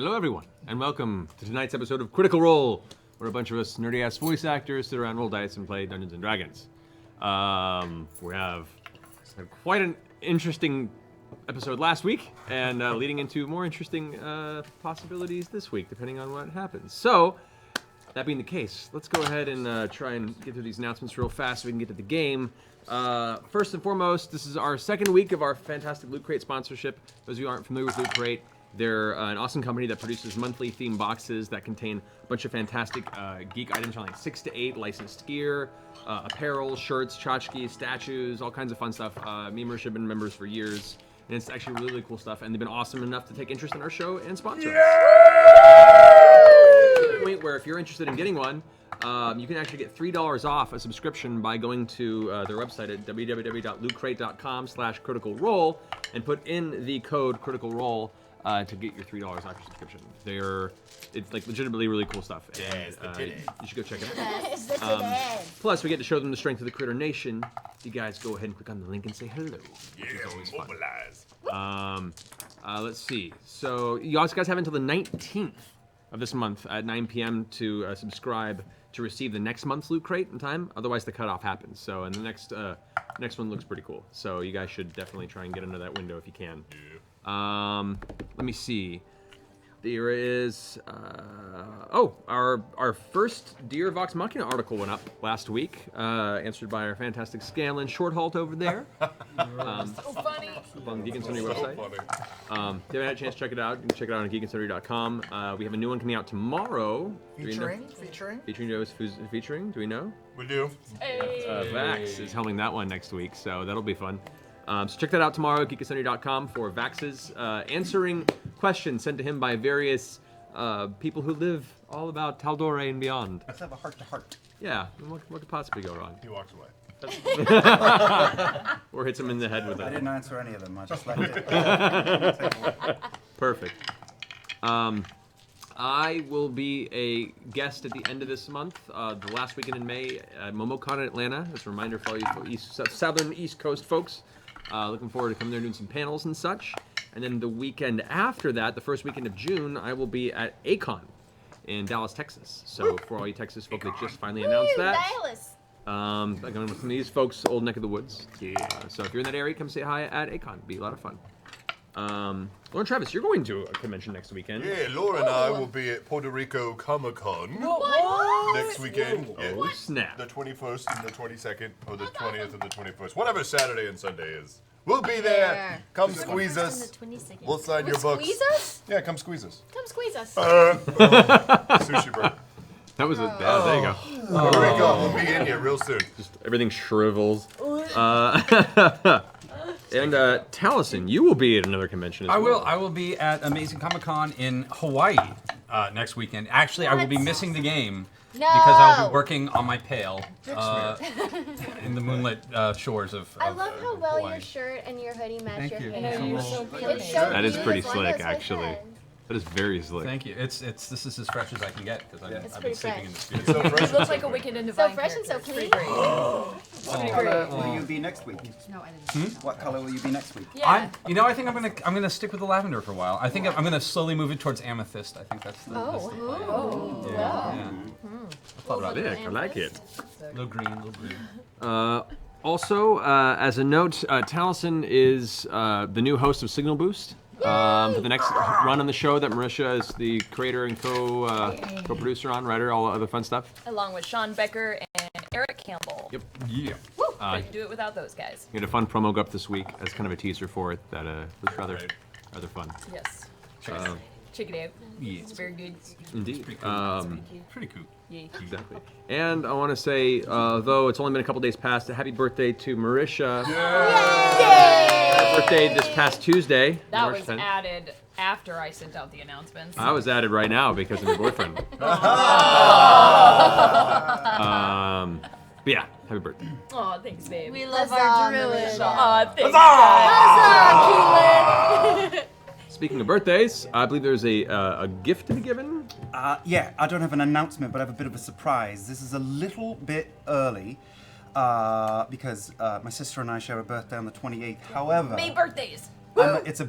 Hello, everyone, and welcome to tonight's episode of Critical Role, where a bunch of us nerdy-ass voice actors sit around, roll dice, and play Dungeons & Dragons. We have had quite an interesting episode last week, and leading into more interesting possibilities this week, depending on what happens. So, that being the case, let's go ahead and try and get through these announcements real fast so we can get to the game. First and foremost, this is our second week of our fantastic Loot Crate sponsorship. Those of you who aren't familiar with Loot Crate, they're an awesome company that produces monthly themed boxes that contain a bunch of fantastic geek items from like 6 to 8 licensed gear, apparel, shirts, tchotchkes, statues, all kinds of fun stuff. Me and Marisha have been members for years, and it's actually really, really cool stuff, and they've been awesome enough to take interest in our show and sponsor us. To the point where if you're interested in getting one, you can actually get $3 off a subscription by going to their website at www.lootcrate.com/criticalrole and put in the code criticalrole to get your $3 off your subscription. It's like legitimately really cool stuff. And, you should go check it out. Plus, we get to show them the strength of the Critter Nation. You guys go ahead and click on the link and say hello. Yeah, always mobilize. fun. Let's see. So you guys have until the 19th of this month at 9 p.m. to subscribe to receive the next month's Loot Crate in time. Otherwise, the cutoff happens. So, and the next one looks pretty cool. So you guys should definitely try and get into that window if you can. Yeah. Let me see. There is, our first Dear Vox Machina article went up last week, answered by our fantastic Scanlan Shorthalt over there. So funny. On the Geek and Sundry website. Funny. If you haven't had a chance to check it out, you can check it out on geekandsundry.com. We have a new one coming out tomorrow. Featuring? Featuring who's featuring? Do we know? We do. Hey. Vax is helming that one next week, so that'll be fun. So check that out tomorrow at geekandsundry.com for Vax's answering questions sent to him by various people who live all about Taldore and beyond. Let's have a heart-to-heart. Yeah, what could possibly go wrong? He walks away. Or hits him in the head with I it. didn't answer any of them. I just left it. Perfect. I will be a guest at the end of this month, the last weekend in May, at MomoCon in Atlanta. As a reminder for all you Southern East Coast folks. Looking forward to coming there and doing some panels and such. And then the weekend after that, the first weekend of June, I will be at A-Kon in Dallas, Texas. So for all you Texas folk that just finally announced that. Dallas. I'm going with some of these folks' old neck of the woods. So if you're in that area, come say hi at A-Kon. It'd be a lot of fun. Lauren Travis, you're going to a convention next weekend. Yeah, Laura and I will be at Puerto Rico Comic-Con next weekend. Yeah, Oh, snap. the 21st and the 22nd, or the 20th and the 21st. Whatever Saturday and Sunday is. We'll be there. Come squeeze us. We'll sign your books. Squeeze us? Yeah, come squeeze us. Come squeeze us. Sushi break. That was a... Yeah, there you go. Puerto Rico, we'll be in here real soon. Just everything shrivels. And Taliesin, you will be at another convention as well. I will be at Amazing Comic-Con in Hawaii next weekend. Actually, I will be missing the game because I'll be working on my pail in the moonlit shores of I love how well Hawaii. your shirt and your hoodie match Thank your you. hair. I know, you're so It's so That is pretty beautiful. slick, It goes with actually. it. That is very slick. Thank you. This is as fresh as I can get because It's I've been pretty sleeping in fresh. the studio. So fresh. It looks like a Wicked and So Divine fresh and so character. clean. What color will you be next week? No, I didn't. What color will you be next week? Yeah. I think I'm gonna stick with the lavender for a while. I think I'm gonna slowly move it towards amethyst. I think that's the plan. Oh. Yeah. I like it. Little green. Also, as a note, Taliesin is the new host of Signal Boost. For the next run on the show that Marisha is the creator and co-producer on, writer, all the other fun stuff. Along with Sean Becker and Eric Campbell. Yep. Yeah. Woo! Couldn't do it without those guys. We had a fun promo go up this week as kind of a teaser for it that was rather fun. Yes. Uh, Check it out. Yeah. It's very good. Indeed. Pretty cool. Yeah. Exactly. And I want to say, though it's only been a couple days past, a happy birthday to Marisha. Her birthday this past Tuesday, That March was 10th. added after I sent out the announcements. I was added right now because of your boyfriend. But yeah, happy birthday. Aw, thanks, babe. We love our druid. Aw, thanks, guys. Speaking of birthdays, I believe there's a gift to be given. Yeah, I don't have an announcement, but I have a bit of a surprise. This is a little bit early because my sister and I share a birthday on the 28th. However, May birthdays. It's a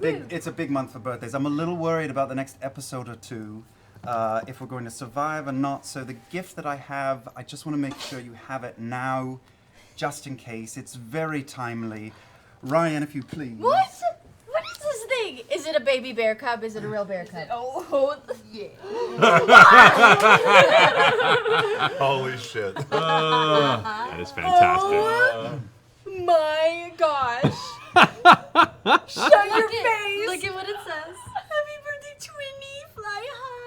big month for birthdays. I'm a little worried about the next episode or two, if we're going to survive or not. So the gift that I have, I just want to make sure you have it now, just in case. It's very timely. Ryan, if you please. What? What is this thing? Is it a baby bear cub? Is it a real bear cub? Oh, yeah. Holy shit. That is fantastic. Oh my gosh. Shut your face. Look at what it says. Happy birthday, Twinny. Fly high.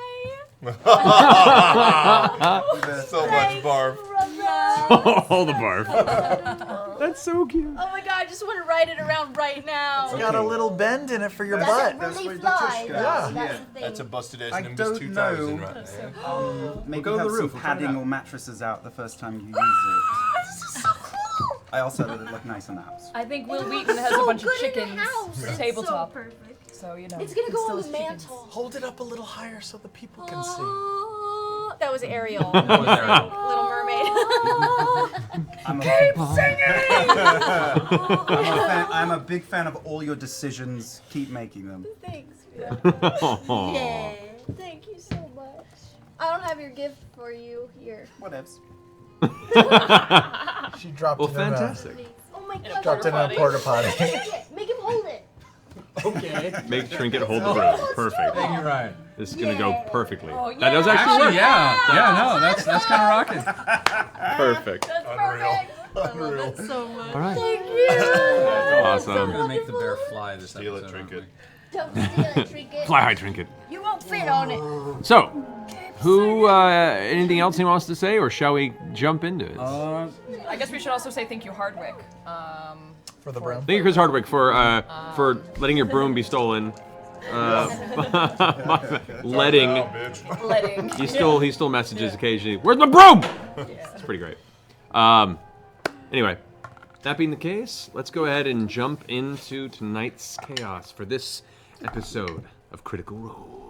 So much barf. All the barf. That's so cute. Oh my god, I just want to ride it around right now. It's got a little bend in it for your Does butt. it That's really where the fly? tush goes. That's Yeah. the thing. That's a busted ass I Nimbus don't 2000 know. right there. Maybe go to have the some roof, we'll find padding out. or mattresses out the first time you use it. This is so cool. I also let it look nice on the house. I think Will It Wheaton looks has so a bunch of good in the chickens house. for It's tabletop. So perfect. So, you know. It's gonna you go can on the still have chickens. mantle. Hold it up a little higher so the people can see. Oh, that was Ariel. What was there? Little Mermaid. Keep I'm a big fan of all your decisions. Keep making them. Thanks. Aw. Yeah. Thank you so much. I don't have your gift for you here. Whatevs. She dropped Well, it in fantastic. Oh my god. Dropped it in a porta potty. Make him hold it. Okay. Make Trinket hold the room. Perfect. Thank you, Ryan. This is gonna go perfectly. Oh, That does actually Actually, work. yeah, no, that's kind of rocking. Perfect. That's Unreal. perfect. I love it so much. All right. Thank you. Awesome. I'm gonna make the bear fly this Steal it, episode. aren't Trinket. Don't steal it, Trinket. Fly high, Trinket. You won't fit on it. So, who? Anything else he wants to say, or shall we jump into it? we? I guess we should also say thank you, Hardwick. For the brown. Thank you, Chris Hardwick, for letting your broom be stolen. Letting. Wow, bitch. Letting. He still messages occasionally. Where's my broom? It's pretty great. Anyway, that being the case, let's go ahead and jump into tonight's chaos for this episode of Critical Role.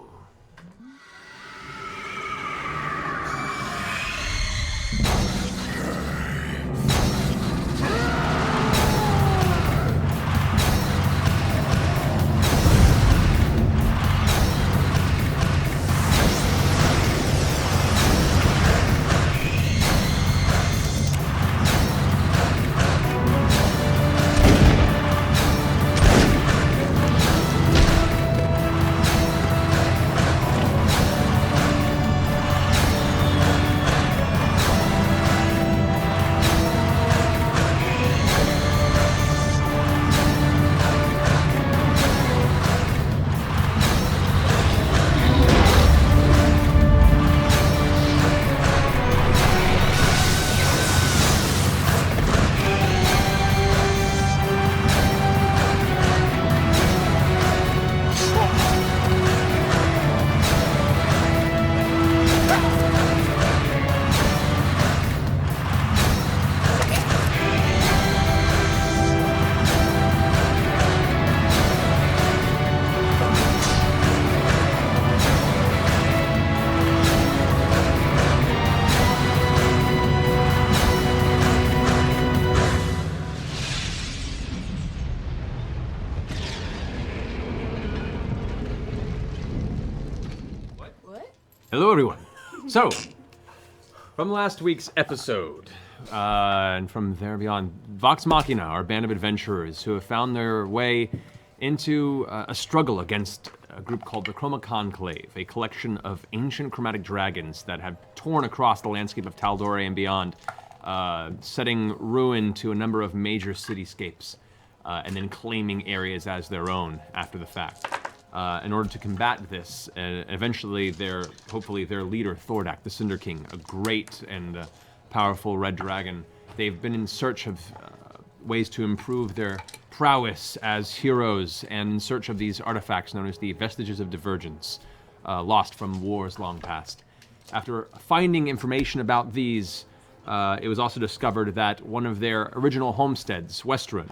Hello, everyone. So, from last week's episode, and from there beyond, Vox Machina, our band of adventurers who have found their way into a struggle against a group called the Chroma Conclave, a collection of ancient chromatic dragons that have torn across the landscape of Tal'Dorei and beyond, setting ruin to a number of major cityscapes, and then claiming areas as their own after the fact. In order to combat this, eventually hopefully their leader, Thordak, the Cinder King, a great and powerful red dragon, they've been in search of ways to improve their prowess as heroes and in search of these artifacts known as the Vestiges of Divergence, lost from wars long past. After finding information about these, it was also discovered that one of their original homesteads, Westruun,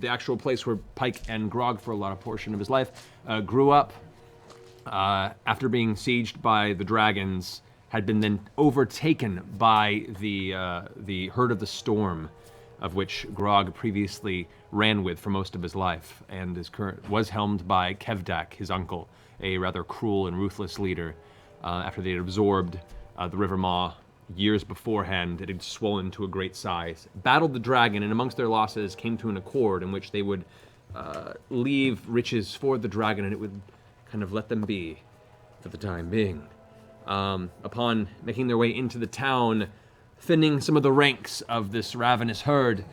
the actual place where Pike and Grog, for a lot of portion of his life, grew up, after being sieged by the dragons, had been then overtaken by the Herd of the Storm, of which Grog previously ran with for most of his life, and was helmed by Kevdak, his uncle, a rather cruel and ruthless leader. After they had absorbed the River Maw years beforehand, it had swollen to a great size, battled the dragon, and amongst their losses came to an accord in which they would leave riches for the dragon, and it would kind of let them be for the time being. Upon making their way into the town, thinning some of the ranks of this ravenous herd,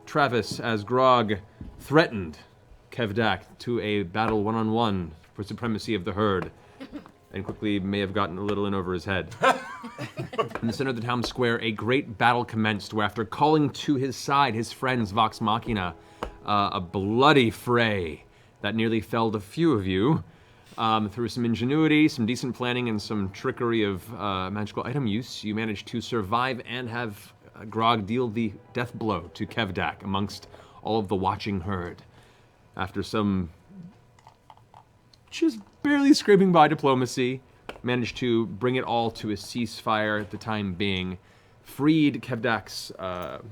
Travis, as Grog, threatened Kevdak to a battle one-on-one for supremacy of the herd, and quickly may have gotten a little in over his head. In the center of the town square, a great battle commenced, where after calling to his side his friends Vox Machina, a bloody fray that nearly felled a few of you, through some ingenuity, some decent planning, and some trickery of magical item use, you managed to survive and have Grog deal the death blow to Kevdak amongst all of the watching herd. After some just barely scraping by diplomacy, managed to bring it all to a ceasefire at the time being, freed Kevdak's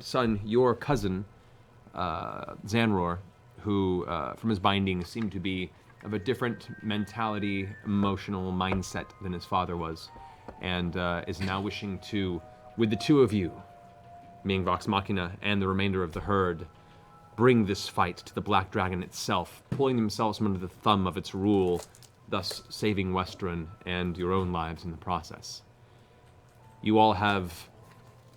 son, your cousin, Zanror, who, from his bindings, seemed to be of a different mentality, emotional mindset than his father was, and is now wishing to, with the two of you, being Vox Machina and the remainder of the herd, bring this fight to the Black Dragon itself, pulling themselves from under the thumb of its rule, thus saving Westruun and your own lives in the process. You all have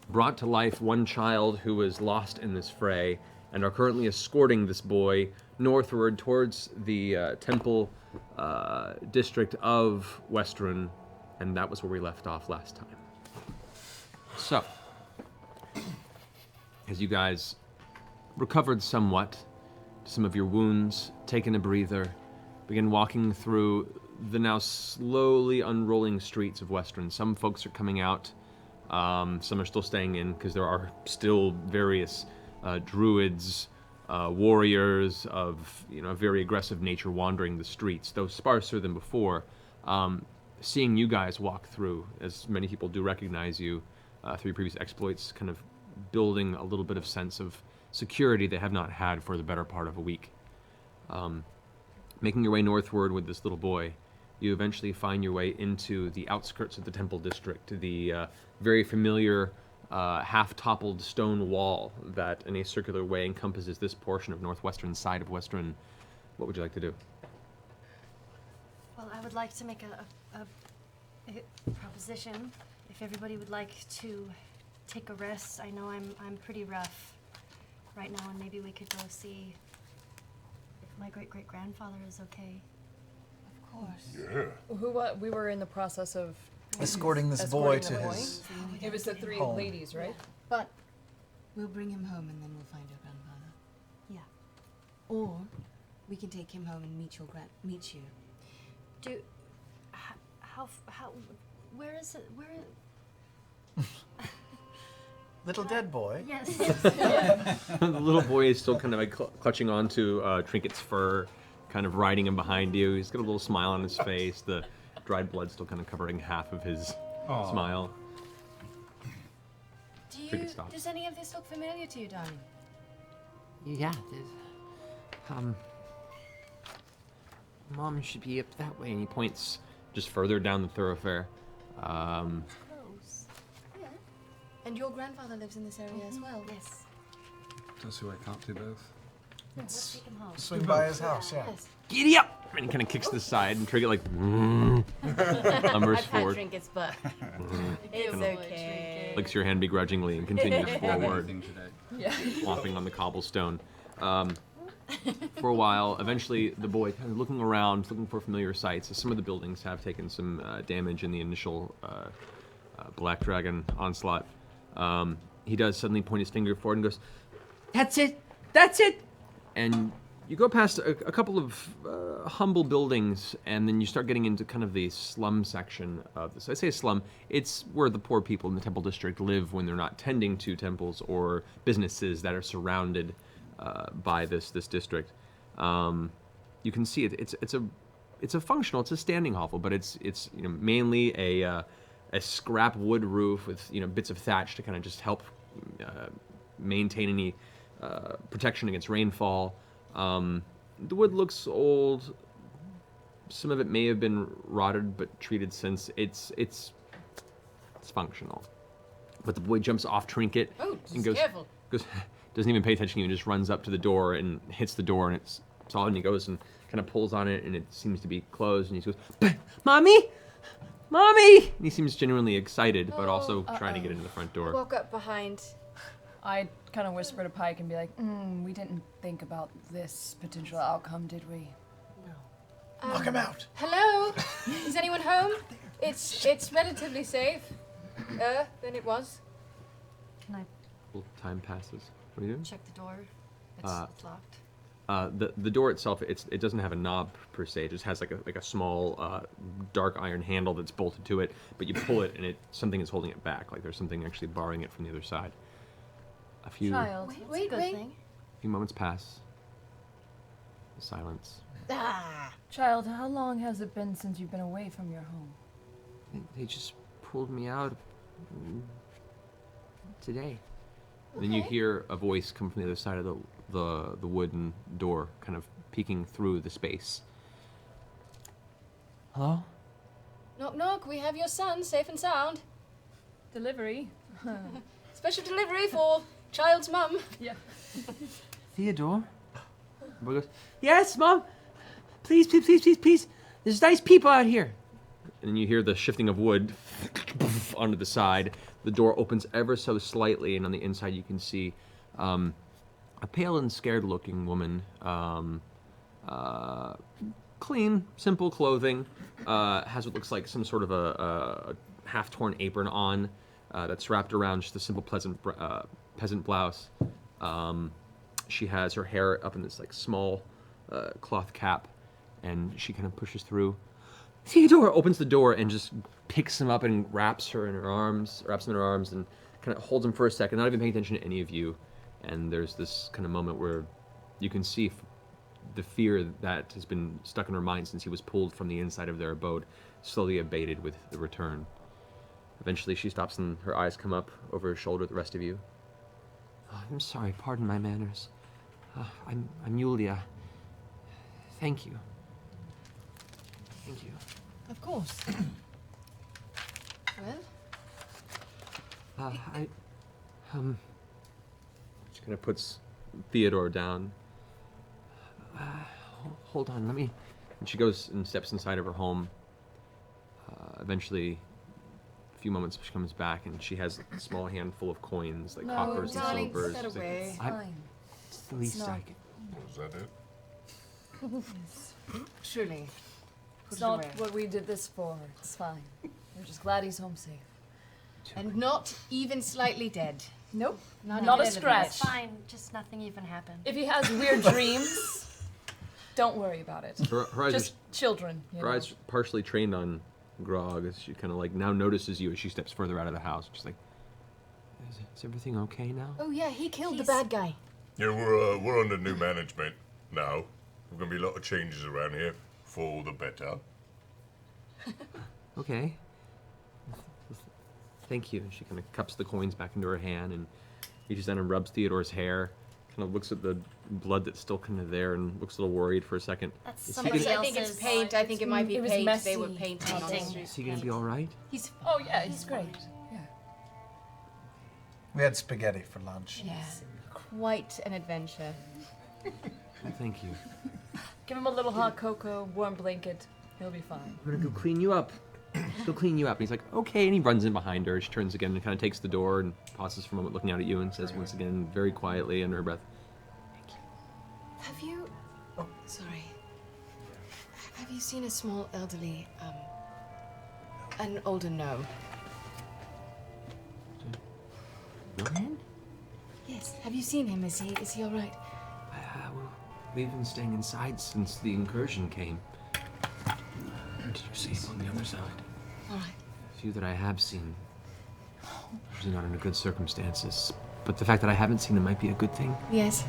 brought to life one child who was lost in this fray, and are currently escorting this boy northward towards the temple district of Westruun, and that was where we left off last time. So, as you guys recovered somewhat, some of your wounds, taken a breather, begin walking through the now slowly unrolling streets of Westruun. Some folks are coming out, some are still staying in, because there are still various druids, warriors of a very aggressive nature wandering the streets, though sparser than before. Seeing you guys walk through, as many people do recognize you through your previous exploits, kind of building a little bit of sense of security they have not had for the better part of a week. Making your way northward with this little boy, you eventually find your way into the outskirts of the temple district, the very familiar half-toppled stone wall that in a circular way encompasses this portion of northwestern side of Westruun. What would you like to do? Well, I would like to make a proposition. If everybody would like to take a rest, I know I'm pretty rough right now, and maybe we could go see if my great-great-grandfather is okay. Of course. Yeah. We were in the process of Escorting this boy to the boy. his It was the three home. ladies, right? But we'll bring him home and then we'll find your grandfather. Yeah. Or we can take him home and meet you. Where is it? little dead boy. Yes. The little boy is still kind of like clutching onto Trinket's fur, kind of riding him behind you. He's got a little smile on his face. The dried blood still kind of covering half of his smile. Does any of this look familiar to you, darling? Yeah, Mom should be up that way. And he points just further down the thoroughfare. Close. Yeah. And your grandfather lives in this area as well? Yes. Don't see why I can't do both. Let's take him home. Swing by his house, yeah. Yes. Giddy up! And he kind of kicks to the side, and Trinket lumbers forward. Trinket's butt. It's okay. Licks your hand begrudgingly and continues forward, Anything today. Yeah. flopping on the cobblestone. For a while, eventually the boy kind of looking around, looking for familiar sights. Some of the buildings have taken some damage in the initial Black Dragon onslaught. He does suddenly point his finger forward and goes, "That's it! That's it!" And you go past a couple of humble buildings, and then you start getting into kind of the slum section of this. I say slum, it's where the poor people in the temple district live when they're not tending to temples or businesses that are surrounded by this district. You can see it. It's a functional. It's a standing hovel, but it's mainly a scrap wood roof with bits of thatch to kind of just help maintain any protection against rainfall. The wood looks old. Some of it may have been rotted, but treated since. It's functional. But the boy jumps off Trinket and goes, doesn't even pay attention to you and just runs up to the door and hits the door, and it's solid, and he goes and kind of pulls on it, and it seems to be closed, and he goes, Mommy! Mommy! And he seems genuinely excited, but also trying to get into the front door. Walk up behind. I kind of whisper to Pike and be like, we didn't think about this potential outcome, did we? Knock him out. Hello? Is anyone home? It's relatively safe. Than it was. Can I Time passes. What are you doing? check the door? It's locked. The door itself, it doesn't have a knob per se. It just has like a small dark iron handle that's bolted to it. But you pull it, and something is holding it back. Like there's something actually barring it from the other side. A few Wait. few moments pass. The silence. Child, how long has it been since you've been away from your home? They just pulled me out today. And then you hear a voice come from the other side of the wooden door, kind of peeking through the space. Hello? Knock, knock. We have your son, safe and sound. Delivery? Special delivery for child's mum. Yeah. Theodore? The boy goes, yes, Mom! Please. There's nice people out here. And then you hear the shifting of wood onto the side. The door opens ever so slightly, and on the inside you can see a pale and scared-looking woman. Clean, simple clothing. Has what looks like some sort of a half-torn apron on that's wrapped around just a simple peasant blouse. She has her hair up in this like small cloth cap, and she kind of pushes through. Theodore opens the door and just picks him up and wraps him in her arms, and kind of holds him for a second, not even paying attention to any of you. And there's this kind of moment where you can see the fear that has been stuck in her mind since he was pulled from the inside of their abode slowly abated with the return. Eventually she stops and her eyes come up over her shoulder at the rest of you. Oh, I'm sorry, pardon my manners. I'm Yulia. Thank you. Thank you. Of course. Well? She kind of puts Theodore down. Hold on, let me... And she goes and steps inside of her home. Eventually, a few moments, she comes back and she has a small handful of coins, like coppers and darling, silvers. put that She's like, away. It's fine. It's the least I can... Was that it? Truly. It's not what we did this for. It's fine. We're just glad he's home safe. And not even slightly dead. Nope. Not Not a even scratch. It's fine. Just nothing even happened. If he has weird dreams, don't worry about it. Her eyes Just children. You her know. eyes partially trained on Grog as she kind of like now notices you as she steps further out of the house. She's like, Is everything okay now? Oh yeah, he killed the bad guy. Yeah, we're under new management now. There's gonna be a lot of changes around here for the better. Okay. thank you. And she kind of cups the coins back into her hand and reaches down and rubs Theodore's hair. Kind of looks at the blood that's still kind of there and looks a little worried for a second. That's Is he somebody gonna- I think it's else's. paint. I think it might be It was paint. messy. They were painting on the Painting. street. Is he gonna be all right? He's Oh yeah, he's great. Yeah. We had spaghetti for lunch. quite an adventure. Well, thank you. Give him a little hot cocoa, warm blanket. He'll be fine. I'm gonna go clean you up. Go clean you up. And he's like, okay. And he runs in behind her. She turns again and kind of takes the door and pauses for a moment looking out at you and says once again, very quietly under her breath, Have you? Oh, sorry. Have you seen a small elderly, an older gnome? Man? Yes. Have you seen him? Is he all right? Well, we've been staying inside since the incursion came. Did you see him on the other side? All right. A few that I have seen. Usually not under good circumstances. But the fact that I haven't seen them might be a good thing. Yes.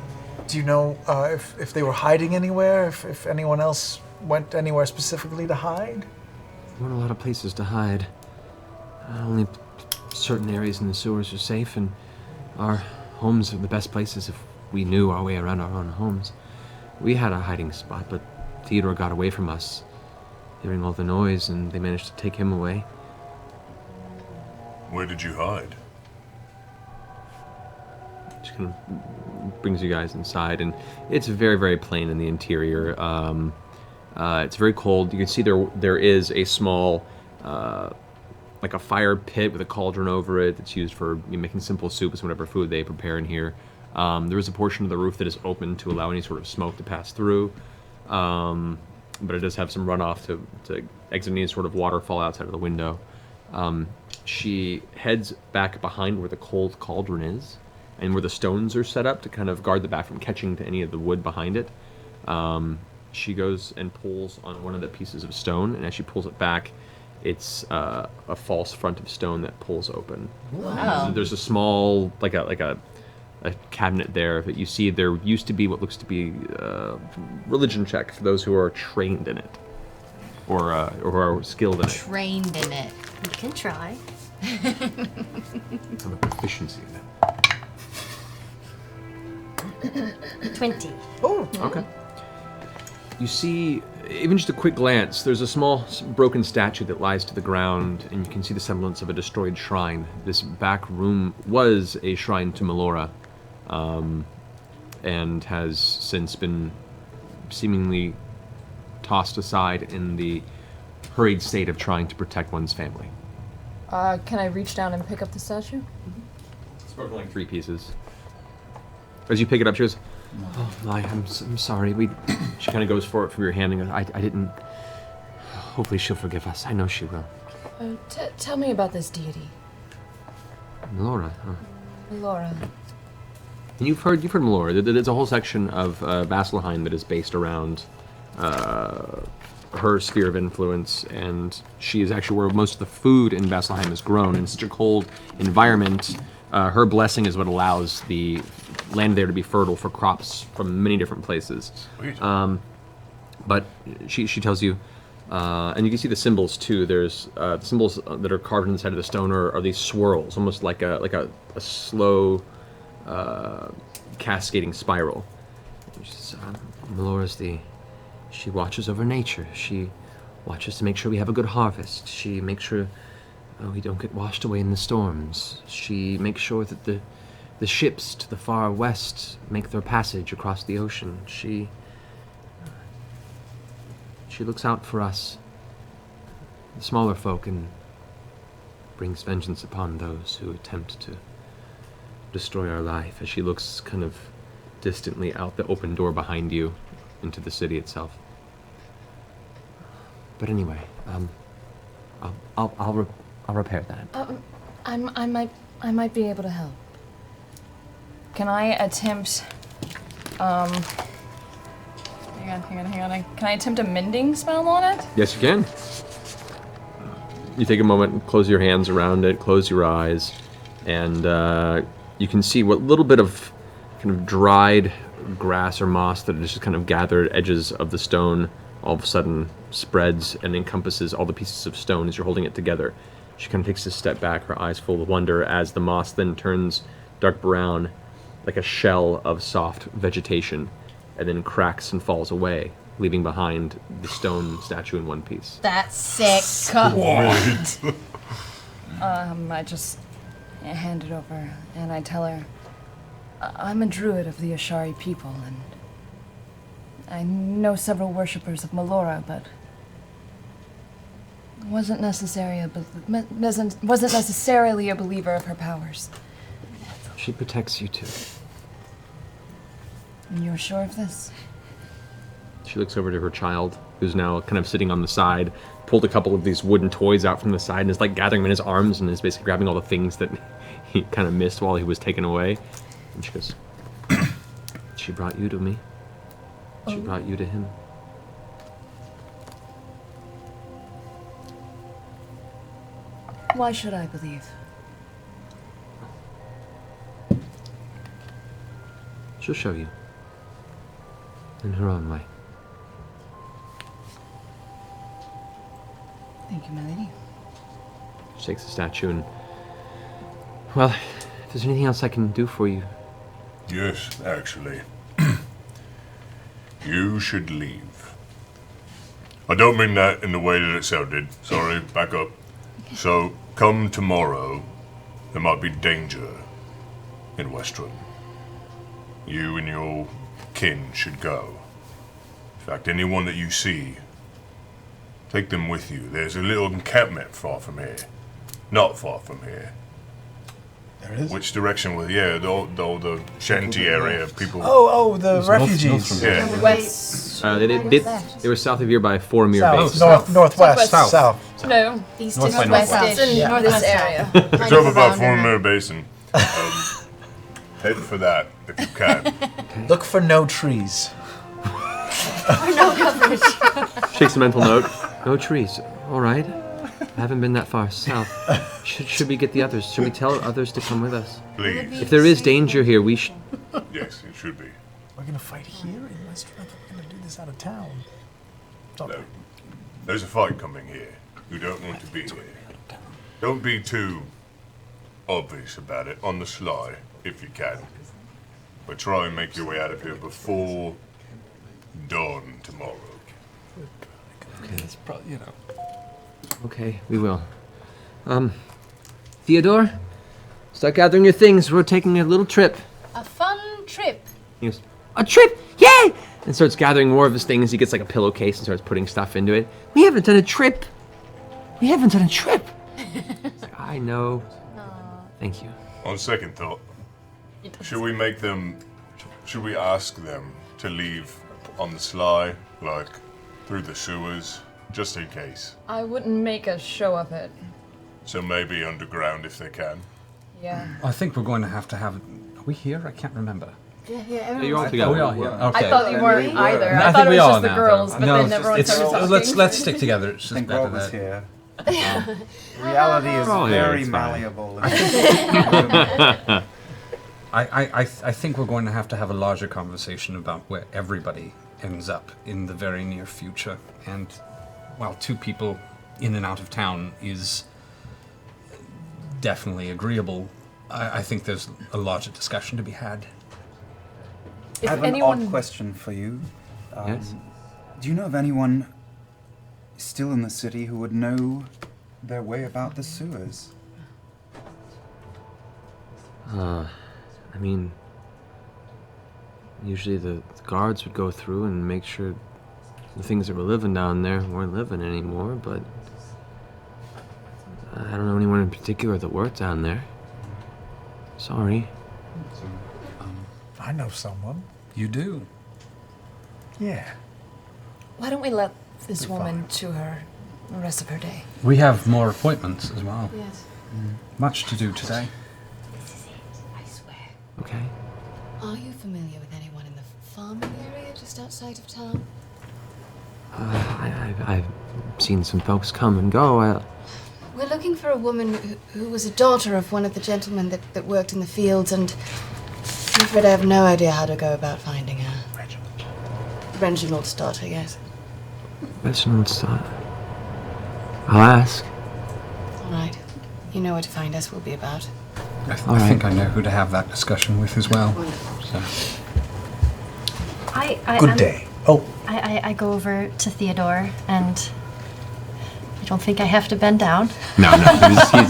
Do you know if they were hiding anywhere? If anyone else went anywhere specifically to hide? There weren't a lot of places to hide. Only certain areas in the sewers are safe, and our homes are the best places if we knew our way around our own homes. We had a hiding spot, but Theodore got away from us, hearing all the noise, and they managed to take him away. Where did you hide? Just kind of brings you guys inside, and it's very, very plain in the interior. It's very cold. You can see there is a small, like a fire pit with a cauldron over it that's used for making simple soups and whatever food they prepare in here. There is a portion of the roof that is open to allow any sort of smoke to pass through, but it does have some runoff to exit any sort of waterfall outside of the window. She heads back behind where the cold cauldron is, and where the stones are set up to kind of guard the back from catching to any of the wood behind it. She goes and pulls on one of the pieces of stone, and as she pulls it back, it's a false front of stone that pulls open. Wow. So there's a small, like a cabinet there that you see. There used to be what looks to be a religion check for those who are trained in it, or who are skilled in it. Trained in it. You can try. Have a proficiency in it. 20. Oh, Okay. You see, even just a quick glance, there's a small broken statue that lies to the ground, and you can see the semblance of a destroyed shrine. This back room was a shrine to Melora, and has since been seemingly tossed aside in the hurried state of trying to protect one's family. Can I reach down and pick up the statue? It's broken like 3 pieces. As you pick it up, she goes, "Oh my, I'm sorry. She kind of goes for it from your hand and goes, I didn't. Hopefully she'll forgive us. I know she will." Tell me about this deity. Melora, huh? Laura. And you've heard Melora. There's a whole section of Vasselheim that is based around her sphere of influence, and she is actually where most of the food in Vasselheim is grown. In such a cold environment, her blessing is what allows the land there to be fertile for crops from many different places. But she tells you, and you can see the symbols too. There's symbols that are carved inside of the stone are these swirls, almost like a slow cascading spiral. She says, Melora's she watches over nature. She watches to make sure we have a good harvest. She makes sure we don't get washed away in the storms. She makes sure that the ships to the far west make their passage across the ocean. She looks out for us, the smaller folk, and brings vengeance upon those who attempt to destroy our life. As she looks kind of distantly out the open door behind you into the city itself. But anyway, I'll repair that. I might be able to help. Can I attempt, hang on. Can I attempt a mending spell on it? Yes, you can. You take a moment and close your hands around it, close your eyes, and you can see what little bit of kind of dried grass or moss that is just kind of gathered at edges of the stone all of a sudden spreads and encompasses all the pieces of stone as you're holding it together. She kind of takes a step back, her eyes full of wonder, as the moss then turns dark brown, like a shell of soft vegetation, and then cracks and falls away, leaving behind the stone statue in one piece. That's sick. I just hand it over, and I tell her, I'm a druid of the Ashari people, and I know several worshippers of Melora, but wasn't necessarily a believer of her powers. She protects you too. And you're sure of this? She looks over to her child, who's now kind of sitting on the side, pulled a couple of these wooden toys out from the side, and is like gathering them in his arms, and is basically grabbing all the things that he kind of missed while he was taken away. And she goes, she brought you to me. She brought you to him. Why should I believe? She'll show you. In her own way. Thank you, my lady. She takes the statue and, well, If there's anything else I can do for you. Yes, actually. You should leave. I don't mean that in the way that it sounded. Sorry, back up. So, come tomorrow, there might be danger in Westruun. You and your kin should go. In fact, anyone that you see, take them with you. There's a little encampment far from here. Not far from here. There is? Which direction was? Yeah, the shanty area. People. Oh, the refugees. Yeah. West. They were south of here by 4 mere South, bases. northwest, south. No. East North is by west northwest. ish. Yeah. Northwest This south. area. Kind It's over of by around in there. Former Basin. Head for that if you can. Look for no trees. Shakes a mental note. No trees. All right. I haven't been that far south. Should we get the others? Should we tell others to come with us? Please. If there is danger here, we should. Yes, it should be. We're gonna fight here in Westruun. I thought we were gonna do this out of town. No. There's a fight coming here. You don't want to be here. Don't be too obvious about it on the sly, if you can. But try and make your way out of here before dawn tomorrow. Okay. That's probably, Okay, we will. Theodore, start gathering your things. We're taking a little trip. A fun trip. He goes, a trip? Yay! And starts gathering more of his things. He gets like a pillowcase and starts putting stuff into it. We haven't done a trip. We haven't done a trip. It's like, I know. Thank you. On second thought, should we ask them to leave on the sly, like through the sewers, just in case? I wouldn't make a show of it. So maybe underground if they can. Yeah. I think we're going to have. Are we here? I can't remember. Yeah, You're all Oh, together. we are here. Okay. I thought you weren't either. No, I thought it we was are just the now, girls, though. but No, then everyone it's, started talking. let's stick together. It's I just think better Rob was that. here. Reality is Oh, yeah, very it's fine. malleable. I think we're going to have a larger conversation about where everybody ends up in the very near future. And while 2 people in and out of town is definitely agreeable, I think there's a larger discussion to be had. I have an odd question for you. Yes? Do you know of anyone still in the city who would know their way about the sewers? I mean, usually the guards would go through and make sure the things that were living down there weren't living anymore, but I don't know anyone in particular that worked down there. Sorry. I know someone. You do. Yeah. Why don't we let this Be woman fine. to her the rest of her day? We have more appointments as well. Yes. Much to do today. I swear. Okay. Are you familiar with anyone in the farming area just outside of town? I've seen some folks come and go. We're looking for a woman who was a daughter of one of the gentlemen that worked in the fields, and I'm afraid I have no idea how to go about finding her. Reginald's daughter, yes. Reginald's daughter. I'll ask. All right. You know where to find us. We'll be about. I All think right. I know who to have that discussion with as well. So. Good day. Oh, I go over to Theodore and I don't think I have to bend down. No. He's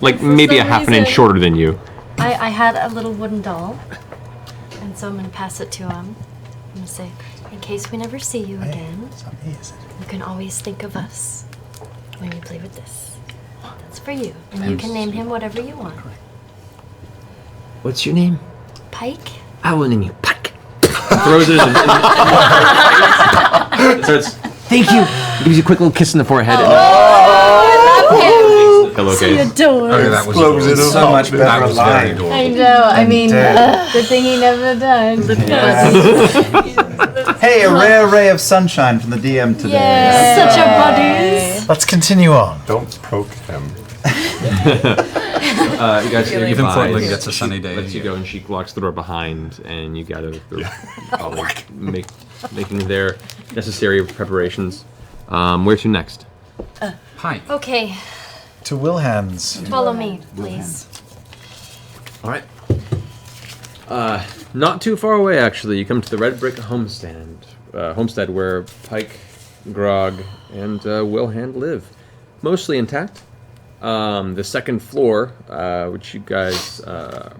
like maybe a some half an inch reason- shorter than you. I had a little wooden doll, and so I'm gonna pass it to him. I'm gonna say, in case we never see you again, it's not me, is it? you can always think of us when you play with this. That's for you, and you can name him whatever you want. What's your name? Pike. I will name you Pike. Throws it and starts, thank you. Gives you a quick little kiss in the forehead. Pillowcase. Adore. Okay, that was Close it So up. much better That was very alive. adorable. I know. I mean, dead. good thing he never died. Hey, a rare ray of sunshine from the DM today. Such a buddies. Let's continue on. Don't poke him. You guys say Even goodbyes. Portland gets a sunny day. Lets you go, and she locks the door behind, and you gather the colleagues, making their necessary preparations. Where to next? Hi. Okay, To Wilhan's. follow me, please. All right. Not too far away, actually. You come to the red brick homestead where Pike, Grog, and Wilhand live. Mostly intact. The second floor, which you guys are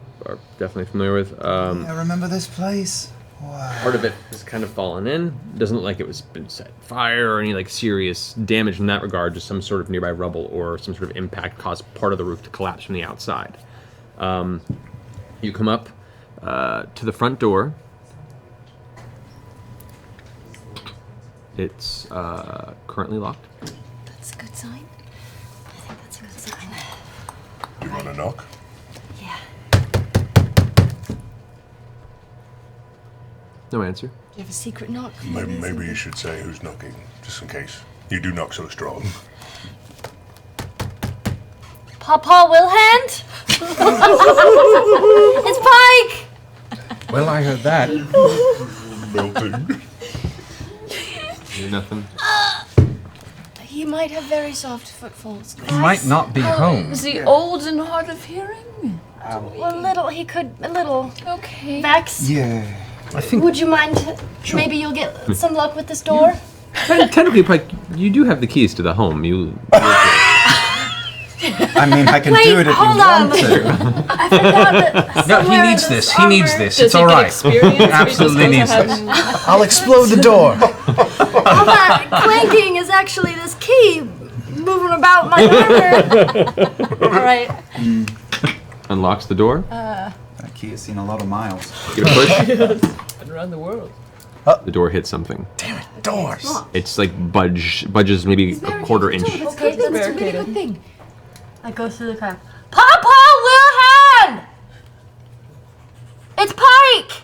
definitely familiar with. I remember this place. Wow. Part of it has kind of fallen in. Doesn't look like it was been set fire or any like serious damage in that regard. Just some sort of nearby rubble or some sort of impact caused part of the roof to collapse from the outside. You come up to the front door. It's currently locked. That's a good sign. I think that's a good sign. You want to knock? Yeah. No answer. Do you have a secret knock? Maybe you should say who's knocking, just in case. You do knock so strong. Papa Wilhand? It's Pike! Well, I heard that. Melting. You're nothing. He might have very soft footfalls. He might not be home. Is he old and hard of hearing? Well, a little. Okay. Vex, Yeah. I think would you mind? Maybe you'll get some luck with this door? Technically, Pike, you do have the keys to the home. I mean, I can Wait, do it if you hold want on. to. I forgot that no. He somewhere in needs this. He needs armor- this. It's all right. Absolutely needs this. I'll explode the door. All that clanking is actually this key moving about my armor. All right. Unlocks the door. That key has seen a lot of miles. Give it a push. And around the world. The door hits something. Damn it, doors. It's like budges maybe a quarter inch. That's good. That's a really good thing. I go through the crack. Papa Wilhand! It's Pike!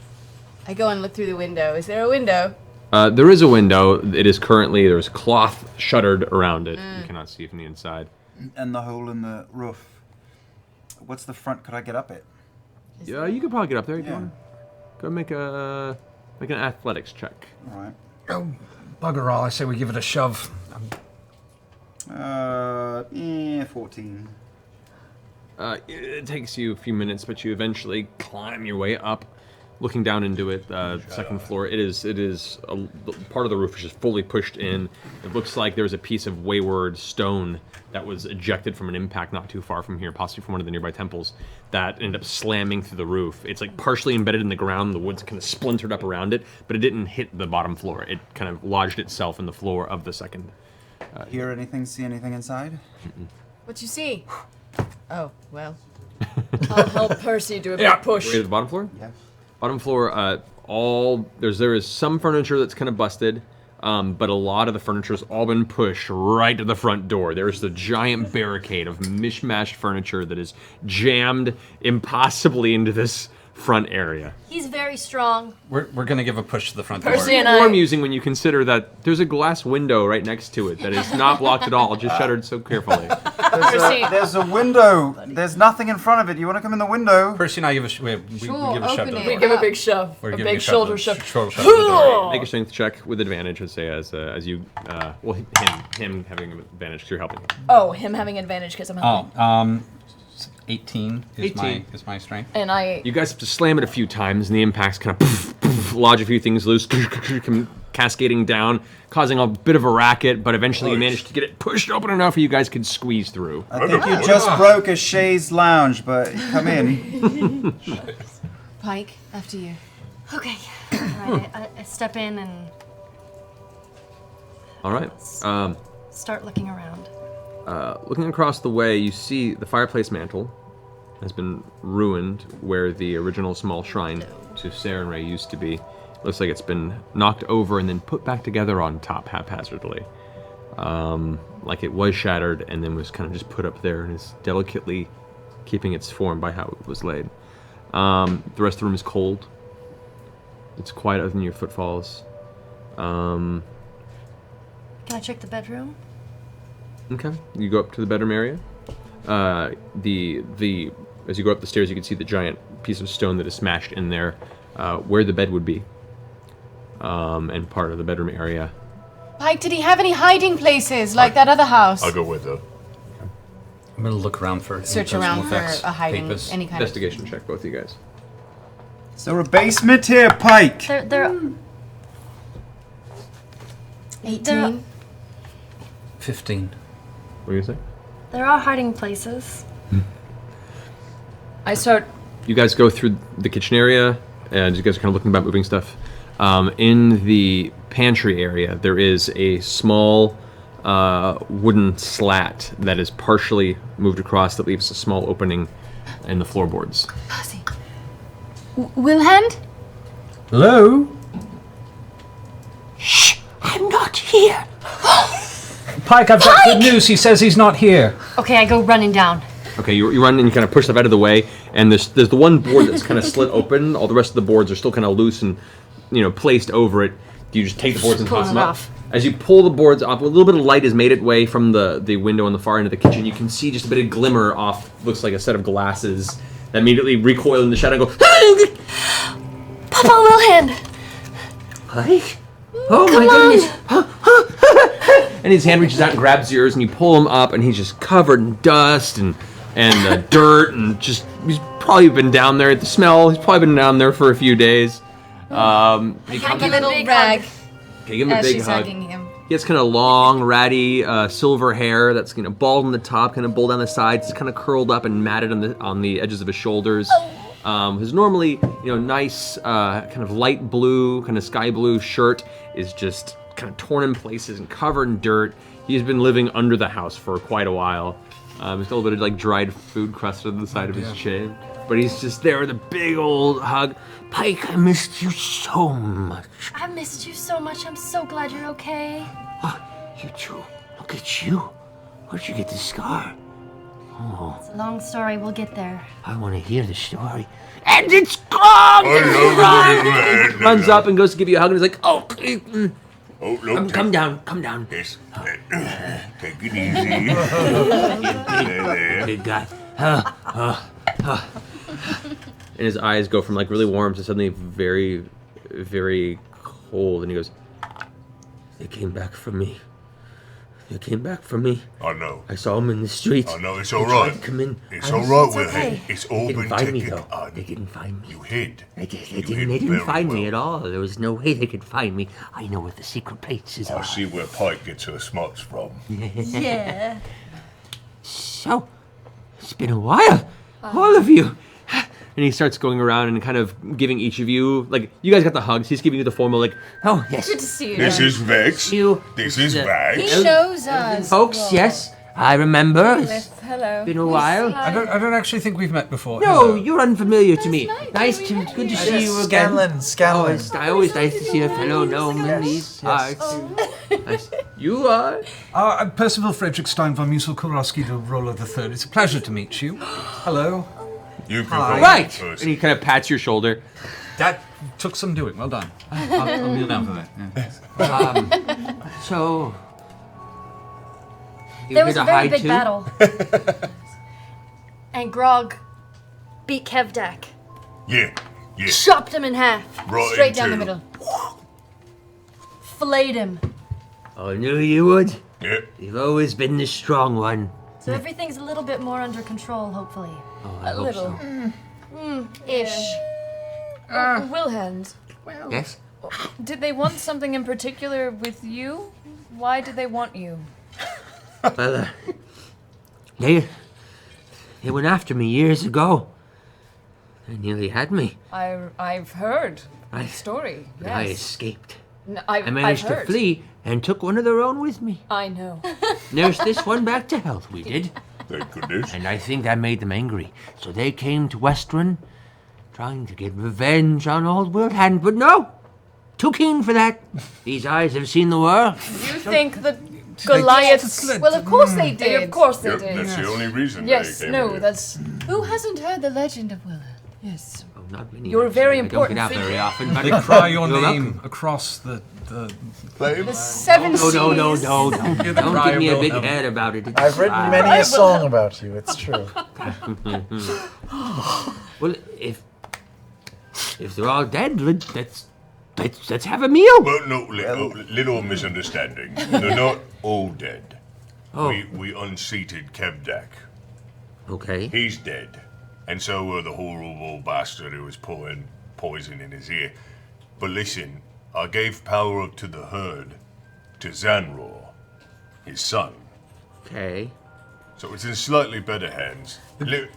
I go and look through the window. Is there a window? There is a window. It is currently, there's cloth shuttered around it. You cannot see from the inside. And the hole in the roof. What's the front? Could I get up it? Yeah, you could probably get up there. Yeah. Go make an athletics check. All right. Oh, bugger all. I say we give it a shove. 14. It takes you a few minutes, but you eventually climb your way up, looking down into it. Second floor. It is part of the roof is just fully pushed in. It looks like there's a piece of wayward stone that was ejected from an impact not too far from here, possibly from one of the nearby temples, that ended up slamming through the roof. It's like partially embedded in the ground. The wood's kind of splintered up around it, but it didn't hit the bottom floor. It kind of lodged itself in the floor of the second. Hear anything? See anything inside? What you see? Oh, well. I'll help Percy do a big push. Wait, at the bottom floor? Yeah. Bottom floor, there is some furniture that's kind of busted, but a lot of the furniture's all been pushed right to the front door. There's the giant barricade of mishmashed furniture that is jammed impossibly into this front area. He's very strong. We're gonna give a push to the front door. Percy and More I. amusing when you consider that there's a glass window right next to it that is not blocked at all, just shuttered so carefully. There's a window. There's nothing in front of it. You want to come in the window? Percy and I give a we give a shove to the open it. door. We give a big shove. We're a giving big shoulder shove. Shoulder shove to the door. Make a strength check with advantage, I'd say, as you, him having an advantage because you're helping him. Oh, him having advantage because I'm helping. 18 is my strength. And I. You guys have to slam it a few times, and the impacts kind of lodge a few things loose, come cascading down, causing a bit of a racket, but eventually you manage to get it pushed open enough where you guys can squeeze through. I think you just broke a chaise lounge, but come in. Pike, after you. Okay. All right, I step in and All right. start looking around. Looking across the way, you see the fireplace mantle has been ruined where the original small shrine to Sarenrae used to be. Looks like it's been knocked over and then put back together on top haphazardly. Like it was shattered and then was kind of just put up there and is delicately keeping its form by how it was laid. The rest of the room is cold. It's quiet other than your footfalls. Can I check the bedroom? Okay, you go up to the bedroom area. As you go up the stairs, you can see the giant piece of stone that is smashed in there, where the bed would be, and part of the bedroom area. Pike, did he have any hiding places like that other house? I'll go with her. I'm gonna look around for Search any around personal for effects, a hiding, papers. any kind Investigation check, both of you guys. Is there a basement here, Pike? There, of 18. There- 15. What do you say? there are hiding places. I start. You guys go through the kitchen area, and you guys are kind of looking about moving stuff. In the pantry area, there is a small wooden slat that is partially moved across that leaves a small opening in the floorboards. Percy. Wilhand? Hello? Shh! I'm not here. Pike, I've got good news. He says he's not here. Okay, I go running down. Okay, you run and you kind of push stuff out of the way, and there's the one board that's kind of slit open. All the rest of the boards are still kind of loose and placed over it. You just take the boards and Pull toss it them up. off. As you pull the boards off, a little bit of light has made its way from the window on the far end of the kitchen. You can see just a bit of glimmer off, looks like a set of glasses that immediately recoil in the shadow and go, Papa Wilhand! Pike? Oh my goodness. and his hand reaches out and grabs yours, and you pull him up, and he's just covered in dust and dirt, and just, he's probably been down there at the smell. He's probably been down there for a few days. He comes A little rag Okay, give him a as big she's hug. hugging him. He has kind of long, ratty, silver hair that's bald on the top, kind of bald down the sides. It's kind of curled up and matted on the edges of his shoulders. His normally, nice, kind of light blue, kind of sky blue shirt is just kind of torn in places and covered in dirt. He's been living under the house for quite a while. He's got a little bit of dried food crust on the side of his chin, but he's just there with a big old hug. Pike, I missed you so much. I missed you so much. I'm so glad you're okay. Oh, you too. Look at you. Where'd you get the scar? Oh, It's a long story. We'll get there. I want to hear the story. And it's gone! Runs up and goes to give you a hug, and he's like, "Oh, Oh, look. Come down, come down. Yes. Take it easy. There. Big guy. and his eyes go from really warm to suddenly very, very cold, and he goes, "They came back for me. They came back for me. I know. I saw them in the street. I know, it's They all tried right. to come in. It's I all was- right, Will. okay. It's all They didn't been find me, taken. though. They didn't find me. You hid. They hid didn't very find me well. at all. There was no way they could find me. I know where the secret places I are. see where Pike gets her smarts from. Yeah. So, it's been a while. All of you. And he starts going around and kind of giving each of you, you guys got the hugs. He's giving you the formal, Oh, yes. Good to see you. This is Vex. You. This is He Vax. knows us. Folks, yes. I remember. It's Hello. been a while. I don't actually think we've met before. No, Hello. you're unfamiliar to me. nice. Good to see you again. Scanlan. It's always nice to see a fellow gnome in these parts. Nice. You are? I'm Percival Frederick Stein von Musel-Kurowski de Roller III. It's a pleasure to meet you. Hello. You can Hi. call me Right. And first. he kind of pats your shoulder. That took some doing. Well done. I'll kneel down for that. Yeah. So. You There was here a to very hide big too? battle. And Grog beat Kevdak. Yeah. Chopped him in half. Right Straight down the into- middle. Filleted him. I knew you would. Yeah. You've always been the strong one. So everything's a little bit more under control, hopefully. Oh, I hope little. so. Ish. Wilhand, Yes? did they want something in particular with you? Why did they want you? Well, they went after me years ago. They nearly had me. I've heard I- the story. But I Yes. escaped. I've I managed I've to heard. flee and took one of their own with me. I know. Nursed this one back to health, we did. Thank goodness. And I think that made them angry. So they came to Westruun, trying to get revenge on old Wilhand, but no! Too keen for that. These eyes have seen the world. You think that Goliaths? Well, of course they did. Of course they Yep, did. that's the only reason Yes, they came no, here. that's Who hasn't heard the legend of Willa? yes. Oh, not many. You're a very actually. important I don't get out very figure. often, but They cry your You're name welcome. across the Flame? Seven No, seas. no, don't Hear the cry give me of a big Wilhelm. head about it. It's I've written fine. many a song about you. It's true. Well, if they're all dead, let's have a meal. Well, no, little misunderstanding. They're not all dead. Oh. We unseated Kevdak Okay. He's dead. And so were the horrible bastard who was pouring poison in his ear. But listen, I gave power up to the herd, to Zanror, his son. Okay. So it's in slightly better hands.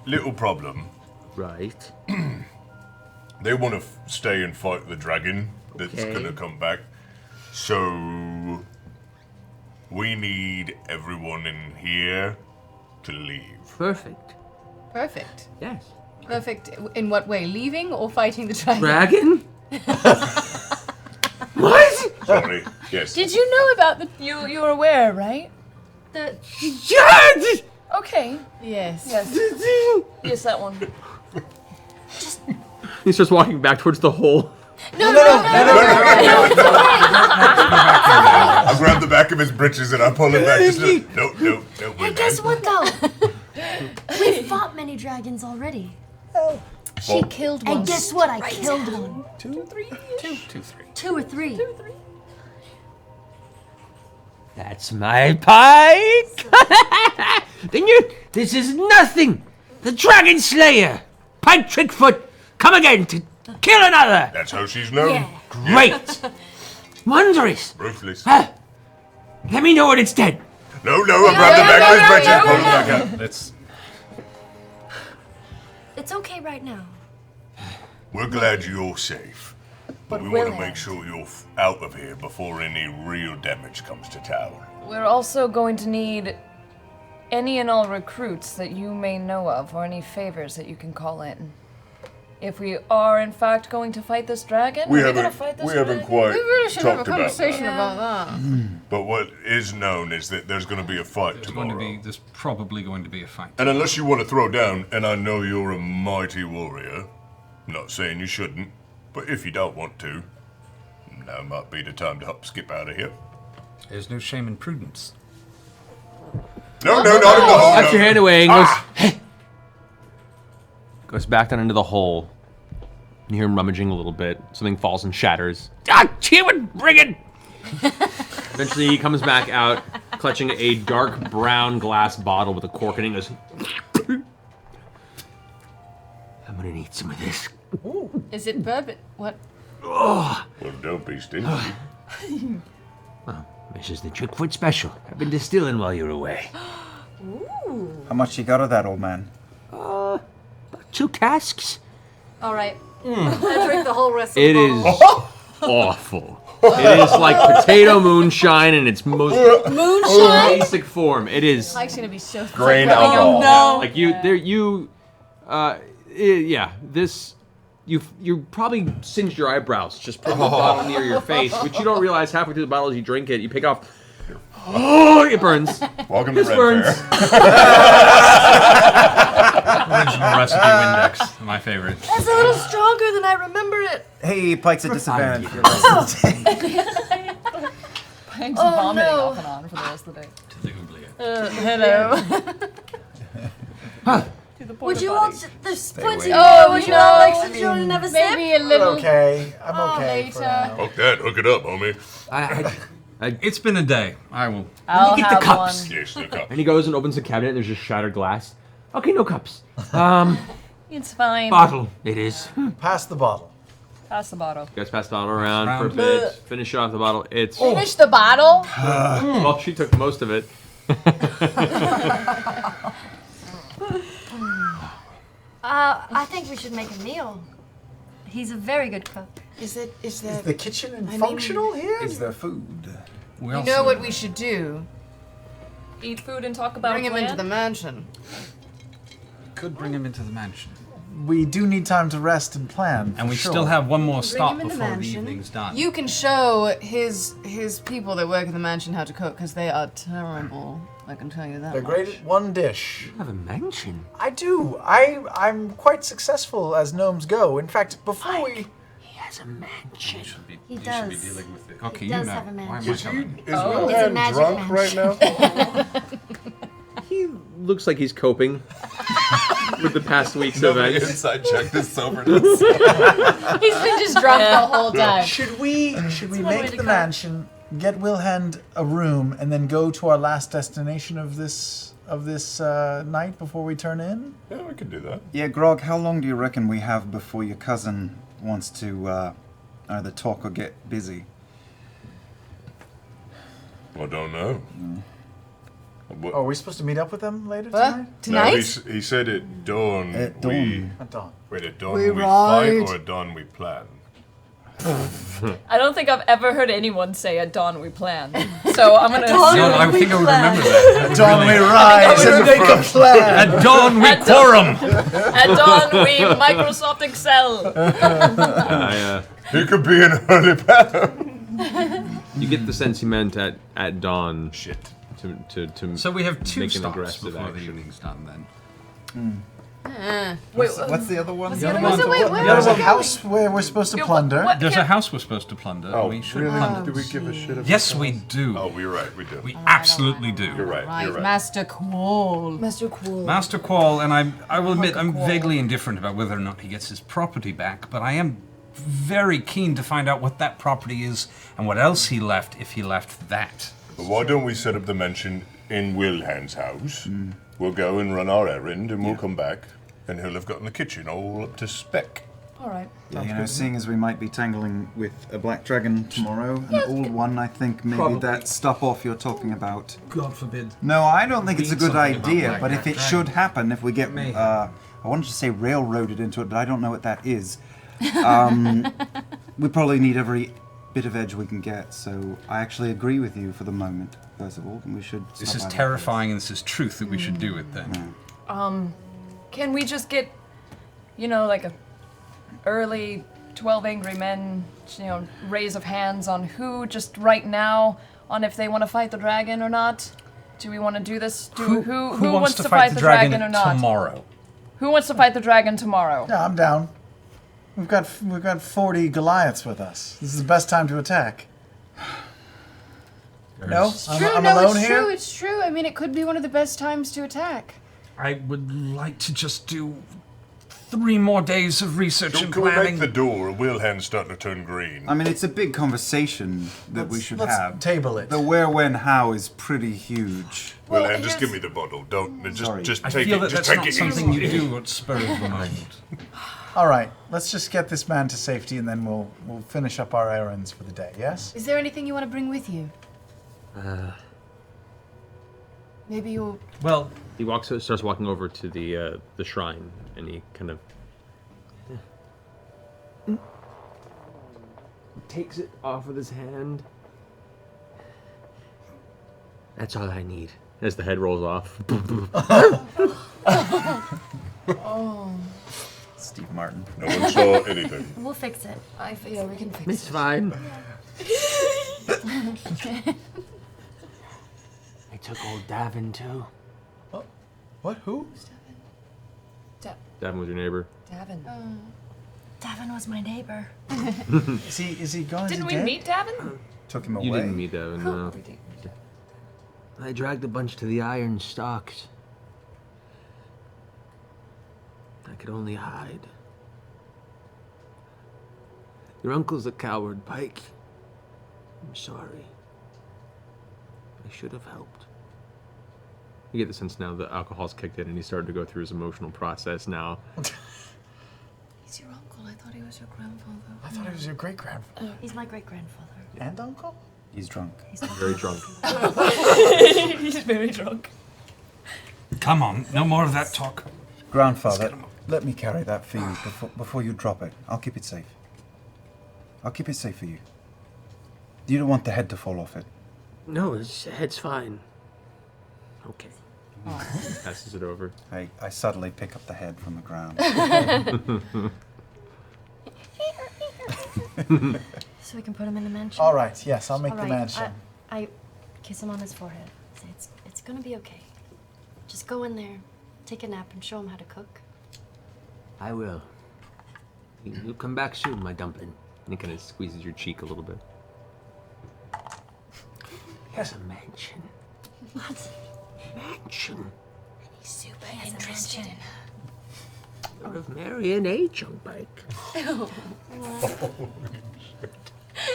Little problem. Right. They want to stay and fight the dragon that's Okay. gonna come back. So we need everyone in here to leave. Perfect. Perfect. Yes. Perfect. In what way? Leaving or fighting the dragon? Dragon? What? Sorry. Yes. Did you know about the? You were aware, right? The Yes! Okay. Yes. Yes. Yes, that one. He starts walking back towards the hole. I grab the back of his britches and I pull him back. Just no, Hey, guess what though? We've fought many dragons already. She killed one. And guess what? I killed one. 2, 3. 2 or 3. That's my pike! Then this is nothing! The Dragon Slayer! Pike Trickfoot, come again to kill another! That's how she's known. Yeah. Great! Wondrous! Ruthless. Let me know when it's dead. No, I grab the back of his britches, pull him back out. It's okay right now. We're glad you're safe. But we want to make sure you're out of here before any real damage comes to town. We're also going to need any and all recruits that you may know of, or any favors that you can call in. If we are in fact going to fight this dragon, We are haven't gonna fight this quite We really should have a talked about conversation that. about that. But what is known is that there's going to be a fight tomorrow. There's probably going to be a fight. And unless you want to throw down, and I know you're a mighty warrior, not saying you shouldn't, but if you don't want to, now might be the time to skip out of here. There's no shame in prudence. No, not in the hole. Slaps your hand away and goes, goes back down into the hole. You hear him rummaging a little bit. Something falls and shatters. Ah, Chewen, bring it! Eventually he comes back out, clutching a dark brown glass bottle with a cork in it and goes, I'm gonna need some of this. Is it bourbon? What? Well, don't be stingy. Well, this is the Trickfoot Special. I've been distilling while you were away. How much you got of that, old man? 2 casks. All right. I drink the whole rest of It the is bottle. awful. It is like potato moonshine in its most Moonshine? basic form. It is Mike's gonna be so Grain fucking- alcohol. No. like you probably singed your eyebrows just putting the bottle near your face, which you don't realize halfway through the bottle as you drink it. You pick off. Oh, it burns. Welcome to This Red burns. Fair. Original recipe Windex, my favorite. That's a little stronger than I remember it. Hey, Pike's at disadvantage. Pink's Oh, vomiting no. off and on for the rest of the day. To the oubliette. Hello. Would you all? There's plenty. Oh, Would you no. all like some children and have a sip? Maybe a little Okay, I'm okay for later. now. Hook that, hook it up, homie. It's been a day. I will. I'll get the have cups. one. Yes, look up. And he goes and opens the cabinet and there's just shattered glass. Okay, no cups. It's fine. Bottle it is. You Pass the bottle. Pass the bottle. guys pass the bottle around for a Round. bit. Finish off the bottle. It's Finish the bottle. well, she took most of it. I think we should make a meal. He's a very good cook. Is Is that? the kitchen mean- functional here? Is there food? You know what we should do? Eat food and talk about Bring a him plan? into the mansion. Could bring him into the mansion. We do need time to rest and plan. And we for sure. still have one more stop him in the before the mansion. evening's done. You can show his people that work in the mansion how to cook, because they are terrible. I can tell you that. They're much. great at one dish. You have a mansion. I do. I'm quite successful as gnomes go. In fact, before we He has a mansion. He You should be does. dealing with it. Okay, He you does know. have a Why am I mansion. telling you? Is It's a Wilhelm magic drunk right now? He looks like he's coping with the past week's events. Inside check this soberness. He's been just drunk the whole time. should we way make to the go. mansion get Wilhand a room and then go to our last destination of this night before we turn in? Yeah, we could do that. Yeah, Grog, how long do you reckon we have before your cousin wants to either talk or get busy? I don't know. Oh, are we supposed to meet up with them later What? tonight? Tonight? No, he said at dawn. At dawn. At dawn. Wait, at dawn We we ride. fight or at dawn we plan? I don't think I've ever heard anyone say at dawn we plan. So I'm gonna assume. No, I think I would remember that. At dawn we rise and make a plan. At dawn we quorum. At dawn we Microsoft Excel. He could be an early plan. You get the sense he meant at dawn. Shit. To So we have 2 make an stops aggressive before the action. evening's done then. What's the other one? What's the other one? Wait, where There's are a we house where we're supposed to plunder. what- There's a house we're supposed to plunder. Oh, we should really? plunder. Do we give a shit about Yes, we do. Oh, you're right, we do. We absolutely do. You're right, you're right. Master Quall. Master Cool. Master Quall, and I will admit I'm vaguely indifferent about whether or not he gets his property back, but I am very keen to find out what that property is and what else he left if he left that. But why don't we set up the mansion in Wilhand's house? We'll go and run our errand, and we'll come back, and he'll have gotten the kitchen all up to spec. All right. Yeah, you know, seeing as we might be tangling with a black dragon tomorrow, an old one, I think maybe that stop off you're talking about. God forbid. No, I don't think it's a Read good something about idea, black but if it dragon. should happen, if we get, Mayhem. I wanted to say railroaded into it, but I don't know what that is. We probably need every bit of edge we can get, so I actually agree with you for the moment, first of all, and we should This stop is by that terrifying, and this is truth that we should do it then. Can we just get, like a early 12 angry men, raise of hands on who just right now on if they want to fight the dragon or not? Do we want to do this? Who wants to fight the dragon or not? tomorrow? Who wants to fight the dragon tomorrow? Yeah, I'm down. We've got 40 Goliaths with us. This is the best time to attack. No, I'm alone it's here. true, it's true. I mean, it could be one of the best times to attack. I would like to just do 3 more days of research and Can we planning. make the door? Wilhand's starting to turn green. I mean, it's a big conversation that we should let's have. table it. The where, when, how is pretty huge. Wilhand, just give me the bottle. Don't Sorry. just I take feel it. that Just that's take not it something you easily. do at spur of the moment. All right, let's just get this man to safety, and then we'll finish up our errands for the day. Yes. Is there anything you want to bring with you? Maybe you'll. Well, He starts walking over to the shrine, and he kind of takes it off with his hand. That's all I need. As the head rolls off. Steve Martin. No one saw anything. We'll fix it. Yeah, we can fix It's fine. I took old Davin too. What? Who? Davin was your neighbor. Davin. Davin was my neighbor. Is he gone? Didn't we meet Davin? Took him away. You didn't meet Davin, no. I dragged a bunch to the Iron Stocks. I could only hide. Your uncle's a coward, Pike. I'm sorry. I should have helped. You get the sense now that alcohol's kicked in and he's started to go through his emotional process now. He's your uncle. I thought he was your grandfather. I thought it was your great grandfather He's my great grandfather. and uncle. He's drunk. Very drunk. He's very drunk. come on, no more of that talk. Grandfather, let me carry that for you before you drop it. I'll keep it safe. I'll keep it safe for you. You don't want the head to fall off it. No, his head's fine. Okay. Passes it over. I subtly pick up the head from the ground. So we can put him in the mansion. All right. Yes, I'll make All the right, mansion. I kiss him on his forehead. Say it's gonna be okay. Just go in there, take a nap, and show him how to cook. I will. You'll come back soon, my dumpling. And he kind of squeezes your cheek a little bit. Here's a mansion. What? Mansion. He's super interested in her. Out of Marion H. on bike.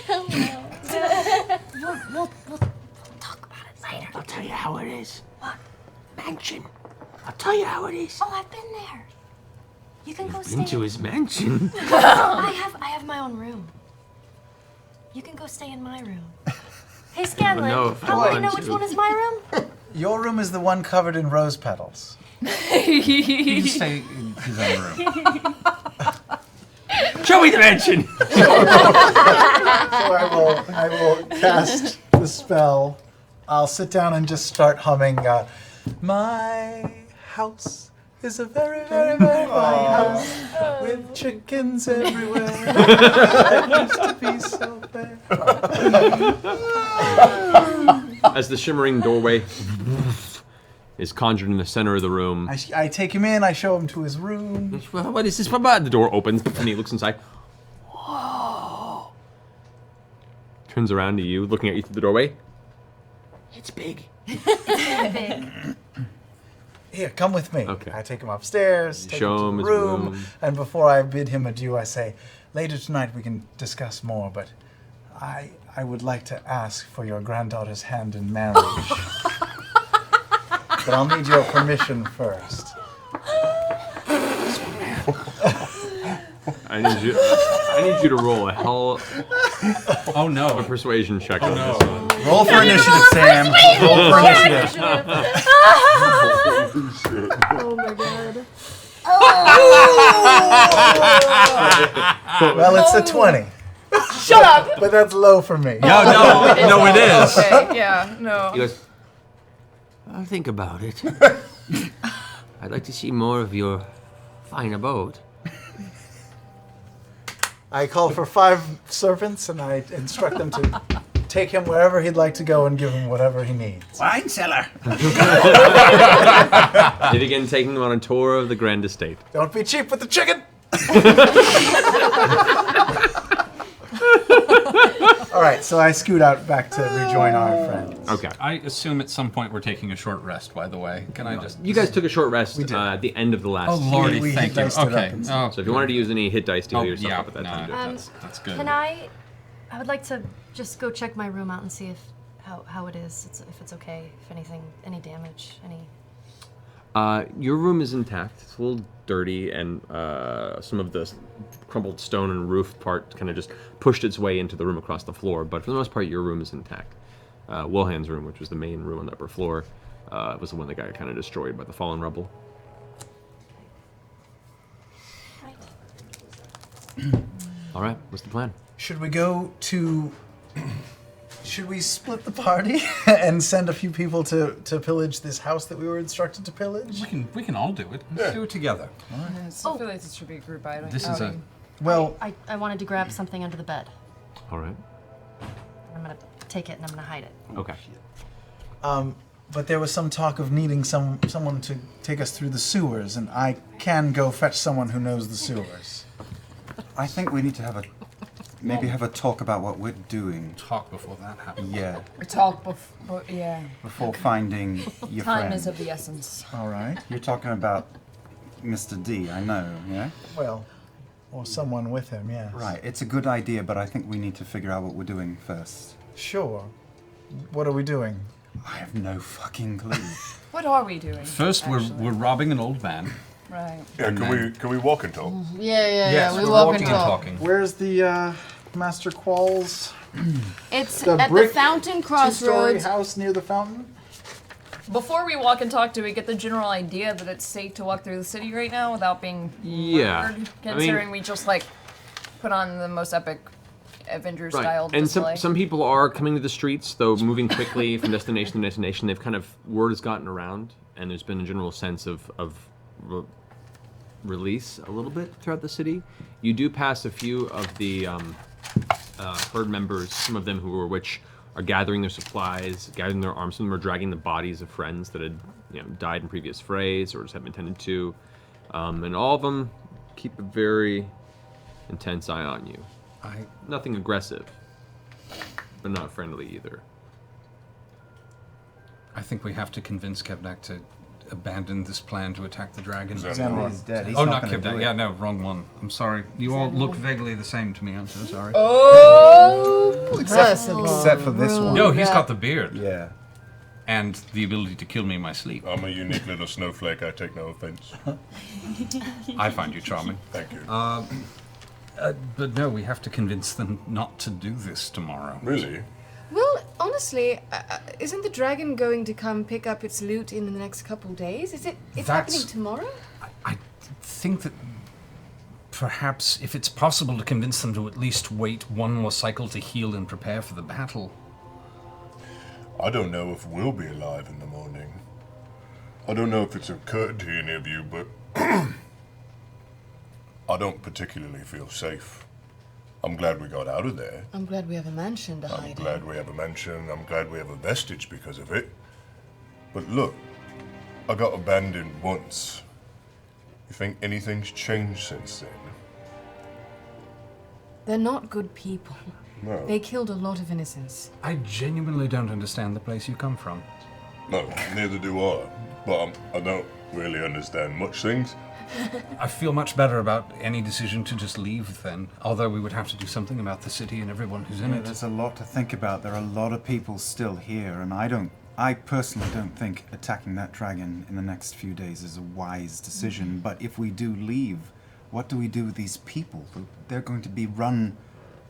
We'll talk about it later. I'll tell you how it is. What? Mansion. I'll tell you how it is. Oh, I've been there. You can go stay. Into his mansion. I have my own room. You can go stay in my room. Hey, Scanlan, know if I how will I want know which to. one is my room? Your room is the one covered in rose petals. He can stay in his own room. Show me the mansion. So I will cast the spell. I'll sit down and just start humming. My house is a very, very, very fine house with chickens everywhere. It used to be so fair. As the shimmering doorway is conjured in the center of the room. I take him in. I show him to his room. What is this? The door opens and he looks inside. Whoa! Turns around to you, looking at you through the doorway. It's big. Here, come with me. Okay. I take him upstairs, take Show him him to the his room, room. and before I bid him adieu, I say, later tonight we can discuss more, but I would like to ask for your granddaughter's hand in marriage. But I'll need your permission first. I need you to roll a hell Oh no. of a persuasion check on this one. Roll for initiative, Sam. Roll for initiative. Oh my god. Well, it's a 20. Shut up! But that's low for me. No, it is. Okay, yeah, no. He goes, I'll think about it. I'd like to see more of your fine abode. I call for 5 servants and I instruct them to take him wherever he'd like to go and give him whatever he needs. Wine cellar. they begin taking him on a tour of the grand estate. Don't be cheap with the chicken! All right, so I scoot out back to rejoin our friends. Okay. I assume at some point we're taking a short rest, by the way. Can I just... You guys took a short rest did. at the end of the last Oh, lordy, we thank you. hit-diced it up Okay. and Oh, So if you wanted to use any hit dice to heal oh, yourself yeah, up at that no, time, that's good. Can I would like to just go check my room out and see if how it is, if it's okay, if any damage, any... your room is intact. It's a little dirty, and some of the crumbled stone and roof part kind of just pushed its way into the room across the floor. But for the most part, your room is intact. Wilhan's room, which was the main room on the upper floor, was the one that got kind of destroyed by the fallen rubble. All right, what's the plan? Should we go to... Should we split the party and send a few people to pillage this house that we were instructed to pillage? We can all do it. Let's do it together. I feel like this should be a group item. This is a... Well, I wanted to grab something under the bed. All right. I'm gonna take it and I'm gonna hide it. Okay. but there was some talk of needing someone to take us through the sewers, and I can go fetch someone who knows the sewers. I think we need to have a talk about what we're doing. Talk before that happens. Yeah, We talk before, yeah. before finding your Time friend. is of the essence. All right. You're talking about Mr. D, I know, yeah? Well, or someone with him, yes. Right, it's a good idea, but I think we need to figure out what we're doing first. Sure. What are we doing? I have no fucking clue. What are we doing? First, actually? we're robbing an old man. Right. Yeah, can we walk and talk? Yeah. We we're walk walking and talk. talking. Where's the Master Qualls It's The at the brick fountain two-story crossroads. house near the fountain? Before we walk and talk, do we get the general idea that it's safe to walk through the city right now without being Yeah. murdered? Considering we just like put on the most epic Avengers style And display. some people are coming to the streets, though moving quickly from destination to destination. They've kind of, word has gotten around, and there's been a general sense of release a little bit throughout the city. You do pass a few of the herd members, some of them which are gathering their supplies, gathering their arms. Some of them are dragging the bodies of friends that had died in previous frays or just haven't been tended to. And all of them keep a very intense eye on you. Nothing aggressive, but not friendly either. I think we have to convince Kevnak to abandoned this plan to attack the dragon? Xandor is dead. He's Oh, not not gonna do Kibda. it. Yeah, no, wrong one. I'm sorry. You all look vaguely the same to me. I'm so sorry. Oh, Except for this one. No, he's got the beard. Yeah. And the ability to kill me in my sleep. I'm a unique little snowflake. I take no offense. I find you charming. Thank you. But no, we have to convince them not to do this tomorrow. Really? Well, honestly, isn't the dragon going to come pick up its loot in the next couple days? It's That's- happening tomorrow? I think that perhaps if it's possible to convince them to at least wait one more cycle to heal and prepare for the battle. I don't know if we'll be alive in the morning. I don't know if it's occurred to any of you, but I don't particularly feel safe. I'm glad we got out of there. I'm glad we have a mansion to hide I'm in. glad we have a mansion. I'm glad we have a vestige because of it. But look, I got abandoned once. You think anything's changed since then? They're not good people. No. They killed a lot of innocents. I genuinely don't understand the place you come from. No, neither do I. But I don't really understand much things. I feel much better about any decision to just leave then, although we would have to do something about the city and everyone who's in Yeah, it. there's a lot to think about. There are a lot of people still here, and I personally don't think attacking that dragon in the next few days is a wise decision. But if we do leave, what do we do with these people? They're going to be run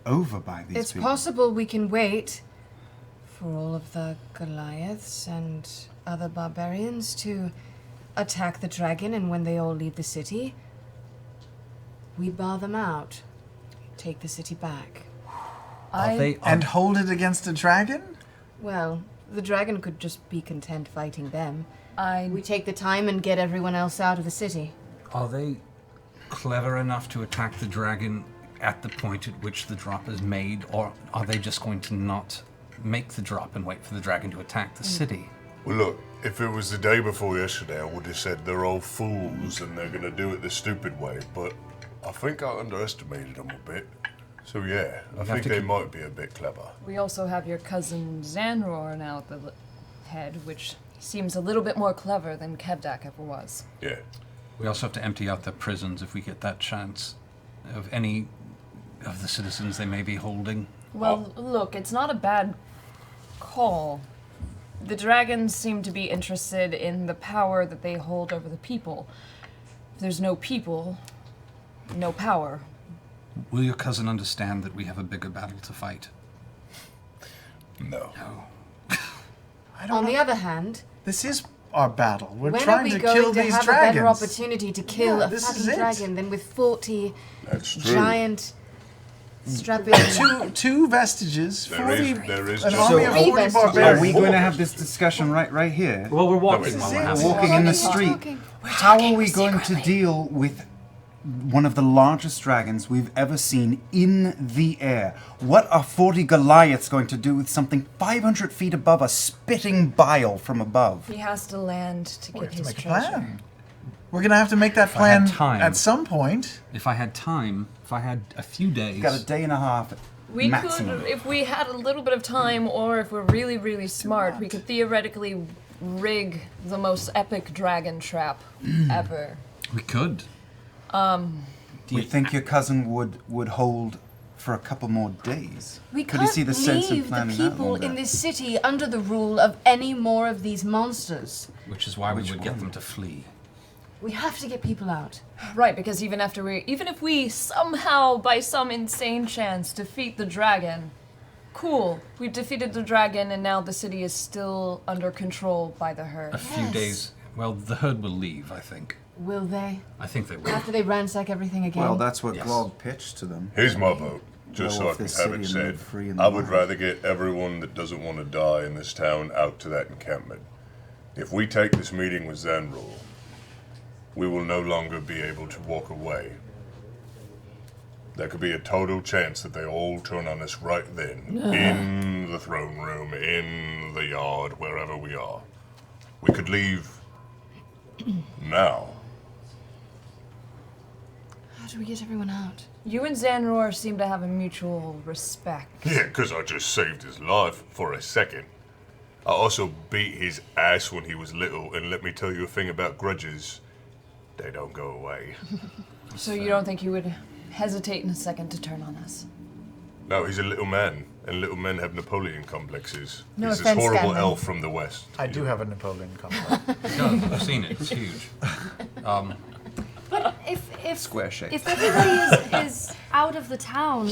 over by these It's people. possible we can wait for all of the Goliaths and other barbarians to attack the dragon, and when they all leave the city, we bar them out, take the city back. And hold it against a dragon? Well, the dragon could just be content fighting them. I We take the time and get everyone else out of the city. Are they clever enough to attack the dragon at the point at which the drop is made, or are they just going to not make the drop and wait for the dragon to attack the city? Well, look, if it was the day before yesterday, I would have said they're all fools and they're going to do it the stupid way, but I think I underestimated them a bit. So yeah, I think they might be a bit clever. We also have your cousin Zanror now at the head, which seems a little bit more clever than Kevdak ever was. Yeah. We also have to empty out their prisons if we get that chance of any of the citizens they may be holding. Well, look, it's not a bad call. The dragons seem to be interested in the power that they hold over the people. If there's no people, no power. Will your cousin understand that we have a bigger battle to fight? No. On the other hand, This is our battle. We're when are trying we to going kill to these have dragons. a better opportunity to kill Yeah, a this is fucking it. dragon than with 40 That's true. giant strapping... Two vestiges, There 40, is an just army of Three 40 vestiges. barbarians. Are we going to have this discussion right here? Well, we're walking this while is we're it. having it. Walking in the Talking, street. talking. How are we going to deal with one of the largest dragons we've ever seen in the air? What are 40 Goliaths going to do with something 500 feet above us, spitting bile from above? He has to land to We get have to his make a treasure. plan. We're going to have to make that I had plan time. at some point. If I had time, if I had a few days... We've got a day and a half We maximum. could, if we had a little bit of time, or if we're really, really smart, we could theoretically rig the most epic dragon trap ever. We could. Do you think your cousin would hold for a couple more days? We Could can't you see the sense in leave the planning that people longer? in this city under the rule of any more of these monsters. Which is why we Which would get one? them to flee. We have to get people out. Right, because even if we somehow, by some insane chance, defeat the dragon, cool. We've defeated the dragon, and now the city is still under control by the herd. A few Yes. days... Well, the herd will leave, I think. Will they? I think they will. After they ransack everything again? Well, that's what Yes. Glog pitched to them. Here's my vote, just Blow so I off can this have city it and said. live free in the I would wild. rather get everyone that doesn't want to die in this town out to that encampment. If we take this meeting with Zanror, we will no longer be able to walk away. There could be a total chance that they all turn on us right then, in the throne room, in the yard, wherever we are. We could leave now. How do we get everyone out? You and Zanror seem to have a mutual respect. Yeah, because I just saved his life for a second. I also beat his ass when he was little, and let me tell you a thing about grudges. They don't go away. So you don't think he would hesitate in a second to turn on us? No, he's a little man, and little men have Napoleon complexes. No he's offense, this horrible Scanlan. elf from the West. I do have a Napoleon complex. No, I've seen it. It's huge. But if Square shape. if everybody is out of the town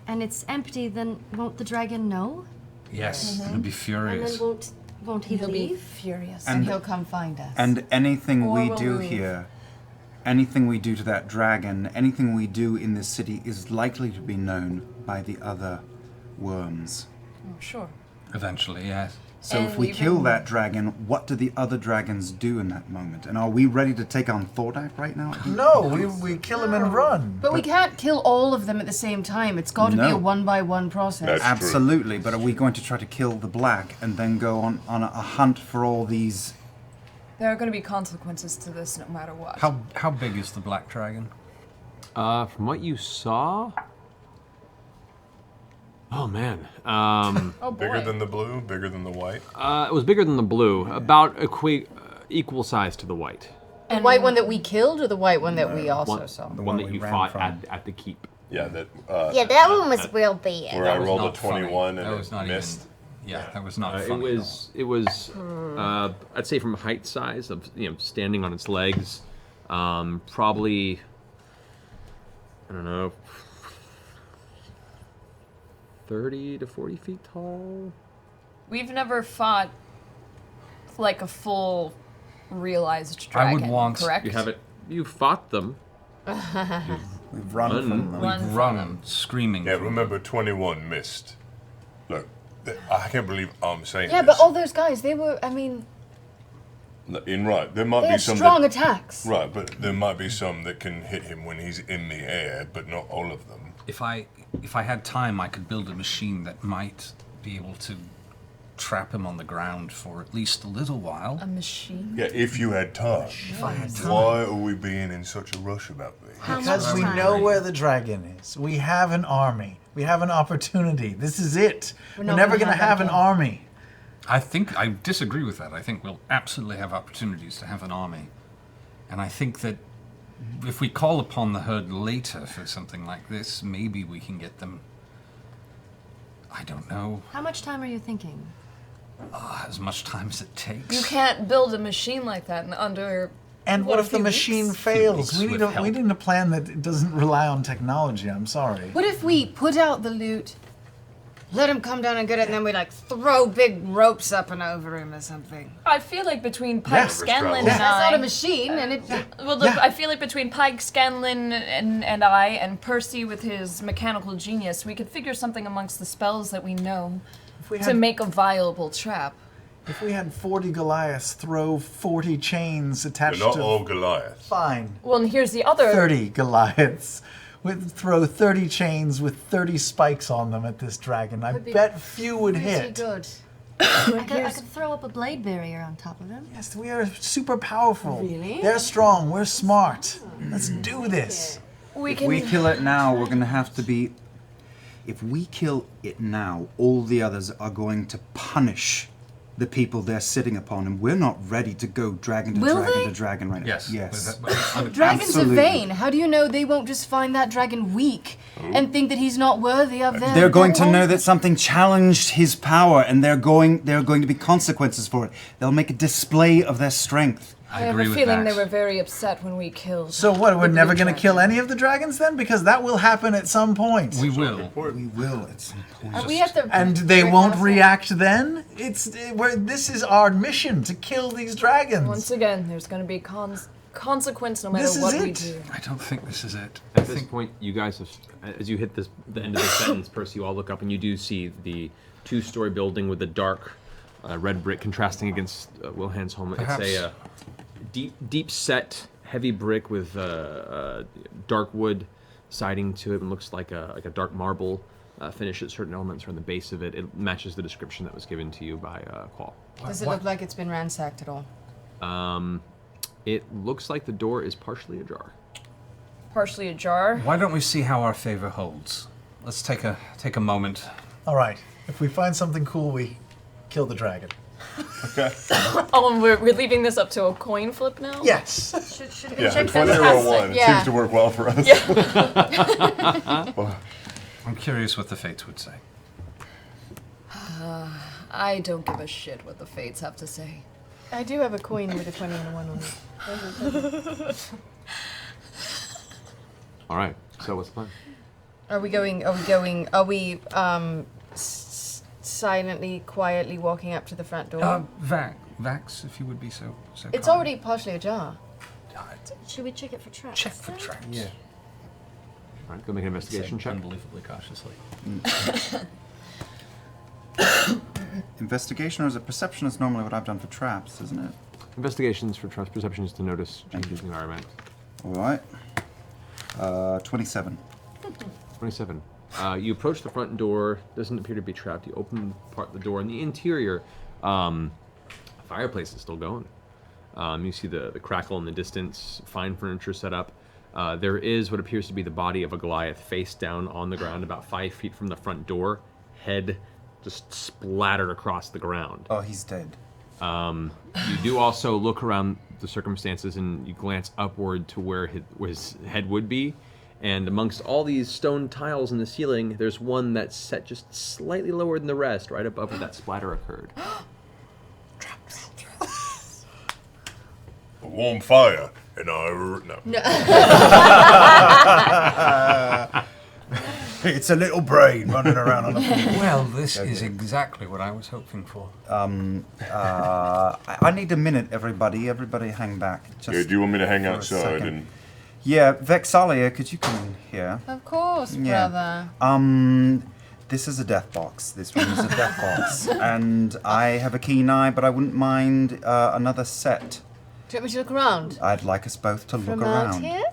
and it's empty, then won't the dragon know? Yes, he'll be And then furious. won't he He'll be leave? furious. And he'll come find us. And anything Or we we'll do move. here, anything we do to that dragon, anything we do in this city is likely to be known by the other worms. Oh, sure. Eventually, yes. So if And we even- kill that dragon, what do the other dragons do in that moment? And are we ready to take on Thordak right now? No, we kill him and run. But we can't kill all of them at the same time. It's got to be No. a one-by-one process. That's true. Absolutely, but are we going to try to kill the black and then go on a hunt for all these? There are going to be consequences to this no matter what. How big is the black dragon? From what you saw. Oh man. Oh boy. Bigger than the blue, bigger than the white. It was bigger than the blue, about equal size to the white. The white one that we killed, or the white one that we also One, saw? the one one that we you ran fought from. at the keep. Yeah, that. Yeah, that one was real big. Where I was rolled a not funny. 21 and That was it not missed. even. Yeah, that was not It funny. was I'd say from height size of standing on its legs, probably I don't know 30 to 40 feet tall. We've never fought like a full realized I would dragon, want- correct? You have it. You fought them. We've run from them. Run We've from run them. screaming. Yeah, from remember 21 missed. Look, I can't believe I'm saying Yeah, this. but all those guys, they were, I mean, Right, there might they be had some. strong that, attacks. right, but there might be some that can hit him when he's in the air, but not all of them. If I had time, I could build a machine that might be able to trap him on the ground for at least a little while. A machine? Yeah, if you had time. Why are we being in such a rush about this? How Because much we time? know where the dragon is. We have an army. We have an opportunity. This is it. We're not never gonna going to have have that an again. army. I think I disagree with that. I think we'll absolutely have opportunities to have an army, and I think that if we call upon the herd later for something like this, maybe we can get them. I don't know, How much time are you thinking? as much time as it takes. You can't build a machine like that in under. And what if the few machine weeks? fails? We With need a help. plan that doesn't rely on technology. I'm sorry. What if we put out the loot, let him come down and get it, and then we like throw big ropes up and over him or something? I feel like between Pike Yeah. Scanlan Yeah. and That's not a I. machine, and it. Well, look, Yeah. I feel like between Pike Scanlan and I, and Percy with his mechanical genius, we could figure something amongst the spells that we know If we to had, make a viable trap. if we had 40 Goliaths throw 40 chains We're attached not to... all Goliath. Fine. Well, and here's the other. 30 Goliaths. Would throw 30 chains with 30 spikes on them at this dragon. I be bet few would Pretty hit. good. I could throw up a blade barrier on top of him. Yes, we are super powerful. Really? They're strong. We're smart. Let's do this. We If can. we kill it now, we're going to have to be. If we kill it now, all the others are going to punish the people they're sitting upon, and we're not ready to go dragon to Will dragon they? to dragon right now. Yes. Yes. Dragons Absolutely. are vain. How do you know they won't just find that dragon weak and think that he's not worthy of their? They're going their to know own- that something challenged his power, and there are going to be consequences for it. They'll make a display of their strength. I I have agree a with feeling that. they were very upset when we killed. So what, we're the never blue going to dragon. kill any of the dragons then? Because that will happen at some point. We will. We will at some point. We have to. And they won't react then? This is our mission, to kill these dragons. Once again, there's going to be consequence no matter This is what we it. do. I don't think this is it. At this point, you guys have, as you hit the end of the sentence, Percy, you all look up and you do see the two-story building with the dark red brick contrasting against Wilhan's home. Perhaps- It's a deep set, heavy brick with dark wood siding to it, and looks like a dark marble finish at certain elements are on the base of it. It matches the description that was given to you by Qual. Does it look like it's been ransacked at all? It looks like the door is partially ajar. Partially ajar. Why don't we see how our favor holds? Let's take a moment. All right. If we find something cool, we kill the dragon. Okay. Oh, and we're leaving this up to a coin flip now? Yes. Should we Yeah, check 20 this or out? 1. It Yeah. seems to work well for us. I'm curious what the fates would say. I don't give a shit what the fates have to say. I do have a coin with a 20 and a 1 on it. All right. So what's the plan? Are we silently, quietly walking up to the front door? Vax, if you would be so It's kind. already partially ajar. Should we check it for traps? Check for traps. Yeah. All right. Go make an investigation check. Unbelievably cautiously. Investigation or is it perception? Is normally what I've done for traps, isn't it? Investigations for trust perceptions to notice changes in the environment. All right. 27. 27. You approach the front door. Doesn't appear to be trapped. You open part of the door. In the interior, fireplace is still going. You see the crackle in the distance. Fine furniture set up. There is what appears to be the body of a Goliath face down on the ground about 5 feet from the front door. Head just splattered across the ground. Oh, he's dead. You do also look around the circumstances and you glance upward to where his head would be. And amongst all these stone tiles in the ceiling, there's one that's set just slightly lower than the rest, right above where that splatter occurred. A warm fire, and no. It's a little brain running around on a floor. Well, this is exactly what I was hoping for. I need a minute, everybody. Everybody hang back. Just Yeah, do you want me to hang for a outside second. and... Yeah, Vexalia, could you come in here? Of course, Yeah. brother. This is a death box. This room is a death box. And I have a keen eye, but I wouldn't mind another set. Do you want me to look around? I'd like us both to From look out around. here?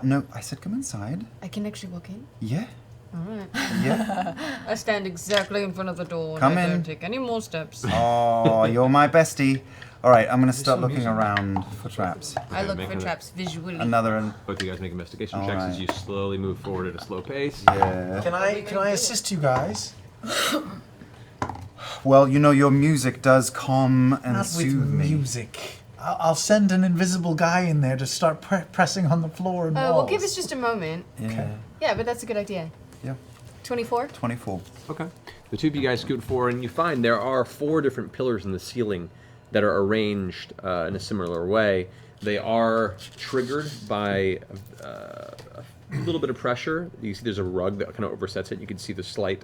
No, I said come inside. I can actually walk in. Yeah, Alright. yeah. I stand exactly in front of the door Come and I in. don't take any more steps. Oh, you're my bestie. All right, I'm going to start some looking music. around for traps. I look make for it- traps visually. Another, Both of you guys make investigation All checks as right. you slowly move forward at a slow pace. yeah. Can I assist you guys? Well, you know, your music does calm and Not with soothe me. music. I'll send an invisible guy in there to start pressing on the floor and walls. Well, give us just a moment. Yeah. Yeah, but that's a good idea. Yeah. 24? 24. Okay. The two of you guys scoot forward, and you find there are 4 different pillars in the ceiling that are arranged in a similar way. They are triggered by a little bit of pressure. You see there's a rug that kind of oversets it. You can see the slight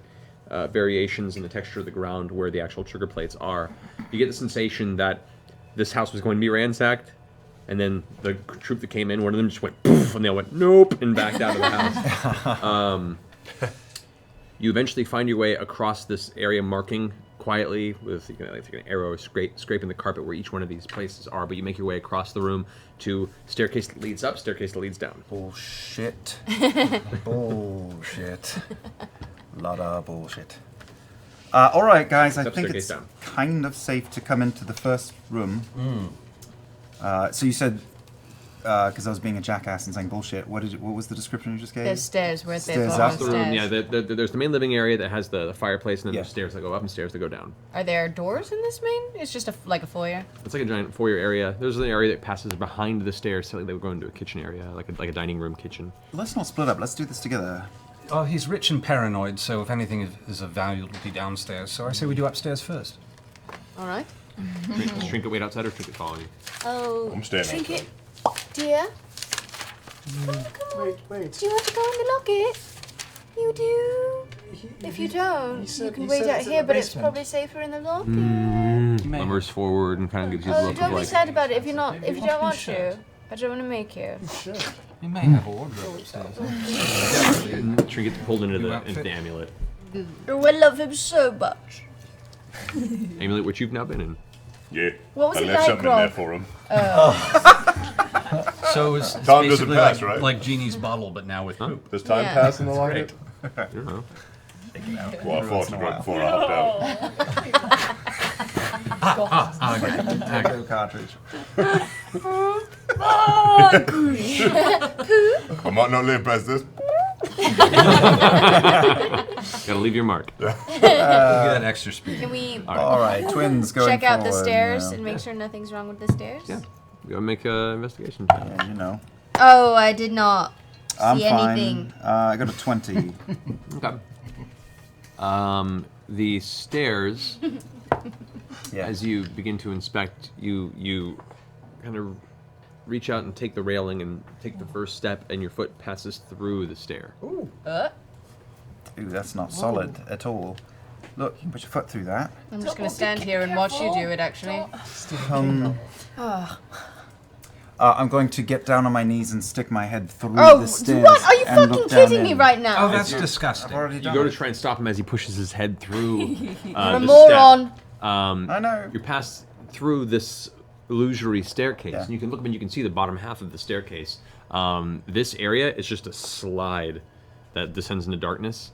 variations in the texture of the ground where the actual trigger plates are. You get the sensation that this house was going to be ransacked, and then the troop that came in, one of them just went poof, and they all went nope, and backed out of the house. You eventually find your way across this area marking quietly with like an arrow scraping the carpet where each one of these places are, but you make your way across the room to staircase that leads up, staircase that leads down. Bullshit. Bullshit. Lot of bullshit. All right, guys, I Step think staircase it's down. kind of safe to come into the first room. So you said, because I was being a jackass and saying bullshit, what was the description you just gave? There's stairs. We're at the Stairs bottom up of The the room, stairs. yeah, there's the main living area that has the fireplace, and then Yeah. there's stairs that go up and stairs that go down. Are there doors in this main? It's just like a foyer. It's like a giant foyer area. There's an area that passes behind the stairs, so they would go into a kitchen area, like a dining room kitchen. Let's not split up. Let's do this together. Oh, he's rich and paranoid, so if anything is of value, it'll be downstairs. So I say we do upstairs first. All right. Does Trinket wait outside or Trinket follow you? Oh, I'm staying Trinket, dear. Wait. Do you want to go in the locket? You do. If you don't, you can wait out here, but it's probably safer in the locket. Lumbers forward and kind of gives you a Oh, look of don't be like, sad about it if you don't want to. I don't want to make you. Sure. You may have a wardrobe upstairs. Trinket's pulled into the outfit. amulet. Oh, I love him so much. Amulet which you've now been in. Yeah. What was I it left like, something in there Rob? for him. So it's Time doesn't basically pass, like, right? like Genie's bottle, but now with poop. Does time Yeah. pass in the locket? I don't know. Well, I thought right before I hopped out. Go cartridge. I might not live past this. Gotta leave your mark. Give that extra speed. Can we All right, twins going check out the forward stairs now. and make sure nothing's wrong with the stairs? Yeah. Go make an investigation check. Yeah, you know. Oh, I did not I'm see fine. anything. I got a 20. Okay. The stairs, Yeah. as you begin to inspect, you kind of reach out and take the railing and take the first step, and your foot passes through the stair. Ooh, that's not solid at all. Look, you can put your foot through that. I'm just going to stand here and watch you do it, actually. I'm going to get down on my knees and stick my head through Oh, the stairs. what? Are you and fucking look down kidding me in. right now? Oh, that's disgusting. I've already You done go it. to try and stop him as he pushes his head through. You're a the moron. step. I know. You pass through this illusory staircase, Yeah. and you can look up and you can see the bottom half of the staircase. This area is just a slide that descends into darkness.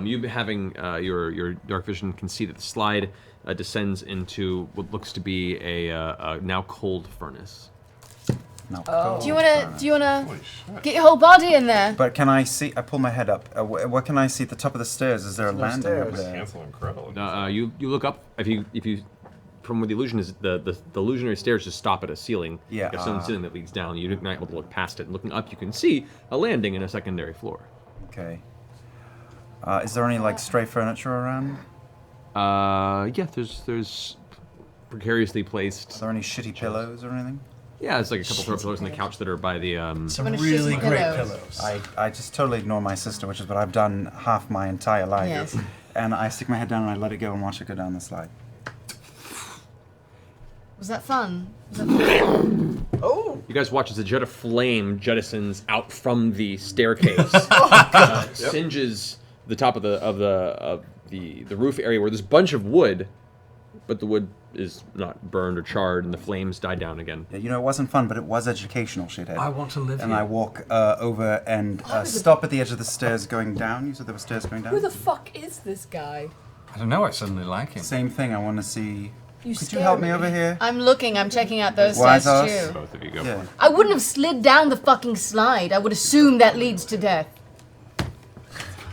You having your dark vision can see that the slide descends into what looks to be a now cold furnace. No. Do you wanna get your whole body in there? But can I see? I pull my head up. What can I see at the top of the stairs? Is there a landing up stairs. there? Cancel and Credible. You look up if you from where the illusion is the illusionary stairs just stop at a ceiling. Yeah, Like a stone ceiling that leads down. You're not able to look past it. And looking up, you can see a landing in a secondary floor. Okay. Is there any like stray furniture around? Yeah, there's precariously Is placed. there any shitty pillows or anything? Yeah, it's like a couple throw pillows on the couch that are by the. Some What a really shitty great pillows. pillows. I just totally ignore my sister, which is what I've done half my entire life. Yes. And I stick my head down and I let it go and watch it go down the slide. Was that fun? Was that fun? Oh! You guys watch as a jet of flame jettisons out from the staircase, singes the top of the roof area where there's a bunch of wood, but the wood is not burned or charred, and the flames die down again. Yeah, you know, it wasn't fun, but it was educational, shithead. I want to live And here. I walk over and stop at the edge of the stairs going down. You said there were stairs going down? Who the fuck is this guy? I don't know, I suddenly like him. Same thing, I want to see... You Could you help me over here? I'm looking. I'm checking out those Wise stairs ass. too. Both of you go Yeah. for it. I wouldn't have slid down the fucking slide. I would assume that leads to death.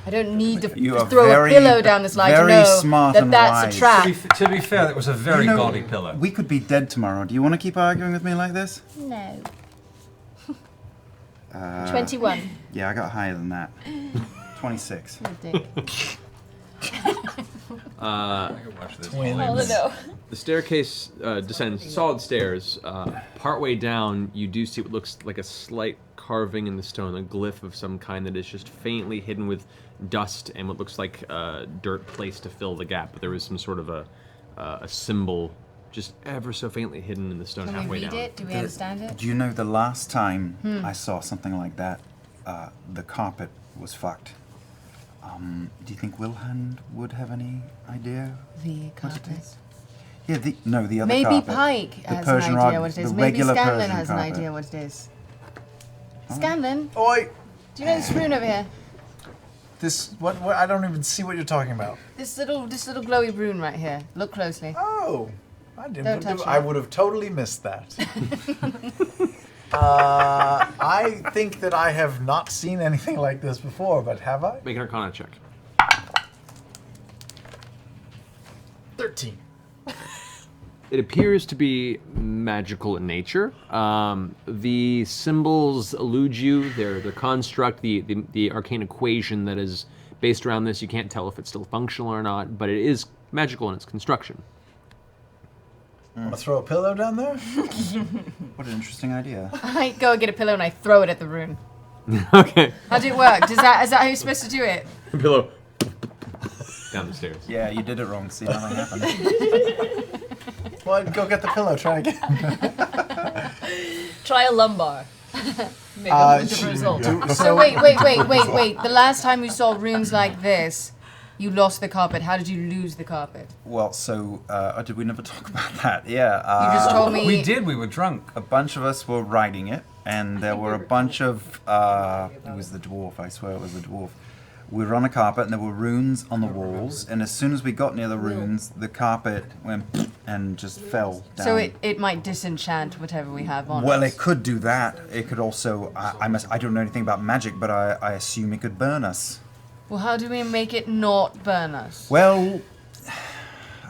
I don't need to You are throw very- a pillow down the slide to very know smart that and that's wise. a trap. To be fair, that was a very You know, gaudy pillow. We could be dead tomorrow. Do you want to keep arguing with me like this? No. 21. Yeah, I got higher than that. 26. Dick. I could watch this. Twins. The staircase descends solid stairs. Partway down, you do see what looks like a slight carving in the stone, a glyph of some kind that is just faintly hidden with dust and what looks like dirt placed to fill the gap. But there is some sort of a symbol just ever so faintly hidden in the stone Can halfway we read down. it? Do we understand it? Do you know the last time I saw something like that, the carpet was fucked? Do you think Wilhand would have any idea? The what it carpet. is? Yeah, the other Maybe carpet. Pike The has Persian an idea rug, what it is. the Maybe regular Scanlan Persian has an carpet. idea what it is. Scanlan, Oi! do you know this rune over here? This what? I don't even see what you're talking about. This little glowy rune right here. Look closely. Oh, I didn't. Don't touch I it. would have totally missed that. I think that I have not seen anything like this before, but have I? Make an Arcana check. 13. It appears to be magical in nature. The symbols elude you. Their construct, the arcane equation that is based around this, you can't tell if it's still functional or not, but it is magical in its construction. Want to throw a pillow down there? What an interesting idea. I go get a pillow and I throw it at the rune. Okay. How do it work? Is that how you're supposed to do it? Pillow. Down the stairs. Yeah, you did it wrong. See, nothing happened. Well, go get the pillow. Try again. Try a lumbar. Maybe a different result. So wait. The last time we saw runes like this, you lost the carpet. How did you lose the carpet? Well, so, did we never talk about that? Yeah. You just told me. We did, we were drunk. A bunch of us were riding it, and there were a bunch of, it was the dwarf, I swear it was the dwarf. we were on a carpet and there were runes on the walls, and as soon as we got near the runes, the carpet went and just fell down. So it might disenchant whatever we have on Well, us. it could do that. It could also, I don't know anything about magic, but I assume it could burn us. Well, how do we make it not burn us? Well,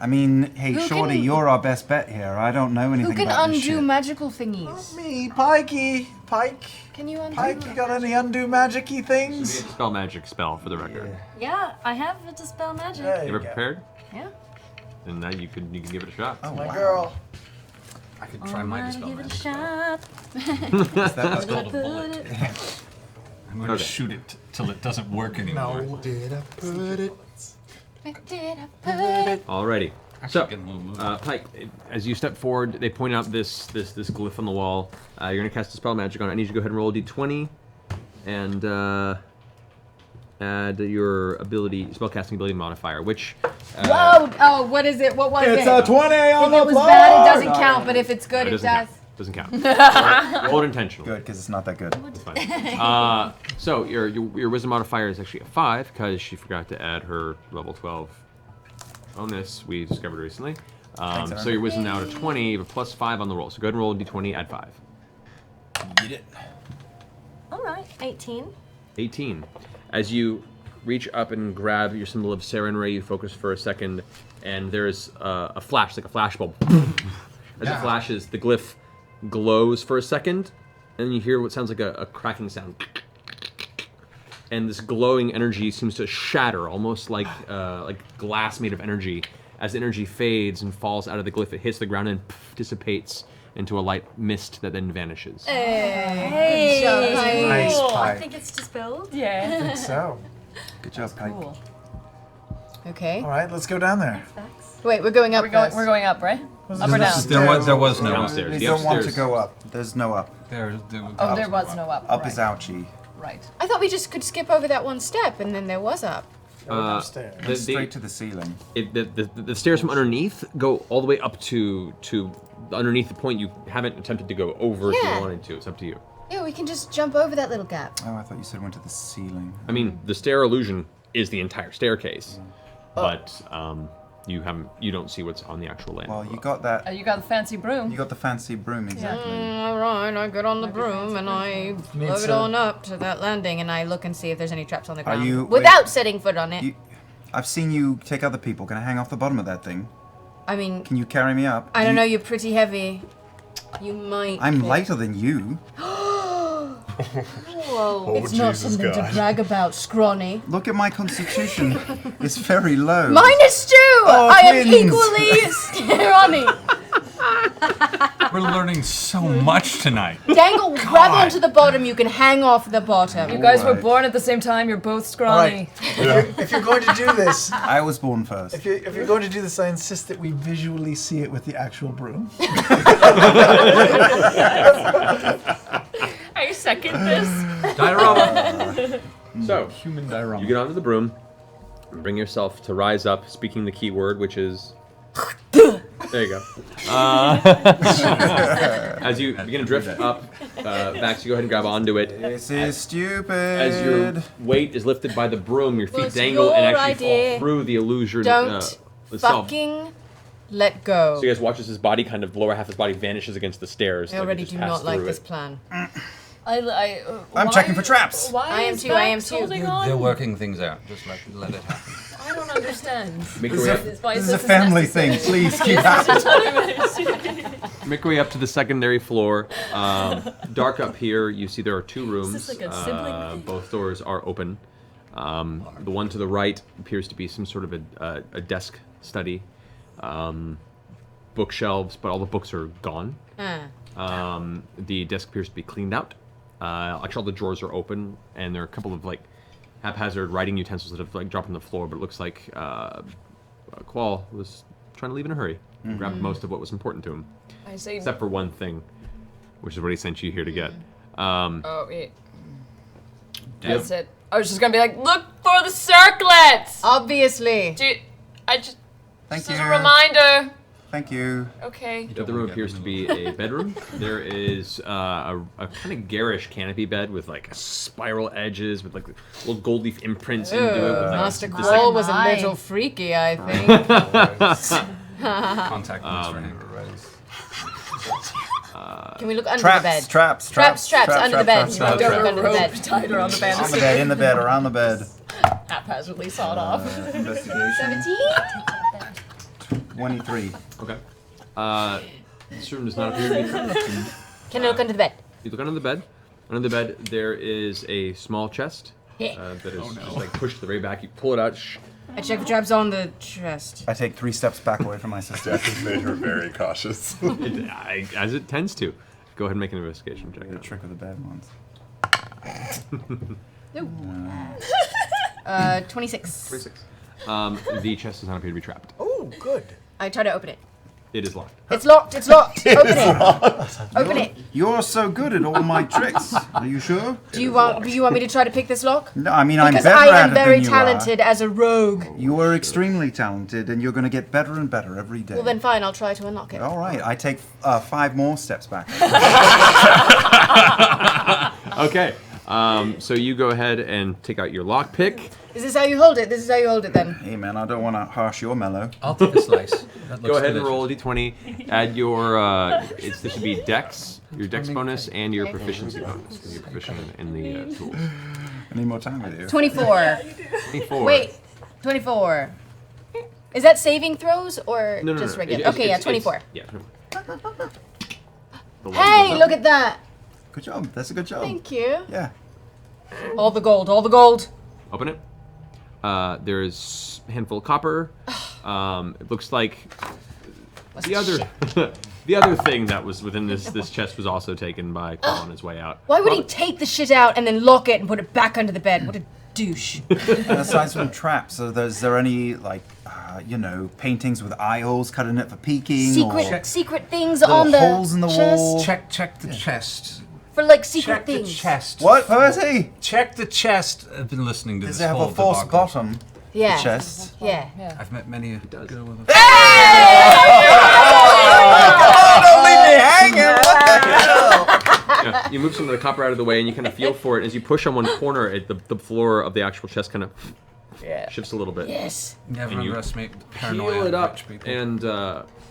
I mean, hey, Who Shorty, can- you're our best bet here. I don't know anything Who can about this undo shit. magical thingies? Me, Pikey. Pike. Can you undo? Pike, you got any undo magic-y things? Spell magic spell for the record. Yeah, I have a dispel magic. There You you ever go. prepared? Yeah. Then now you can give it a shot. Oh, My wow. girl. I could try my Alright, dispel give it a magic. shot. That's called a bullet. I'm going to Okay. shoot it till it doesn't work anymore. No, did I put it? Where did I put it? Alrighty. So, Getting a little moved. Pike, as you step forward, they point out this glyph on the wall. You're gonna cast a spell magic on it. I need you to go ahead and roll a d20, and add your spellcasting ability modifier, which. Whoa! Oh, what is it? What was It's it? a 20 on If the it was board! bad, it doesn't count. But if it's good, No, it does. Doesn't count. Doesn't count. Roll it intentionally. Good, because it's not that good. It's fine. So your wisdom modifier is actually a 5 because she forgot to add her level 12 bonus we discovered recently. Thanks, So Aaron. your wisdom now to 20, but plus 5 on the roll. So go ahead and roll a d20, add 5. Get it. All right, 18. 18. As you reach up and grab your symbol of Saren Ray, you focus for a second, and there's a flash, like a flashbulb. As it flashes, the glyph glows for a second, and then you hear what sounds like a cracking sound. And this glowing energy seems to shatter, almost like glass made of energy. As the energy fades and falls out of the glyph, it hits the ground and dissipates into a light mist that then vanishes. Hey, Nice, cool. I Pike. think it's dispelled. I Yeah. think so. Good job, Pike. Cool. Okay. All right, let's go down there. Wait, we're going up. We're going up, right? Was Up it or down? upstairs? There was no Downstairs. We The don't want to upstairs. go up. There's no up. Oh, there was no up. Up right. is ouchie. Right. I thought we just could skip over that one step, and then there was up. Go downstairs. Straight to the ceiling. The stairs from underneath go all the way up to underneath the point you haven't attempted to go over if Yeah. you wanted to. It's up to you. Yeah, we can just jump over that little gap. Oh, I thought you said it went to the ceiling. I mean, the stair illusion is the entire staircase, but you don't see what's on the actual landing. Well, you got that. You got the fancy broom. You got the fancy broom, exactly. All right, I get on the broom and I float to- on up to that landing, and I look and see if there's any traps on the ground you- without wait. setting foot on it. I've seen you take other people. Can I hang off the bottom of that thing? I mean, Can you carry me up? I don't know. You're pretty heavy. You might. I'm lighter than you. Whoa! It's not Jesus something God. to brag about, scrawny. Look at my constitution. It's very low. Minus 2. Oh, I am twins. equally scrawny. We're learning so much tonight. Dangle, grab onto the bottom. You can hang off the bottom. You guys were Alright. born at the same time. You're both All scrawny. right. If you're going to do this, I was born first. if you're going to do this, I insist that we visually see it with the actual broom. I second this. Diorama. So Human diorama. you get onto the broom, and bring yourself to rise up, speaking the key word, which is. There you go. As you begin to drift up, Vax, you go ahead and grab onto it. This is stupid. As your weight is lifted by the broom, your feet Was dangle and your actually idea. fall through the illusion Don't itself. fucking let go. So you guys watch as his body, kind of the lower half of his body, vanishes against the stairs. I like it already just do passed not like through this it. plan. I'm why- checking for traps. Why I am is too, I am Vax too. holding on? They're working things out. Just let it happen. I don't understand. Make This your is way a, up, Why this is is a this family necessary? thing. Please keep happening. make your way up to the secondary floor. Dark up here. You see there are two rooms. this like a sibling thing? Both doors are open. The one to the right appears to be some sort of a desk study. Bookshelves, but all the books are gone. The desk appears to be cleaned out. Actually, all the drawers are open, and there are a couple of like haphazard writing utensils that have like dropped on the floor. But it looks like Qual was trying to leave in a hurry and grabbed most of what was important to him, I say. except for one thing, which is what he sent you here to get. Oh, yeah. Yep. That's it. I was just gonna be like, look for the circlets. Obviously. I just. Thank This is you. a reminder. Thank you. Okay. The other room appears to be a bedroom. There is a kind of garish canopy bed with like spiral edges with like little gold leaf imprints into it. With, like, Master this, Cole like, was a little freaky, I think. Contact lens for Hank. Can we look under Traps, the bed? traps, Under the bed. traps, Don't traps, look under the bed. Tied around the bed. On the bed, in the bed, around the bed. Haphazardly sawed off. Investigation. 23. Okay. This room does not appear to be trapped. Can I look under the bed? You look under the bed. Under the bed, there is a small chest that is just like pushed to the very back. You pull it out. I check for traps on the chest. I take 3 steps back away from my sister. Death has made her very cautious. As it tends to. Go ahead and make an investigation check. The trick of the bad ones. 26. 26. The chest does not appear to be trapped. Oh, good. I try to open it. It is locked. It's locked. It's locked. Open it. Open it. You're so good at all my tricks. Are you sure? Do you want me to try to pick this lock? No, I mean, I'm Because better I at am it very than you talented as a rogue. are. You are extremely talented, and you're going to get better and better every day. Well then, fine. I'll try to unlock it. All right, I take 5 more steps back. Okay. So you go ahead and take out your lockpick. Is this how you hold it? This is how you hold it then. Hey, man, I don't want to harsh your mellow. I'll take a slice. Go ahead and roll a d20. Add your, this would be dex, your dex bonus, and your proficiency bonus, because you're proficient in the tools. I need more time with you. 24. 24. Wait. 24. Is that saving throws or No, just no. regular? Okay, yeah, 24. Yeah, 24. Hey, look at that. Good job. That's a good job. Thank you. Yeah. All the gold. All the gold. Open it. There is a handful of copper. It looks like the other the other thing that was within this chest was also taken by Cole on his way out. Why would he take the shit out and then lock it and put it back under the bed? What a douche. And aside from traps, is there any, like, paintings with eye holes cut in it for peeking? Secret things little on the holes in the chest? wall? Check the chest. For like secret Check things. the chest. What, Percy? Check the chest. I've been listening to Does this it have whole a false debacle. bottom? Yeah. The chest? Yeah. I've met many a girl with a... Don't leave me hanging! What the hell? Yeah, you move some of the copper out of the way, and you kind of feel for it. As you push on one corner, the floor of the actual chest kind of shifts a little bit. Yes. Never And you underestimate the paranoia peel it of up, rich people. and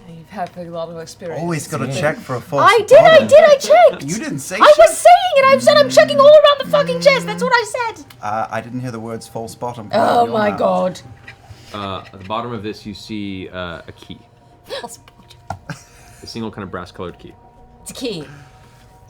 You've had a lot of experience. Always got to check for a false I bottom. checked. You didn't say I was saying it. I said I'm checking all around the fucking chest. That's what I said. I didn't hear the words false bottom. come out Oh of your my mouth. god. at the bottom of this, you see a key. A single kind of brass-colored key. It's a key.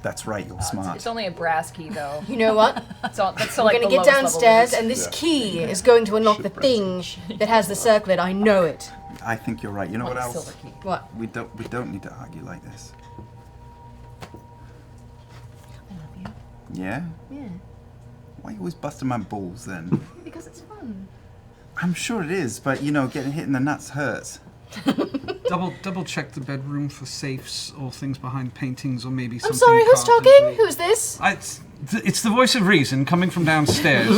That's right, you're smart. It's only a brass key, though. You know what? That's We're like gonna the get lowest level downstairs, of it. and this key is going to unlock the thing that has the circlet. I know it. I think you're right. You know what else? Silver key. What? We don't need to argue like this. Yeah? Yeah. Why are you always busting my balls then? Because it's fun. I'm sure it is, but getting hit in the nuts hurts. Double check the bedroom for safes or things behind paintings or maybe something. I'm sorry, who's talking? carpentry. Who's this? It's the voice of reason coming from downstairs.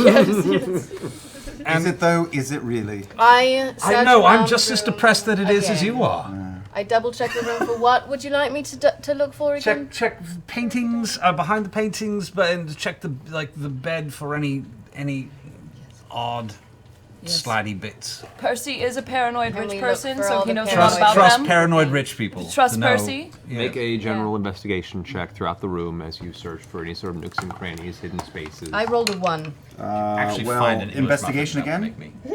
Is it though? Is it really? I know, I'm around just the as room depressed that it is as again. you are. I double check the room for what? Would you like me to look for again? Check paintings behind the paintings, and check the bed for any odd slidey bits. Percy is a paranoid Can we rich look person, for so all he the knows a lot paranoid- about Trust them. paranoid rich people. Trust to know- Percy. Yeah. Make a general investigation check throughout the room as you search for any sort of nooks and crannies, hidden spaces. I rolled a 1. Actually well, find an English investigation muffin, again? that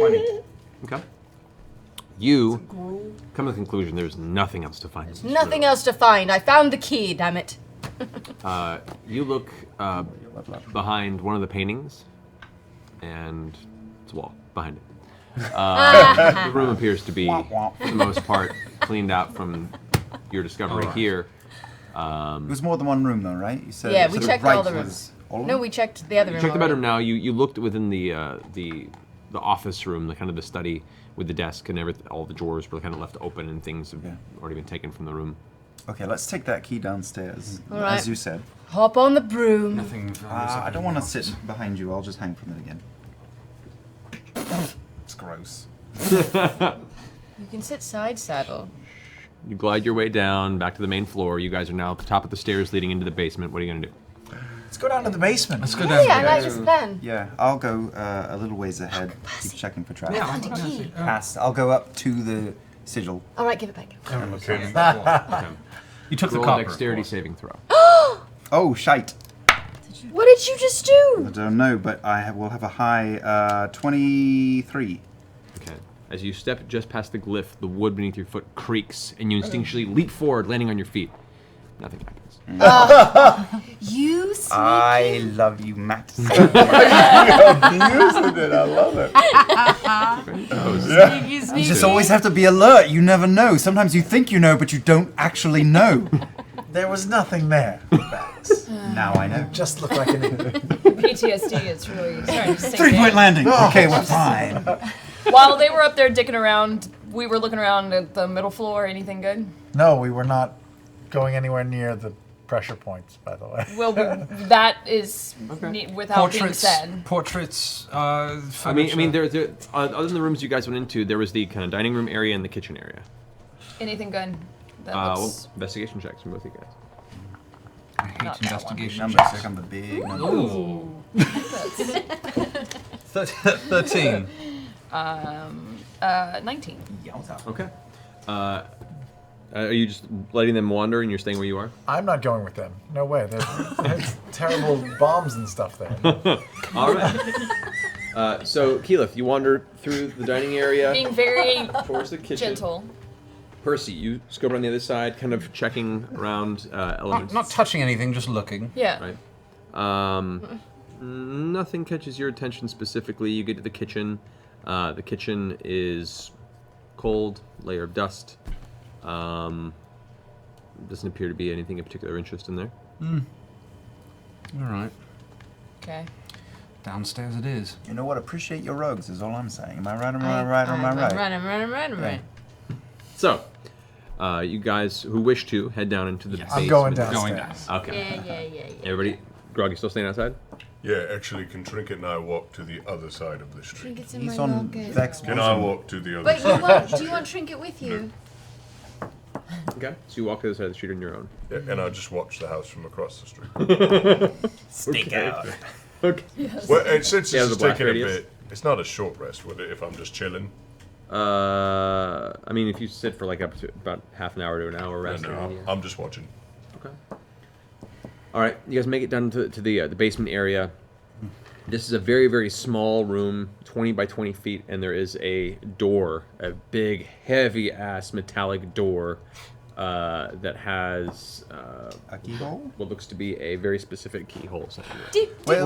would make me. 20. Okay. You come to the conclusion there's nothing else to find. in this Nothing room. else to find. I found the key, damn it. You look behind one of the paintings, and it's a wall behind it. The room appears to be, for the most part, cleaned out from your discovery here. It was more than one room, though, right? You said. Yeah, you we said checked right all the was rooms. all of No, them? we checked the other room. Check the bedroom already. now. You looked within the office room, the kind of the study with the desk and everything. All the drawers were kind of left open, and things have already been taken from the room. Okay, let's take that key downstairs, All right. as you said. Hop on the broom. Nothing. I don't want to sit behind you. I'll just hang from it again. It's gross. You can sit side saddle. You glide your way down back to the main floor. You guys are now at the top of the stairs leading into the basement. What are you gonna do? Let's go down to the basement. Let's go down. Yeah, I like this plan. Yeah, I'll go a little ways ahead. Keep checking for traps. Found a key. Past. I'll go up to the sigil. All right, give it back. Okay. You took the Roll a copper. dexterity saving throw. Oh, shite. What did you just do? I don't know, but will have a high 23. Okay. As you step just past the glyph, the wood beneath your foot creaks, and you instinctually leap forward, landing on your feet. Nothing happens. You sneaky. I love you, Matt. Using it, I love it. You just always have to be alert. You never know. Sometimes you think you know, but you don't actually know. There was nothing there. Bax. Now I know. Just look like an idiot. PTSD is really starting to sink 3-point in. landing. Okay, we're fine. While they were up there dicking around, we were looking around at the middle floor. Anything good? No, we were not going anywher near the pressure points, by the way. Well, that is without being said. Portraits. I mean, there. Other than the rooms you guys went into, there was the kind of dining room area and the kitchen area. Anything good? That Well, looks... investigation checks from both of you guys. I hate investigation Numbers, checks. here come the big numbers. Ooh. 13. 19. Okay. Are you just letting them wander and you're staying where you are? I'm not going with them. No way. There's terrible bombs and stuff there. All right. So, Keyleth, you wander through the dining area. Being very towards the kitchen. gentle. Percy, you scope around the other side, kind of checking around elements. Not touching anything, just looking. Yeah. Right. Nothing catches your attention specifically. You get to the kitchen. The kitchen is cold, layer of dust. Doesn't appear to be anything of particular interest in there. All right. Okay. Downstairs it is. You know what? Appreciate your rugs is all I'm saying. Am I right? Am I right? Am I right? Right. So, you guys who wish to head down into the basement. I'm going downstairs. Okay. Yeah. Everybody, Grog, you still staying outside? Yeah, actually, can Trinket and I walk to the other side of the street? Trinket's in He's my on locket. Vex. Can I walk to the other But side? do you want Trinket with you? Okay. So you walk to the side of the street on your own. Yeah, and I just watch the house from across the street. Stake out. Okay. Yes. Well, and since Yeah, it's the black taking a radius. bit, it's not a short rest, would it, if I'm just chilling? I mean, if you sit for like up to about half an hour to an hour rest. No, I'm just watching. Okay. All right, you guys make it down to the basement area. This is a very, very small room, 20 by 20 feet, and there is a door, a big, heavy-ass metallic door that has A keyhole? what looks to be a very specific keyhole. Wait.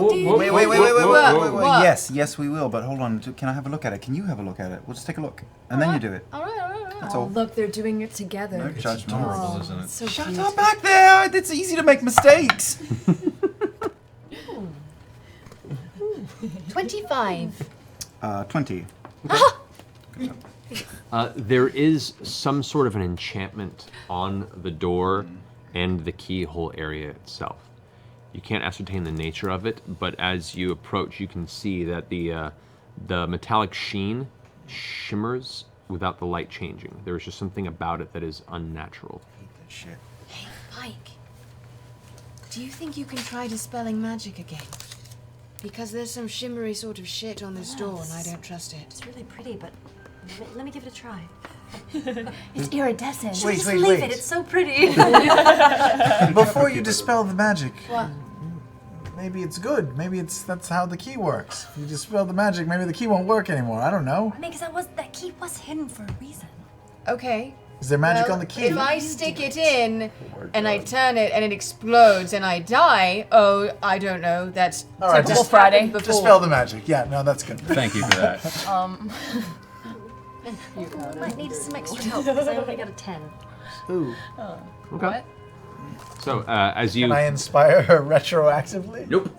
Yes, we will. But hold on. Can I have a look at it? Can you have a look at it? We'll just take a look, and then you do it. All right. That's Oh, all. look, they're doing it together. No judgment. Adorable, isn't it? So Shut cute. up back there! It's easy to make mistakes. 25. 20. There is some sort of an enchantment on the door and the keyhole area itself. You can't ascertain the nature of it, but as you approach, you can see that the metallic sheen shimmers without the light changing. There is just something about it that is unnatural. Shit. Hey, Mike. Do you think you can try dispelling magic again? Because there's some shimmery sort of shit on this door, and I don't trust it. It's really pretty, but let me give it a try. It's iridescent. Wait, Just wait, leave wait. it. It's so pretty. Before you dispel the magic, What? maybe it's good. Maybe that's how the key works. If you dispel the magic, maybe the key won't work anymore. I don't know. I mean, because that key was hidden for a reason. Okay. Is there magic Well, on the key? If I stick it in and I turn it and it explodes and I die, I don't know. That's All right, typical just- Friday before. Dispel the magic. Yeah, no, that's good. Thank you for that. We might need some extra help because I only got a 10. Ooh. Okay. So as you Can I inspire her retroactively? Nope.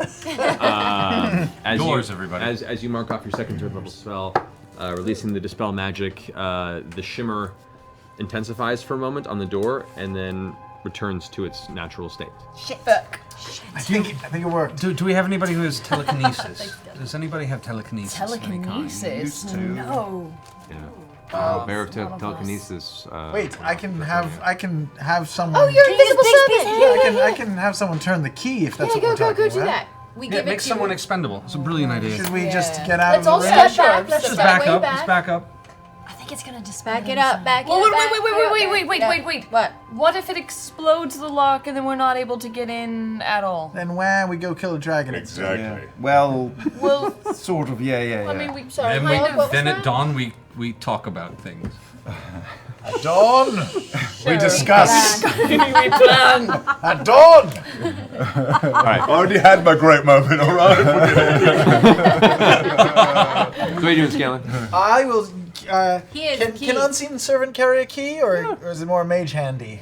As Doors, you, everybody. As you mark off your second third level spell, releasing the dispel magic, the shimmer intensifies for a moment on the door and then returns to its natural state. Shit. Fuck. I think it worked. Do we have anybody who has telekinesis? Does anybody have telekinesis? of any kind? Telekinesis? No. Yeah. Bear of telekinesis. Wait, I can have someone. Oh, you're invisible servant. Yeah, I can have someone turn the key if that's Yeah, what we're go talking do about. that. We Yeah, give it make to someone you. expendable. It's a brilliant idea. Should we just get out Let's of all the way? step back. Let's Just step back way up. back. Just back up. I think it's gonna dispel. Back it up. Back it Well, up. wait. What? What if it explodes the lock and then we're not able to get in at all? Then we go kill a dragon. Exactly. Yeah. Well, Well, sort of. Yeah. I mean, we Sorry. Then at dawn we talk about things. At dawn, we discuss. we plan. At dawn. I already had my great moment, alright? So what are you doing, Scanlan? I will. He is Can, key. can unseen servant carry a key, or is it more mage handy?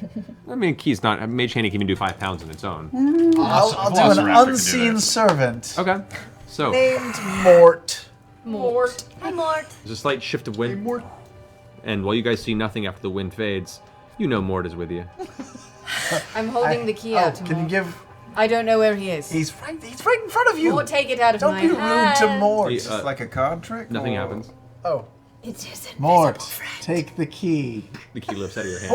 I mean, key's not. A mage handy can even do 5 pounds on its own. I'll do an Velociraptor can do unseen that. servant Okay. So named Mort. Mort. Hi, Mort. there's a slight shift of wind. And while you guys see nothing after the wind fades, you know Mort is with you. I'm holding the key out to Can you Mort. give? I don't know where he is. He's right in front of you. Mort, take it out of Don't my be rude to hand. Mort. He, It's like a card trick. nothing or- happens. Oh, It's his invisible Mort, friend. take the key. The key lifts out of your hand.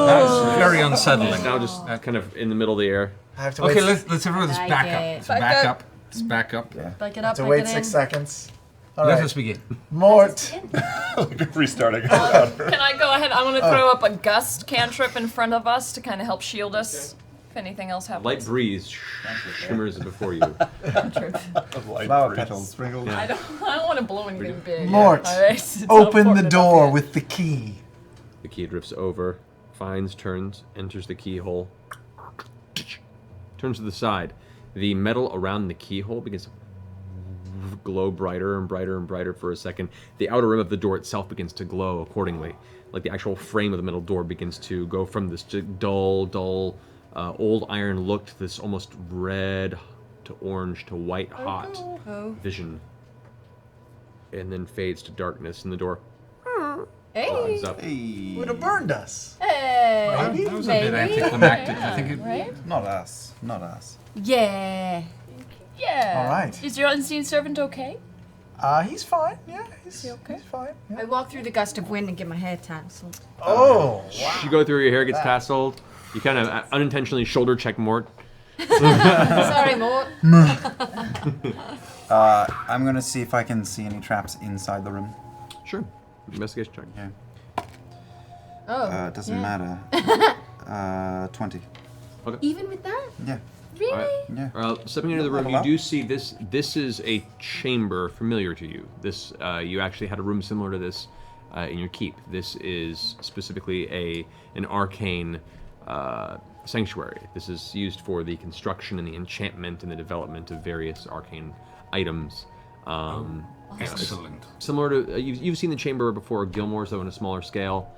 That's very unsettling. Now just kind of in the middle of the air. I have to Okay, wait. let's everyone just Like back it. up. Let's Back back up. up. Let's back up. Back it up, to back wait it 6 in. seconds. All Let right, us begin. Mort. Restarting. Can I go ahead? I'm gonna throw up a gust cantrip in front of us to kind of help shield us if anything else happens. Light breeze shimmers before you. Flower petals sprinkled. I don't want to blow anything big. Mort, All right, it's not open the important door enough yet. with the key. The key drifts over, finds, turns, enters the keyhole, turns to the side. The metal around the keyhole begins to glow brighter and brighter and brighter for a second. The outer rim of the door itself begins to glow accordingly. Like the actual frame of the metal door begins to go from this dull, old iron look to this almost red to orange to white hot vision. And then fades to darkness, and the door Hey. opens up. Hey. Would have burned us. Hey. Maybe. That was a bit anticlimactic. I think it. Right? Not us. Not us. Yeah. Yeah. All right. Is your unseen servant okay? He's fine. Yeah, he's okay? He's fine. Yeah. I walk through the gust of wind and get my hair tousled. Oh, You go through, your hair gets tasseled. You kind of unintentionally shoulder check Mort. Sorry, Mort. I'm gonna see if I can see any traps inside the room. Sure. Investigation check. Yeah. Oh. Doesn't yeah. matter. 20. Even with that? Yeah. Really? Yeah. Stepping into the room, you do see this. This is a chamber familiar to you. This you actually had a room similar to this in your keep. This is specifically an arcane sanctuary. This is used for the construction and the enchantment and the development of various arcane items. Excellent. Similar to you've seen the chamber before, Gilmore's, though on a smaller scale.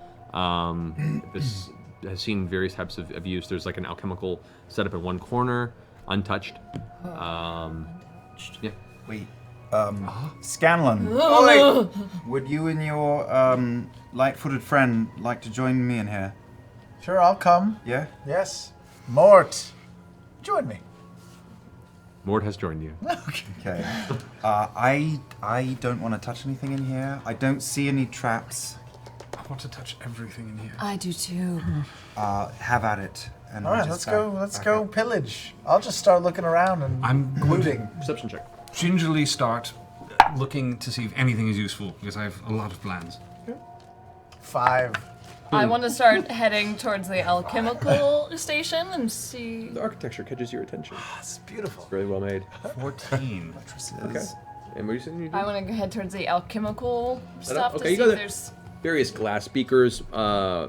This has seen various types of use. There's like an alchemical setup in one corner, untouched. Yeah. Wait. Scanlan. Would you and your light-footed friend like to join me in here? sure, I'll come. Yeah? Yes. Mort, join me. Mort has joined you. Okay. I don't want to touch anything in here. I don't see any traps. I want to touch everything in here. I do too. Have at it. And All right, let's go. Let's go pillage. I'll just start looking around and I'm going to looting. Perception check. gingerly start looking to see if anything is useful because I have a lot of plans. 5. I want to start heading towards the alchemical station and see. The architecture catches your attention. It's beautiful. It's really well made. 14. Okay. And what are you saying you do? I want to head towards the alchemical stuff okay, to you see go if there. there's Various glass beakers.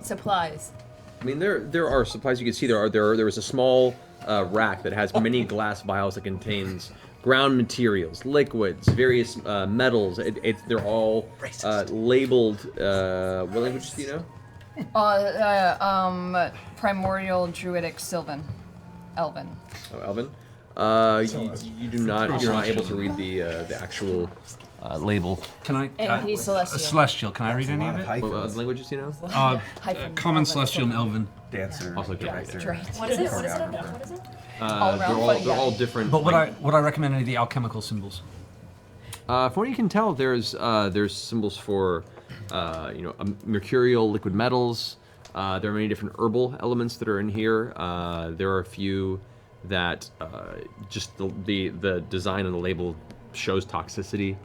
supplies. I mean, there are supplies you can see. There is a small rack that has many glass vials that contains ground materials, liquids, various metals. They're all labeled. What languages do you know? Primordial, Druidic, Sylvan, Elven. Oh, Elvin. You do not. You're not able to read the actual label. Can I? And he's Celestial. Celestial. Can I read any of it? What languages do you know? Common, Celestial, and Elven. Dancer. Also good. What is it? What is it? What is it? All around funny They're all guy. different. But would I recommend any of the alchemical symbols? From what you can tell, there's symbols for, mercurial liquid metals. There are many different herbal elements that are in here. There are a few that just the design on the label shows toxicity.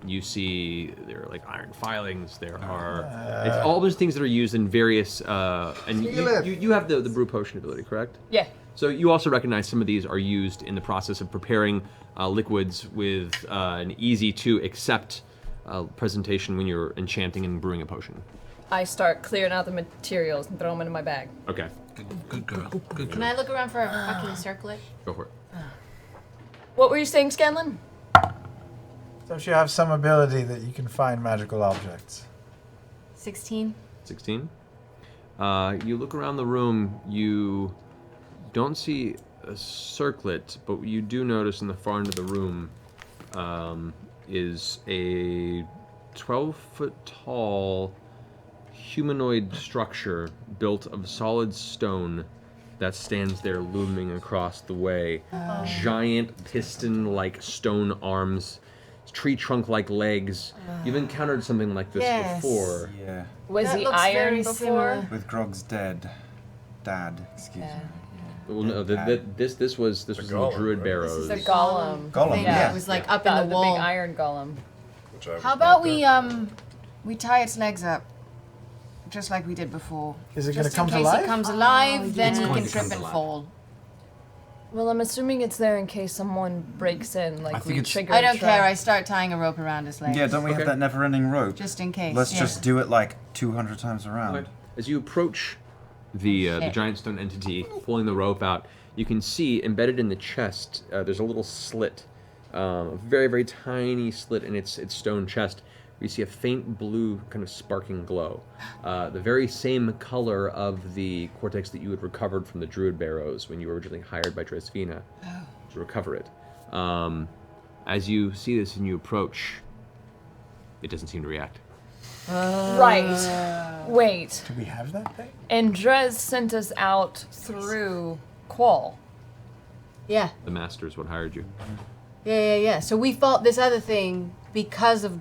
You see there are like iron filings. There are it's all those things that are used in various. And you have the brew potion ability, correct? Yeah. So you also recognize some of these are used in the process of preparing liquids with an easy to accept presentation when you're enchanting and brewing a potion. I start clearing out the materials and throw them into my bag. Okay. Good girl. Good girl. Can I look around for a fucking circlet? Go for it. What were you saying, Scanlan? Don't you have some ability that you can find magical objects? 16. 16. You look around the room, you don't see a circlet, but you do notice in the far end of the room is a 12-foot tall humanoid structure built of solid stone that stands there looming across the way. Giant piston-like stone arms, tree trunk-like legs. You've encountered something like this before. Yeah. Was That he looks iron very before? similar. With Grog's dad, excuse me. Well, no, this was the Druid Barrows. The golem. Golem, yeah. It was like up in the The wall. big iron golem. How about we tie its legs up, just like we did before. Is it going to Just come in to case life? it comes alive, then It's he going can to trip come to and life. fall. Well, I'm assuming it's there in case someone breaks in, I like think we it's- trigger. I a don't trap. care. I start tying a rope around his legs. Yeah, don't we have that never-ending rope? Just in case. Let's yeah. just do it like 200 times around. As you approach the giant stone entity, pulling the rope out, you can see embedded in the chest, there's a little slit, a very, very tiny slit in its stone chest. You see a faint blue kind of sparking glow. The very same color of the cortex that you had recovered from the Druid Barrows when you were originally hired by Dresfina to recover it. As you see this and you approach, it doesn't seem to react. Right. Wait. Do we have that thing? And Drez sent us out through Qual. Yeah. The Master is what hired you. Yeah. So we fought this other thing because of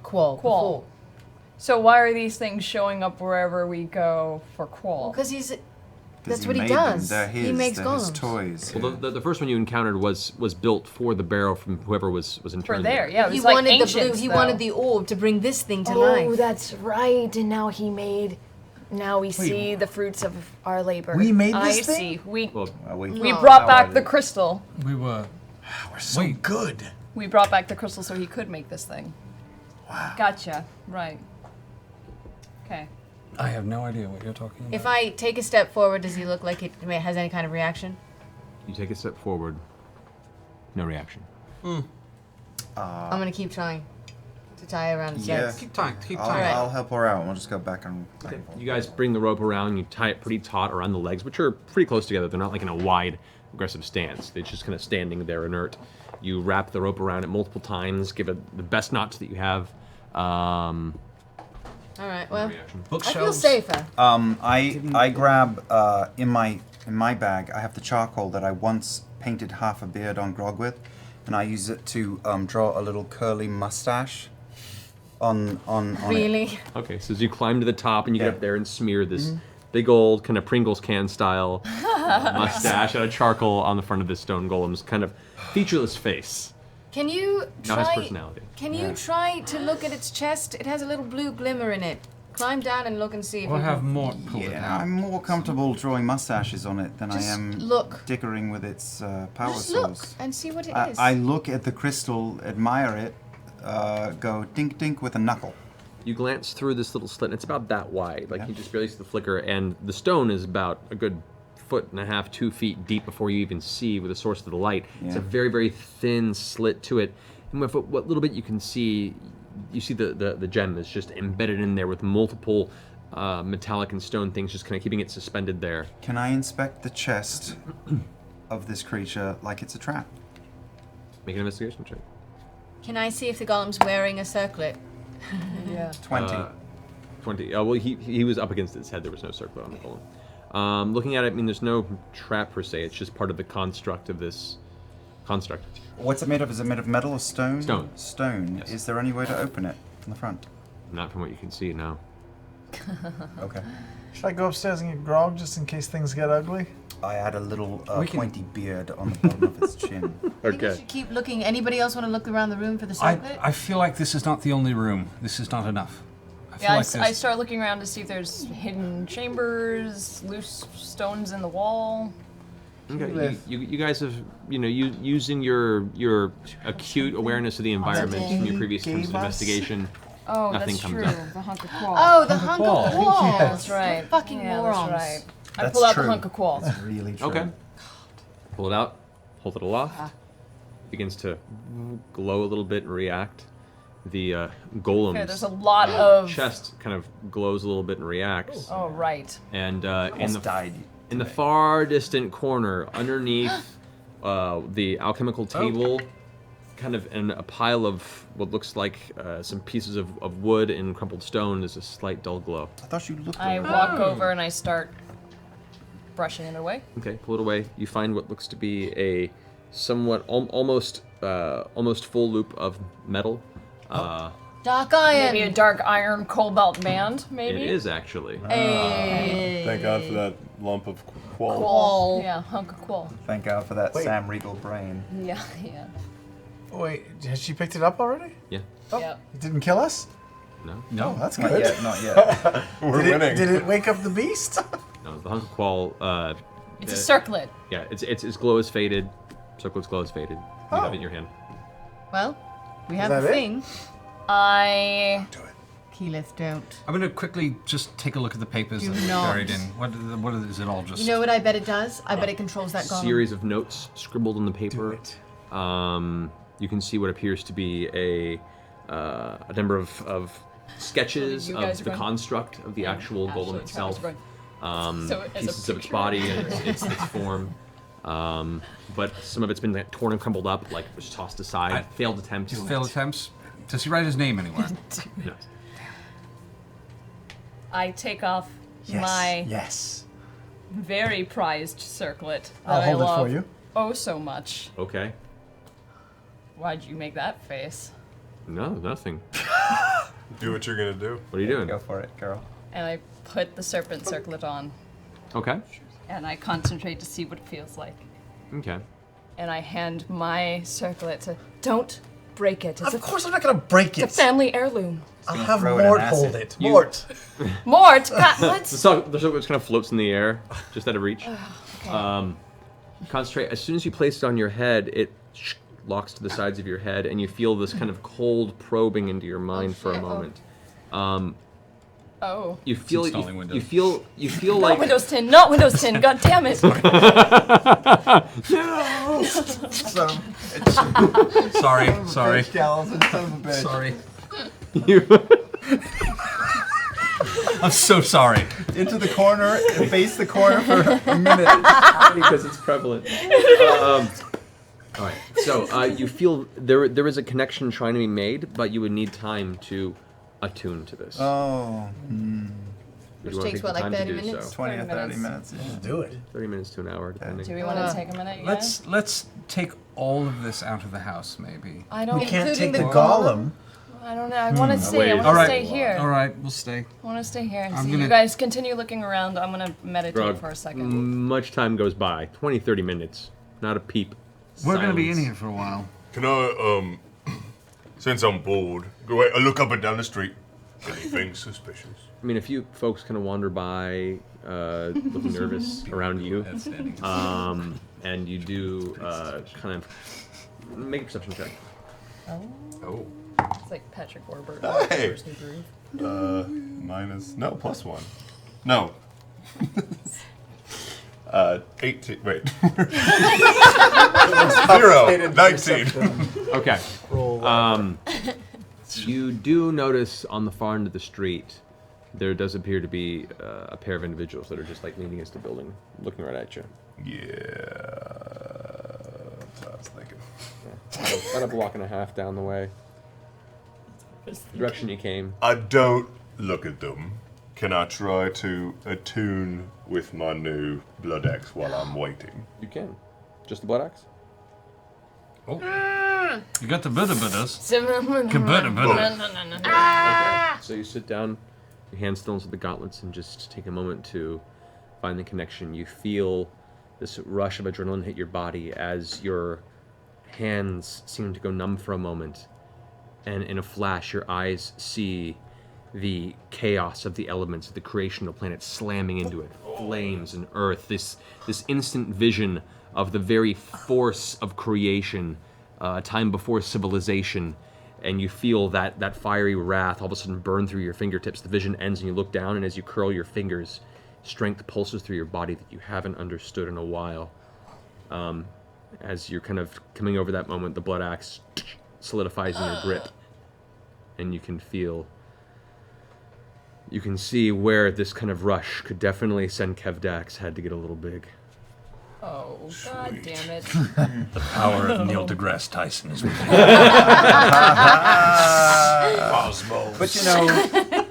Qual. Qual. So why are these things showing up wherever we go for Qual? Because that's he what he made does. Them. They're his, He makes they're his golems. toys. Well, the first one you encountered was built for the barrow from whoever was interned For there, yeah. It was He like wanted the ancients, blue. He though. wanted the orb to bring this thing to Oh, life. that's right. And now he made. Now we see the fruits of our labor. We made I this thing? see. We we brought back the crystal. We were. We're so good. We brought back the crystal so he could make this thing. Wow. Gotcha. Right. Okay. I have no idea what you're talking about. If I take a step forward, does he look like it has any kind of reaction? You take a step forward, no reaction. I'm gonna keep trying to tie it around his Yeah. legs. Keep tying. I'll help her out. We'll just go back and forth. You guys bring the rope around, you tie it pretty taut around the legs, which are pretty close together. They're not like in a wide, aggressive stance. They're just kind of standing there inert. You wrap the rope around it multiple times, give it the best knots that you have. All right. Well, reaction. I feel Bookshelves. safer. I grab in my bag. I have the charcoal that I once painted half a beard on Grog with, and I use it to draw a little curly mustache on it. Really? Okay, so as you climb to the top and you get up there and smear this big old kind of Pringles can style mustache out of charcoal on the front of this stone golem's kind of featureless face. Can you Now has try? personality. Can you try to look at its chest? It has a little blue glimmer in it. Climb down and look and see if We'll you have can. more pull it Yeah, out. I'm more comfortable drawing mustaches on it than I Just am look. dickering with its power Just look source. and see what it is. I look at the crystal, admire it, go dink dink with a knuckle. You glance through this little slit, and it's about that wide. Like, you just barely see the flicker, and the stone is about a good 1.5 to 2 feet deep before you even see with the source of the light. It's a very, very thin slit to it. And with what little bit you can see, you see the gem is just embedded in there with multiple metallic and stone things just kind of keeping it suspended there. Can I inspect the chest of this creature like it's a trap? Make an investigation check. Can I see if the golem's wearing a circlet? Yeah. 20. 20. Well, he was up against its head. There was no circlet on the golem. Looking at it, I mean, there's no trap per se. It's just part of the construct of this construct. What's it made of? Is it made of metal or stone? Stone. Stone. Yes. Is there any way to open it from the front? Not from what you can see now. Okay. Should I go upstairs and get grog just in case things get ugly? I add a little We can- pointy beard on the bottom of his chin. I think we should keep looking. Anybody else want to look around the room for the circlet? I feel like this is not the only room. This is not enough. I feel Yeah, like I there's- start looking around to see if there's hidden chambers, loose stones in the wall. Okay, you guys have, using your acute awareness of the environment from your previous terms of Gave us? investigation, Oh, nothing that's comes true. up. The hunk of qual. Oh, the hunk of walls. That's right. Fucking Yeah, morons. That's right. I That's pull out true. the hunk of qual. That's really true. Okay. Pull it out, hold it aloft. Begins to glow a little bit and react. The golem's Okay, there's a lot of. chest kind of glows a little bit and reacts. Oh, right. And Almost died. in the far distant corner, underneath the alchemical table, kind of in a pile of what looks like some pieces of wood and crumpled stone, there's a slight dull glow. I thought you looked I over. walk over and I start brushing it away. Okay, pull it away. You find what looks to be a somewhat almost full loop of metal. Dark iron. Maybe a dark iron cobalt band, maybe? It is actually. Hey. Thank God for that lump of qual. Qual. Yeah, hunk of qual. Thank God for that Wait. Sam Regal brain. Yeah, yeah. Wait, has she picked it up already? Yeah. Oh, Yep. it didn't kill us? No. Oh, that's Not good. yet, not yet. We're Did winning. did it wake up the beast? No, the hunk of qual. It's a circlet. Yeah, its glow is faded. Circle's glow is faded. You have it in your hand. Well, we have that the it? thing. I. Keyleth, don't. I'm going to quickly just take a look at the papers Do that we not. buried in. What is it all just? You know what I bet it does? I bet it controls that golem. Series of notes scribbled on the paper. it. You can see what appears to be a number of sketches You guys of are the going- construct of the actual Ashley golem and Travis itself. are going, So as a Pieces of its picture. body and its form. But some of it's been like, torn and crumpled up, like was tossed aside. Failed attempts. Failed attempts. Does he write his name anywhere? No. I take off Yes. my Yes. very prized circlet that I'll I hold it love for you. oh so much. Okay. Why'd you make that face? No, nothing. Do what you're gonna do. What are you doing? Go for it, girl. And I put the serpent circlet on, Okay. and I concentrate to see what it feels like. Okay. And I hand my circlet to. Don't break it. It's Of course I'm not gonna break It's a it. family heirloom. I'll have throw it in Mort acid. hold it. You- Mort. Mort, God, The let's. circle just kind of floats in the air, just out of reach. Concentrate. As soon as you place it on your head, it locks to the sides of your head, and you feel this kind of cold probing into your mind for a shit. moment. Oh. You feel installing Windows. you feel Not like Windows 10, not Windows 10, god damn it! Sorry. Skeleton, son of a bitch. Sorry. you. I'm so sorry. Into the corner and face the corner for a minute. Because it's prevalent. All right. So you feel there is a connection trying to be made, but you would need time to attune to this. Oh, Would Which you wanna takes, take what, the like time to 30 do minutes? so? 20 or 30 minutes. minutes. Yeah. Do it. 30 minutes to an hour, depending. Do we want to take a minute, you guys? Let's take all of this out of the house, maybe. I don't. We can't Including take the the golem. I don't know. I want to stay. wait. I want All to right. stay here. All right, we'll stay. I want to stay here and I'm see gonna- you guys continue looking around. I'm gonna meditate Grog, for a second. much time goes by. 20, 30 minutes. Not a peep. We're gonna be in Silence. here for a while. Can I, since I'm bored, go away. I look up and down the street. Anything suspicious? I mean, a few folks kind of wander by, looking nervous around you. And you do kind of make a perception check. Oh. It's like Patrick Warburton. Hey. First New Groove. +1. No. 18. Wait. 0. 19. Okay. Roll. You do notice on the far end of the street, there does appear to be a pair of individuals that are just like leaning against the building, looking right at you. Yeah. That's what I was thinking. About a block and a half down the way. The direction you came. I don't look at them. Can I try to attune with my new blood axe while I'm waiting? You can. Just the blood axe? Oh. You got the butters. So you sit down, your hands still into the gauntlets, and just take a moment to find the connection. You feel this rush of adrenaline hit your body as your hands seem to go numb for a moment, and in a flash, your eyes see the chaos of the elements, the creation of the planet slamming into it, flames and earth, this instant vision of the very force of creation, time before civilization, and you feel that fiery wrath all of a sudden burn through your fingertips. The vision ends and you look down, and as you curl your fingers, strength pulses through your body that you haven't understood in a while. As you're kind of coming over that moment, the blood axe solidifies in your grip, and you can see where this kind of rush could definitely send Kevdax had to get a little big. Oh, god damn it. The power of Neil deGrasse Tyson is with you. But you know,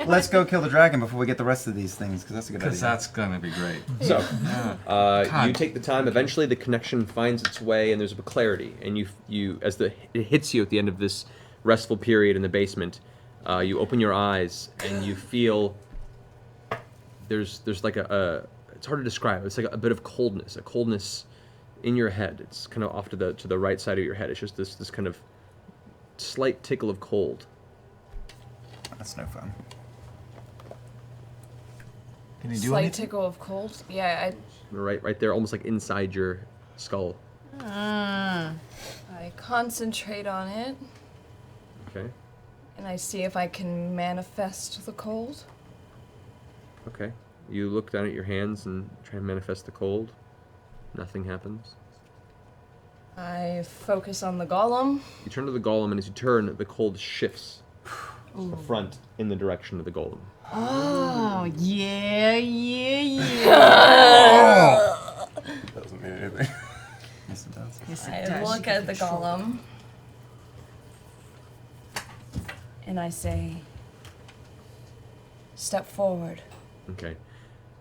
let's go kill the dragon before we get the rest of these things, because that's a good idea. Because that's going to be great. So, you take the time. Eventually, the connection finds its way, and there's a clarity. And you as it hits you at the end of this restful period in the basement, you open your eyes and you feel there's like it's hard to describe. It's like a bit of coldness, a coldness in your head. It's kind of off to the right side of your head. It's just this kind of slight tickle of cold. That's no fun. Can you do Slight anything? tickle of cold? Yeah, Right there, almost like inside your skull. I concentrate on it, Okay. and I see if I can manifest the cold. Okay. You look down at your hands and try and manifest the cold. Nothing happens. I focus on the golem. You turn to the golem, and as you turn, the cold shifts the front in the direction of the golem. Oh, yeah. Doesn't mean anything. Yes, it does. Yes, it I does. look at the golem, and I say, step forward. Okay.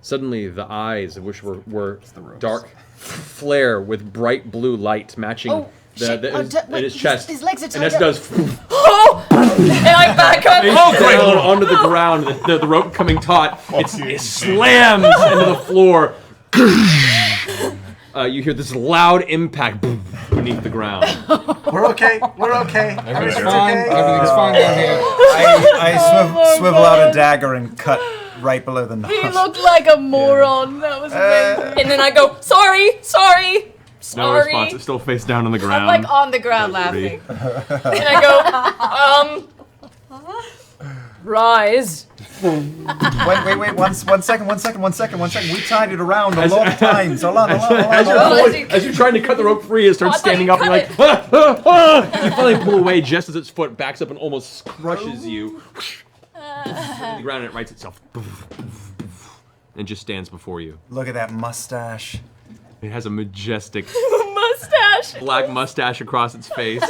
Suddenly, the eyes, of which were the ropes. dark, flare with bright blue light, matching Oh, shit. Oh, in his chest. His legs are tied and as it up. does, Oh! And I back up. down onto the ground. The rope coming taut. It slams into the floor. You hear this loud impact beneath the ground. We're okay. We're okay. Everything's Everything's fine. okay. Everything's fine down here. I swivel out a dagger and cut right below the He knot. looked like a moron. That was amazing. And then I go, sorry. No response. It's still face down on the ground. I'm like on the ground laughing. And I go, rise. Wait, one second. We tied it around a lot of times. Hold on. As you're trying to cut the rope free, it starts I thought standing you up, and you're cut like, You finally pull away just as its foot backs up and almost crushes you. The ground, and it rights itself. And just stands before you. Look at that mustache. It has a majestic Mustache. black mustache across its face.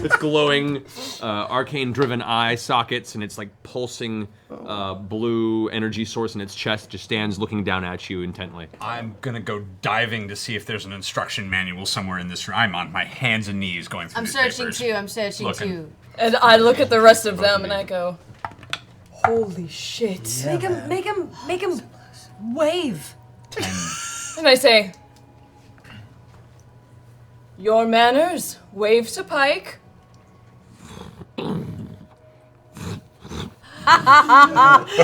Its glowing, arcane-driven eye sockets, and its like pulsing blue energy source in its chest just stands looking down at you intently. I'm going to go diving to see if there's an instruction manual somewhere in this room. I'm on my hands and knees going through I'm these searching papers. too. I'm searching Looking. too. And I look at the rest of them and I go, holy shit. Make him wave. And I say, your manners, wave to Pike.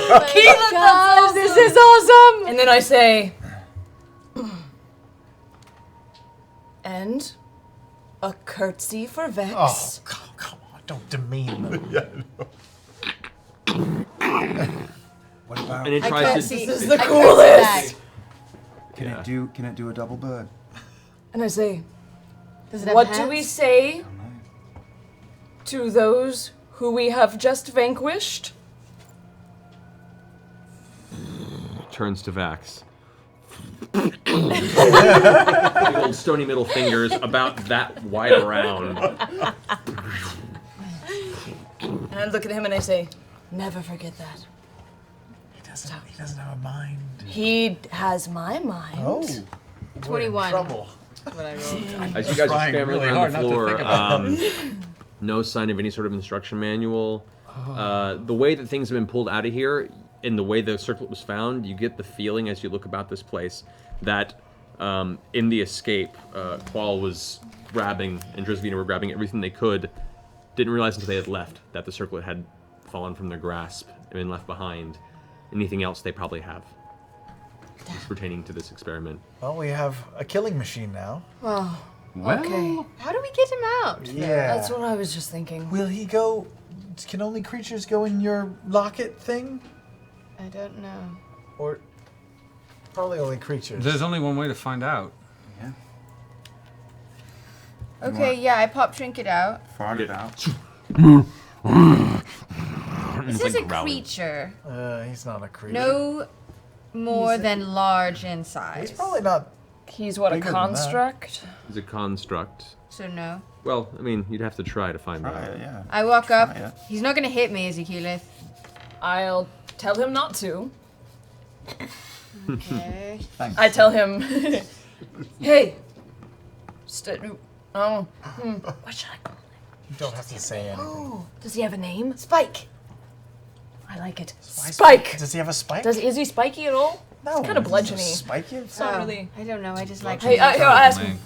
Guys, this is awesome. And then I say, and a curtsy for Vex. Oh, come on. Don't demean them. What about? And it tries to. This is the coolest. Can it do a double bird? And I say, Does it have what hands? do we say to those who we have just vanquished? Turns to Vax. Big old stony middle fingers about that wide around. And I look at him and I say, never forget that. He doesn't have a mind. He has my mind. Oh. 21. Trouble. what I rolled. As you guys are Trying scrambling really around hard the not to floor, think about no sign of any sort of instruction manual. The way that things have been pulled out of here, and the way the circlet was found, you get the feeling as you look about this place that in the escape, Qual was grabbing, and Drisvina were grabbing everything they could. Didn't realize until they had left that the circlet had fallen from their grasp and been left behind. Anything else they probably have pertaining to this experiment. Well, we have a killing machine now. Oh, Well, okay. How do we get him out? Yeah. That's what I was just thinking. Will he go? Can only creatures go in your locket thing? I don't know. Or probably only creatures. there's only one way to find out. Yeah. Okay, yeah, I pop Trinket out. Fart it out. This is a creature. He's not a creature. No more than large in size. He's probably not. He's what, a Bigger than that. construct? It's a construct. So no. Well, I mean, you'd have to try to find Try out. it, yeah. I walk up. it. He's not gonna hit me, Ezekielith. I'll tell him not to. Okay. Thanks. I tell him, hey, what should I call him? You don't have to say anything. Oh, does he have a name? Spike. I like it. Why Spike. Does he have a spike? Is he spiky at all? No. It's kind of bludgeony. Spike you? It's not really. I don't know. I just like. Hey, I ask him.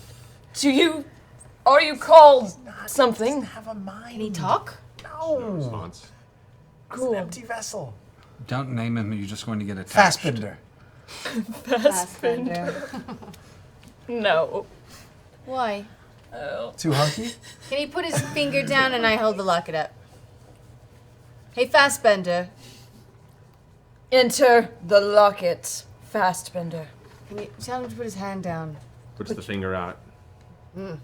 Are you called something? Have a mind. Can he talk? No. Response. It's an empty vessel. Don't name him, or you're just going to get attached. Fastbender. Fassbender. No. Why? Oh. Too hunky? Can he put his finger down and I hold the locket up? Hey, Fassbender. Enter the locket, Fastbender. Can you tell him to put his hand down? Puts the finger out.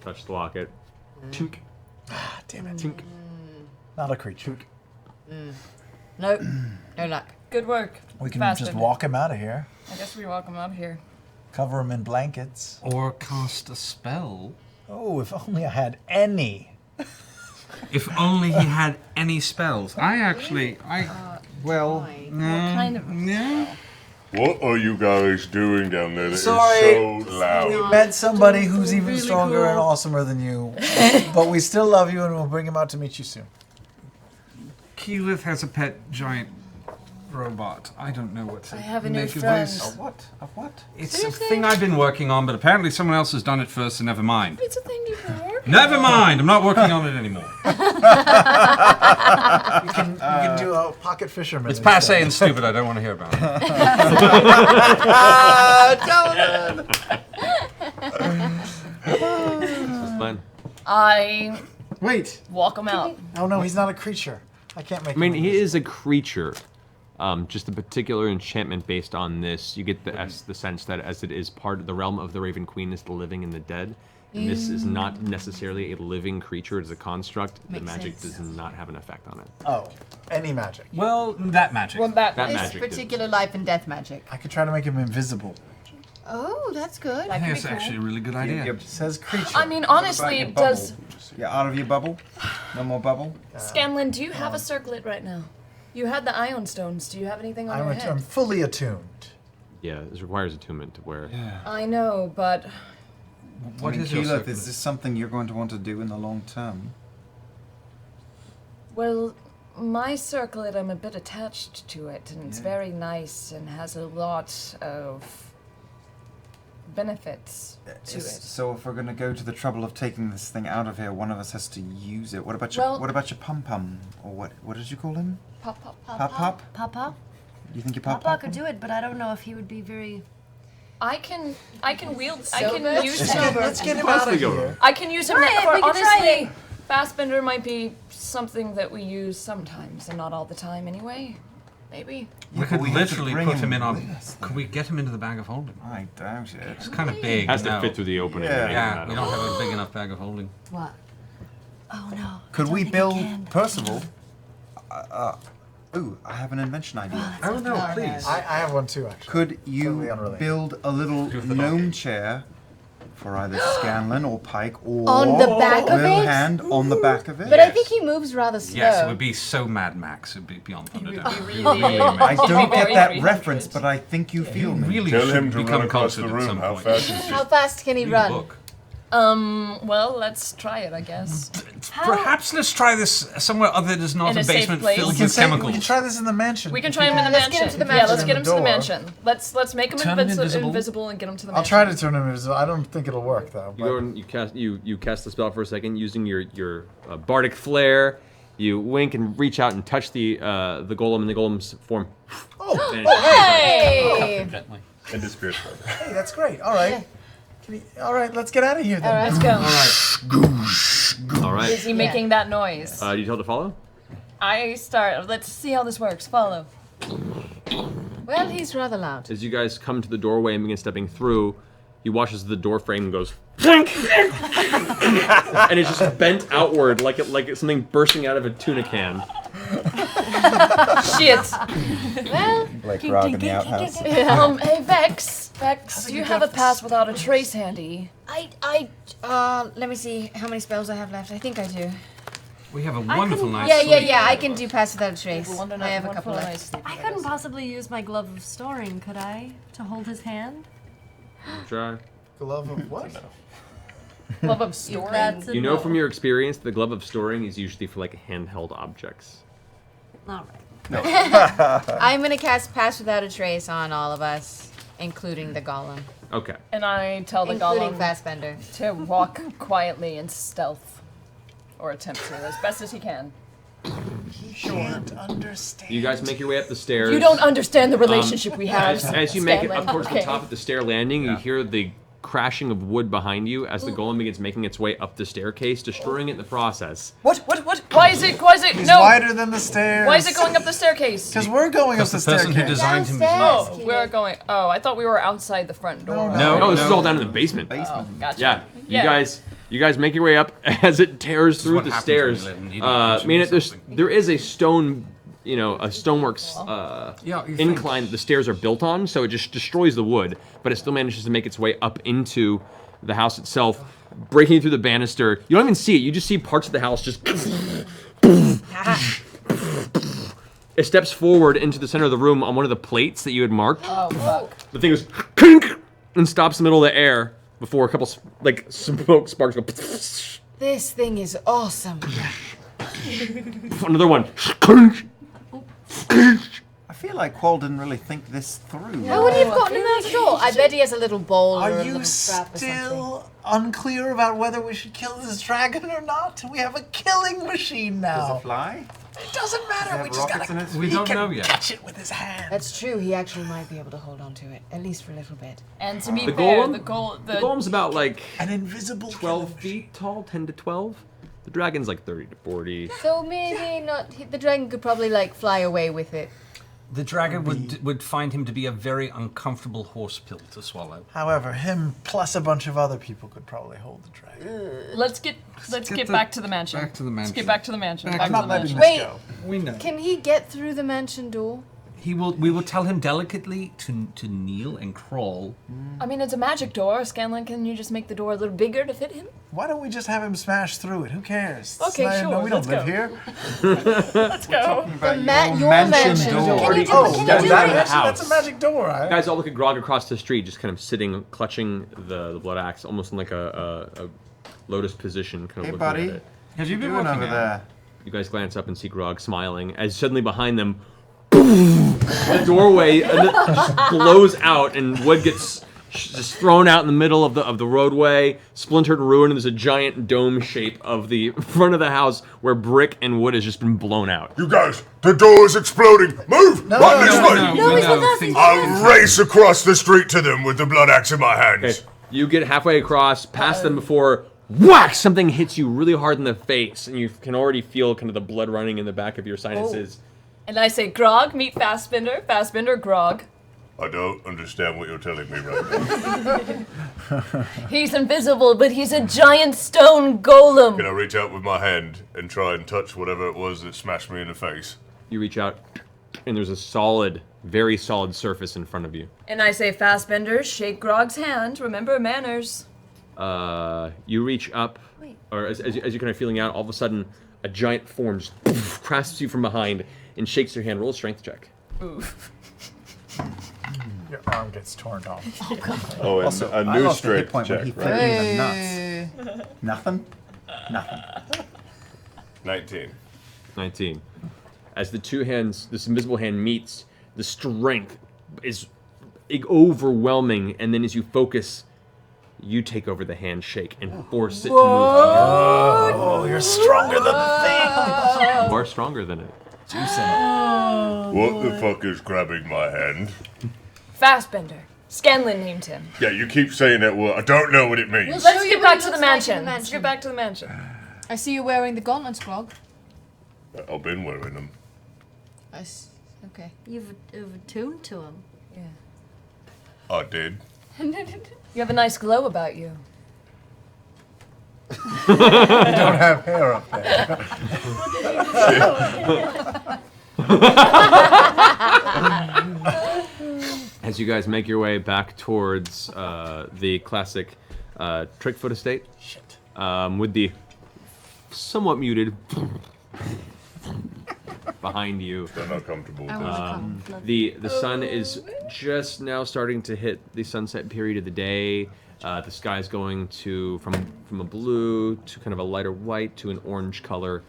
Touch the locket. Tink. Ah, damn it. Tink. Not a creature. Nope. No luck. Good work. We can just Fastbender. walk him out of here. I guess we walk him out of here. Cover him in blankets. Or cast a spell. Oh, if only I had any. If only he had any spells. Well, kind of no. What are you guys doing down there that is Sorry. so loud? We met somebody who's even Really stronger and cool. awesomer than you. But we still love you and we'll bring him out to meet you soon. Keyleth has a pet giant robot. I don't know what to I have a new make of friend. this. What? Of what? It's Seriously? a thing I've been working on, but apparently someone else has done it first, so never mind. It's a thing you can work. Never mind! I'm not working on it anymore. You can do a pocket fisherman. It's instead. passe and stupid. I don't want to hear about it. This is fun. I Wait. walk him out. Oh no, he's not a creature. I can't make I mean, him he is a creature. Just a particular enchantment based on this. You get the sense that as it is part of the realm of the Raven Queen is the living and the dead. And this is not necessarily a living creature, it's a construct. The Makes magic sense. does not have an effect on it. Oh, any magic. Well, that magic. Well, that That This magic did. particular life and death magic. I could try to make him invisible. Oh, that's good. I think it's actually a really good idea. It says creature. I mean, honestly, About your does bubble. Yeah, out of your bubble. No more bubble. Scanlan, do you have a circlet right now? You had the ion stones. Do you have anything on your head? I'm fully attuned. Yeah, this requires attunement to where. Yeah. I know, but What I mean, is your Keyleth, circlet? is this something you're going to want to do in the long term? well, my circlet, I'm a bit attached to it, and it's Yeah. very nice and has a lot of benefits to it. So if we're going to go to the trouble of taking this thing out of here, one of us has to use it. What about your Well- What about your pum pum, or what did you call him? Pop, pop, pop. Pop pop. Papa? Do you think your pop Papa pop? could do it, but I don't know if he would be very. I can wield. I Silver? can use him. Let's get him out of go. here. I can use him. Try it, For we can try honestly, it. Fastbender might be something that we use sometimes, and not all the time anyway. Maybe. We Yeah, could but we have to literally bring put him in our. with us, Could we get him into the bag of holding? I doubt it. It's kind of big. Has to no. fit through the opening. Yeah. Yeah, we don't have a big enough bag of holding. What? Oh no. Could I we don't think I build can. Percival? Ooh, I have an invention idea. Oh no, please. I have one too, actually. Could you Totally unrelated. build a little Do the gnome donkey. chair for either Scanlan or Pike or On the back of Lil it? Hand on the back of it? But I think he moves rather slow. Yes, it would be so Mad Max. It'd be beyond Thunderdome. I don't get Very that 300. reference, but I think you feel me. Really Tell should him to become run across the cultured at room. some How point. fast is How it? fast can he Read a run? book. Well, let's try it, I guess. Perhaps let's try this somewhere other that is not In a a safe basement place? filled We with We chemicals. can try this in the mansion. We can if try him in the Let's mansion. get him to the Yeah, mansion. let's get him to the Door. mansion. Let's make him Turn him invisible. invisible and get him to the I'll mansion. try to turn him invisible. I don't think it'll work though. You go and you cast the spell for a second using your bardic flair. You wink and reach out and touch the golem, and the golem's form. Hey! Gently. And disappears forever. Hey, that's great. All right. All right, let's get out of here then. Let's go. All right. Is he making that noise? Do you tell to follow? I start. Let's see how this works. Follow. Well, he's rather loud. As you guys come to the doorway and begin stepping through, you watch as the door frame goes, and it's just bent outward like it's something bursting out of a tuna can. Shit. Well, Like Grog in the outhouse. Hey Vex, do you have a pass without a trace handy? let me see how many spells I have left. I think I do. We have a wonderful night's Yeah, sleep. I can do pass without a trace. I have a couple left. I couldn't possibly use my glove of storing, could I? To hold his hand? Try. Glove of what? Glove of storing. That's a You know no. from your experience, the glove of storing is usually for like handheld objects. All right. I'm gonna cast pass without a trace on all of us, including the golem, Okay. And I tell the including golem Fastbender. to walk quietly in stealth, or attempt to as best as he can. He can't understand. You guys make your way up the stairs. You don't understand the relationship we have. As you make it up Scanlan. towards the Okay. top of the stair landing, you hear the crashing of wood behind you as the golem begins making its way up the staircase, destroying it in the process. What? Why is it? He's No. wider than the stairs. Why is it going up the staircase? Because we're going up Because the the person who staircase. designed him is Downstairs. Oh, we're going. Oh, I thought we were outside the front door. No, this is all down in the basement. Oh, gotcha. Yeah. You guys make your way up as it tears through what the happens stairs. when you let an idiot I mention mean, something. there is a stone, a stoneworks Yeah, you think. incline that the stairs are built on, so it just destroys the wood, but it still manages to make its way up into the house itself, breaking through the banister. You don't even see it. You just see parts of the house just. It steps forward into the center of the room on one of the plates that you had marked. Oh fuck. The thing goes clink and stops in the middle of the air before a couple smoke sparks go. This thing is awesome. Another one. I feel like Qual didn't really think this through. How would he have gotten him out the door? I bet he has a little bowl or Are a little you trap or something. still unclear about whether we should kill this dragon or not? We have a killing machine Does now. it fly? It doesn't matter. Does We it just have rockets gotta. in it? We he don't can know yet. catch it with his hand. That's true. He actually might be able to hold on to it, at least for a little bit. And to be The fair, golem? The golem's about like An invisible 12 killing feet tall, 10 to 12. The dragon's like 30 to 40. So maybe not. The dragon could probably like fly away with it. The dragon would find him to be a very uncomfortable horse pill to swallow. However, him plus a bunch of other people could probably hold the dragon. let's get back to the mansion. back to the Let's mansion. get back to the mansion. Back Back I'm to not the letting mansion. this Wait. go. We know. Can he get through the mansion door? We will tell him delicately to kneel and crawl. I mean, it's a magic door. Scanlan, can you just make the door a little bigger to fit him? Why don't we just have him smash through it? Who cares? Okay, It's sure, not- we don't let's live go. here. Let's go. Your mansion door. Can you do Oh, can you that's, do that, it? that's a magic door. You guys all look at Grog across the street, just kind of sitting, clutching the blood axe, almost in like a lotus position, kind of Hey, looking buddy. at it. What you been doing working over out? there? You guys glance up and see Grog smiling, as suddenly behind them, the doorway just blows out, and wood gets just thrown out in the middle of the roadway, splintered and ruined, and there's a giant dome shape of the front of the house where brick and wood has just been blown out. You guys, the door is exploding. Move! Right this way! No, he's with us. He's I'll race across the street to them with the blood axe in my hands. Okay, you get halfway across, past them before whack! Something hits you really hard in the face, and you can already feel kind of the blood running in the back of your sinuses. And I say, Grog, meet Fastbender. Fastbender, Grog. I don't understand what you're telling me right now. He's invisible, but he's a giant stone golem. Can I reach out with my hand and try and touch whatever it was that smashed me in the face? You reach out, and there's a solid, very solid surface in front of you. And I say, Fastbender, shake Grog's hand. Remember manners. You reach up, or as you're kind of feeling out, all of a sudden, a giant form just grasps you from behind and shakes your hand. Roll a strength check. Oof. Your arm gets torn off. Oh, and Also, a I new lost a hit strength point when he check, flipped right? me in the nuts. Nothing? Nothing. 19. 19. As the two hands, this invisible hand meets, the strength is overwhelming, and then as you focus, you take over the handshake and force it to move. Oh, you're stronger than the thing! More stronger than it. What the fuck is grabbing my hand? Fastbender. Scanlan named him. Yeah, you keep saying that word. I don't know what it means. Let's get back to the mansion. Let's get back to the mansion. I see you wearing the gauntlets, Grog. I've been wearing them. Okay. You've attuned to him. Yeah. I did. You have a nice glow about you. You don't have hair up there. As you guys make your way back towards the classic Trickfoot estate, with the somewhat muted behind you. Still not comfortable. The sun is just now starting to hit the sunset period of the day. The sky is going to from a blue to kind of a lighter white to an orange color.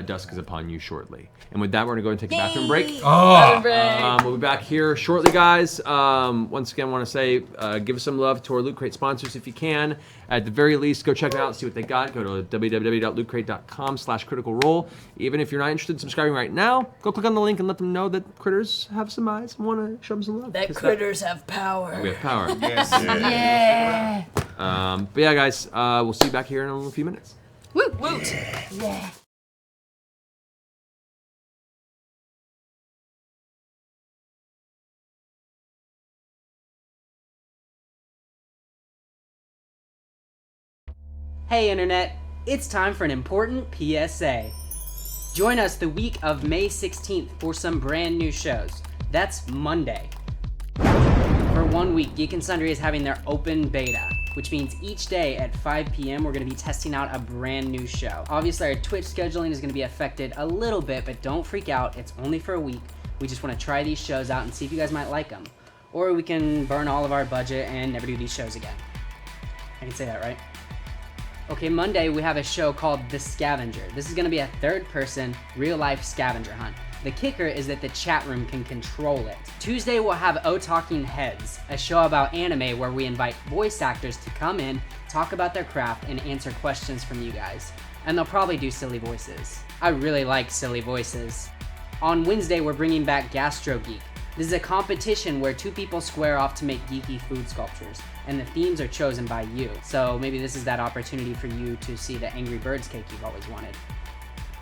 Dusk is upon you shortly. And with that, we're going to go and take a bathroom break. We'll be back here shortly, guys. Once again, I want to say give some love to our Loot Crate sponsors if you can. At the very least, go check it out, see what they got. Go to www.lootcrate.com/criticalrole. Even if you're not interested in subscribing right now, go click on the link and let them know that critters have some eyes and want to show them some love. That critters have power. We have power. Yes. Yeah. But yeah, guys, we'll see you back here in a few minutes. Woot woot. Yeah. Hey Internet, it's time for an important PSA. Join us the week of May 16th for some brand new shows. That's Monday. For 1 week, Geek and Sundry is having their open beta, which means each day at 5 p.m. we're going to be testing out a brand new show. Obviously our Twitch scheduling is going to be affected a little bit, but don't freak out, it's only for a week. We just want to try these shows out and see if you guys might like them. Or we can burn all of our budget and never do these shows again. I can say that, right? Okay, Monday we have a show called The Scavenger. This is going to be a third-person, real-life scavenger hunt. The kicker is that the chat room can control it. Tuesday we'll have O Talking Heads, a show about anime where we invite voice actors to come in, talk about their craft, and answer questions from you guys. And they'll probably do silly voices. I really like silly voices. On Wednesday we're bringing back Gastro Geek. This is a competition where two people square off to make geeky food sculptures, and the themes are chosen by you. So maybe this is that opportunity for you to see the Angry Birds cake you've always wanted.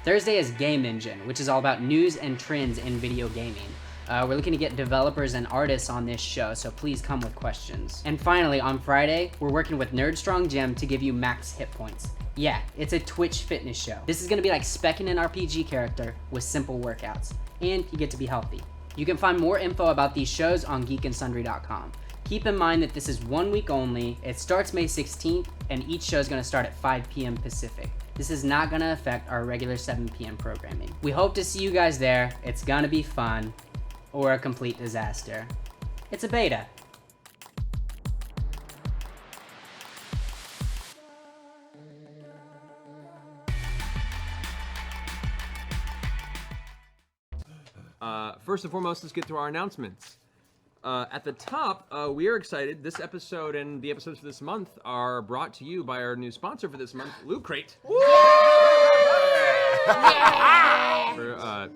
Thursday is Game Engine, which is all about news and trends in video gaming. We're looking to get developers and artists on this show, so please come with questions. And finally, on Friday, we're working with Nerd Strong Gym to give you max hit points. Yeah, it's a Twitch fitness show. This is gonna be like specking an RPG character with simple workouts, and you get to be healthy. You can find more info about these shows on geekandsundry.com. Keep in mind that this is 1 week only, it starts May 16th, and each show is going to start at 5 p.m. Pacific. This is not going to affect our regular 7 p.m. programming. We hope to see you guys there, it's going to be fun, or a complete disaster. It's a beta. First and foremost, let's get to our announcements. At the top, we are excited. This episode and the episodes for this month are brought to you by our new sponsor for this month, Loot Crate.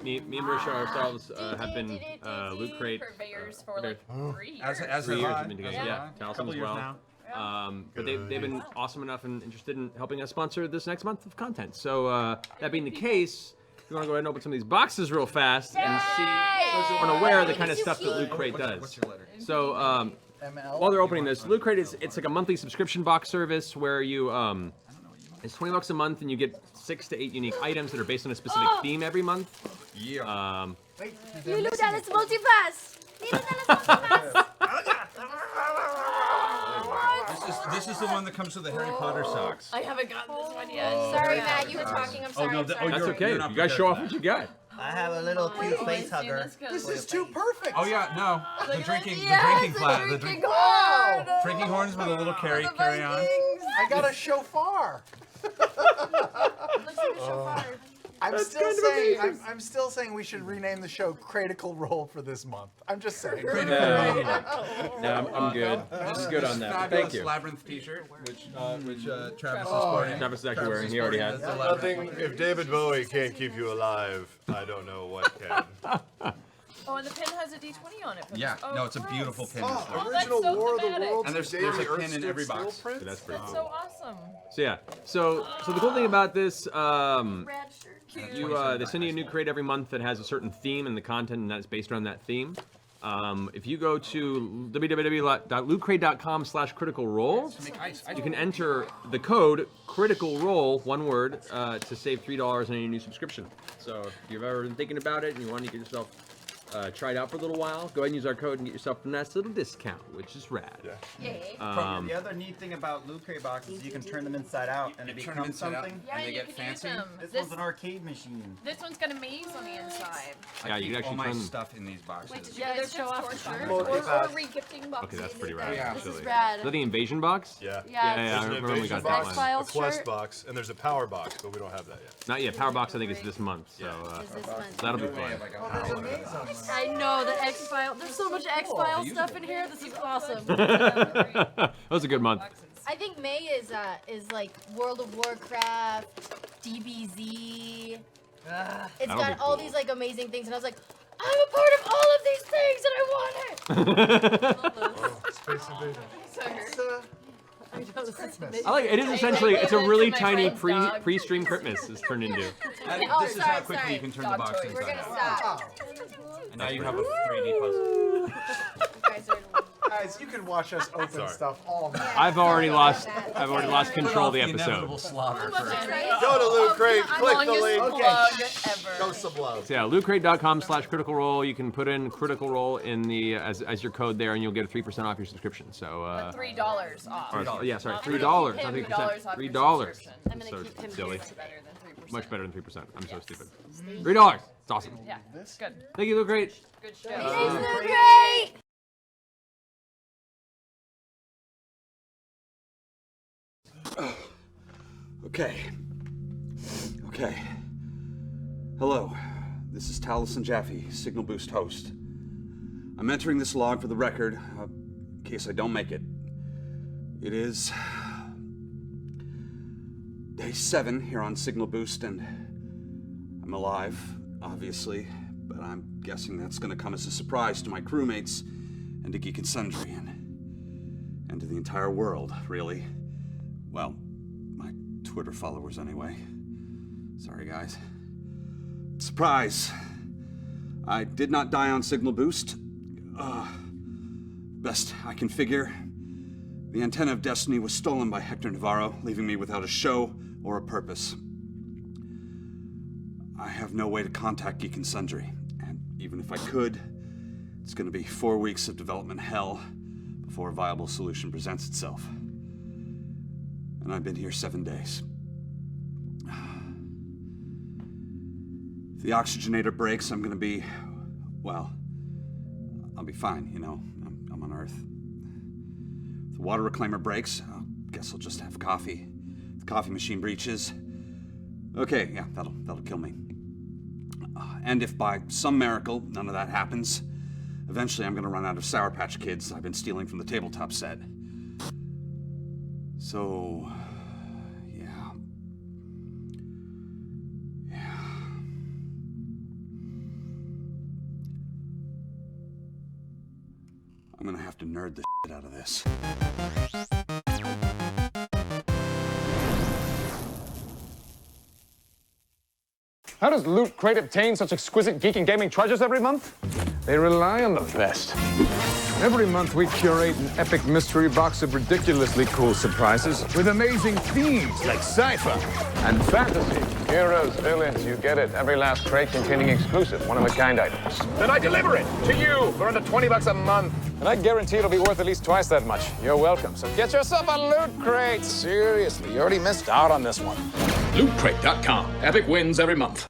Me and Marisha ourselves have been Loot Crate purveyors for like 3 years. As 3 have years I. have been together. Yeah, Taliesin as well. But they've been awesome enough and interested in helping us sponsor this next month of content. So that being the case, we want to go ahead and open some of these boxes real fast and see those who aren't aware of the kind of stuff that Loot Crate does. What's your letter? So while they're opening this, Loot Crate it's like a monthly subscription box service where you it's $20 a month and you get 6 to 8 unique items that are based on a specific theme every month. Yeah. Lulu, Dallas multipass. Lulu, Dallas multipass. This is the one that comes with the Harry Potter socks. I haven't gotten this one yet. Sorry, Matt, you were talking. I'm sorry. I'm sorry. That's okay. You guys show off what you got. I have a little cute face hugger. This is too perfect. Oh yeah, no, the drinking horn. horns with a little carry on. I got a shofar. I'm still saying we should rename the show Critical Role for this month. I'm just saying. No, I'm good. I'm good on that. Fabulous Thank you. Labyrinth T-shirt, which Travis is sporting. Travis is actually wearing. He already has. Nothing. If David Bowie can't keep you alive, I don't know what can. Oh, and the pin has a D20 on it. Yeah, Oh, no, it's a beautiful pin. Oh, Original that's so War of the thematic. Worlds. And there's a pin in every box. So that's pretty That's cool. so awesome. So yeah, so the cool thing about this, they send you a new crate every month that has a certain theme and the content, and that's based around that theme. If you go to www.lootcrate.com/criticalrole, you can enter the code Critical Role, one word, to save $3 on any new subscription. So if you've ever been thinking about it and you want to get yourself try it out for a little while, go ahead and use our code and get yourself a nice little discount, which is rad. Yeah. The other neat thing about Loot Crate boxes, you can turn them inside out and it becomes something. Yeah, and they you get can use fancy. them. This one's an arcade machine. This one's got a maze on the inside. Yeah, you can all actually my turn them. stuff in these boxes. Yeah, they're show off the shirt. Well, Or if I- re-gifting boxes. Okay, that's pretty rad. Yeah. This actually. is rad. Is that the invasion box? Yeah. Yeah, I There's an remember when we invasion got that box, one. a X-Files quest shirt. box, and there's a power box, but we don't have that yet. Not yet. Power box, I think, is this month. So Is this one. that'll be fun. I know the X-File. There's so much X-File stuff in here. This is awesome. That was a good month. I think May is like World of Warcraft, DBZ. It's That'll got be all cool. these like amazing things, and I was like, I'm a part of all of these things, and I want it. Space Invasion. I know this is amazing. I like it. Is essentially it's a really My tiny friend's dog. pre-stream Christmas is turned into. This Oh, is how sorry, quickly sorry. you can turn the Dog box toys. We're inside gonna out. stop. And now you have a 3D puzzle. You guys are- Guys, you can watch us open stuff all night. I've already lost control of the Inevitable episode. slaughter. Go to Loot Crate, click the link. Plug ever. Show some love. So yeah, lootcrate.com/critical role. You can put in critical role in the as your code there, and you'll get a 3% off your subscription. So $3 off. yeah, sorry, Not $3, $3, not 3%. $3 off your $3. subscription. I'm gonna So keep him silly. here. Better than 3%. Much better than 3%. I'm so stupid. See? $3. It's awesome. Yeah, it's good. Thank you, Loot Crate. Good show. Great. Okay. Hello. This is Taliesin Jaffe, Signal Boost host. I'm entering this log for the record, in case I don't make it. It is day 7 here on Signal Boost, and I'm alive, obviously, but I'm guessing that's going to come as a surprise to my crewmates and to Geek and Sundry, and to the entire world, really. Well, my Twitter followers anyway. Sorry, guys. Surprise! I did not die on Signal Boost. Best I can figure, the antenna of destiny was stolen by Hector Navarro, leaving me without a show or a purpose. I have no way to contact Geek and Sundry, and even if I could, it's going to be 4 weeks of development hell before a viable solution presents itself. And I've been here 7 days. If the oxygenator breaks, I'm gonna be, well, I'll be fine, you know. I'm on Earth. If the water reclaimer breaks, I guess I'll just have coffee. If the coffee machine breaches, okay, yeah, that'll kill me. And if by some miracle none of that happens, eventually I'm gonna run out of Sour Patch Kids I've been stealing from the tabletop set. So, yeah. I'm gonna have to nerd the shit out of this. How does Loot Crate obtain such exquisite geek and gaming treasures every month? They rely on the best. Every month we curate an epic mystery box of ridiculously cool surprises with amazing themes like sci-fi and fantasy. Heroes, villains, you get it. Every last crate containing exclusive, one-of-a-kind items. Then I deliver it to you for under $20 a month. And I guarantee it'll be worth at least twice that much. You're welcome. So get yourself a Loot Crate. Seriously, you already missed out on this one. LootCrate.com. Epic wins every month.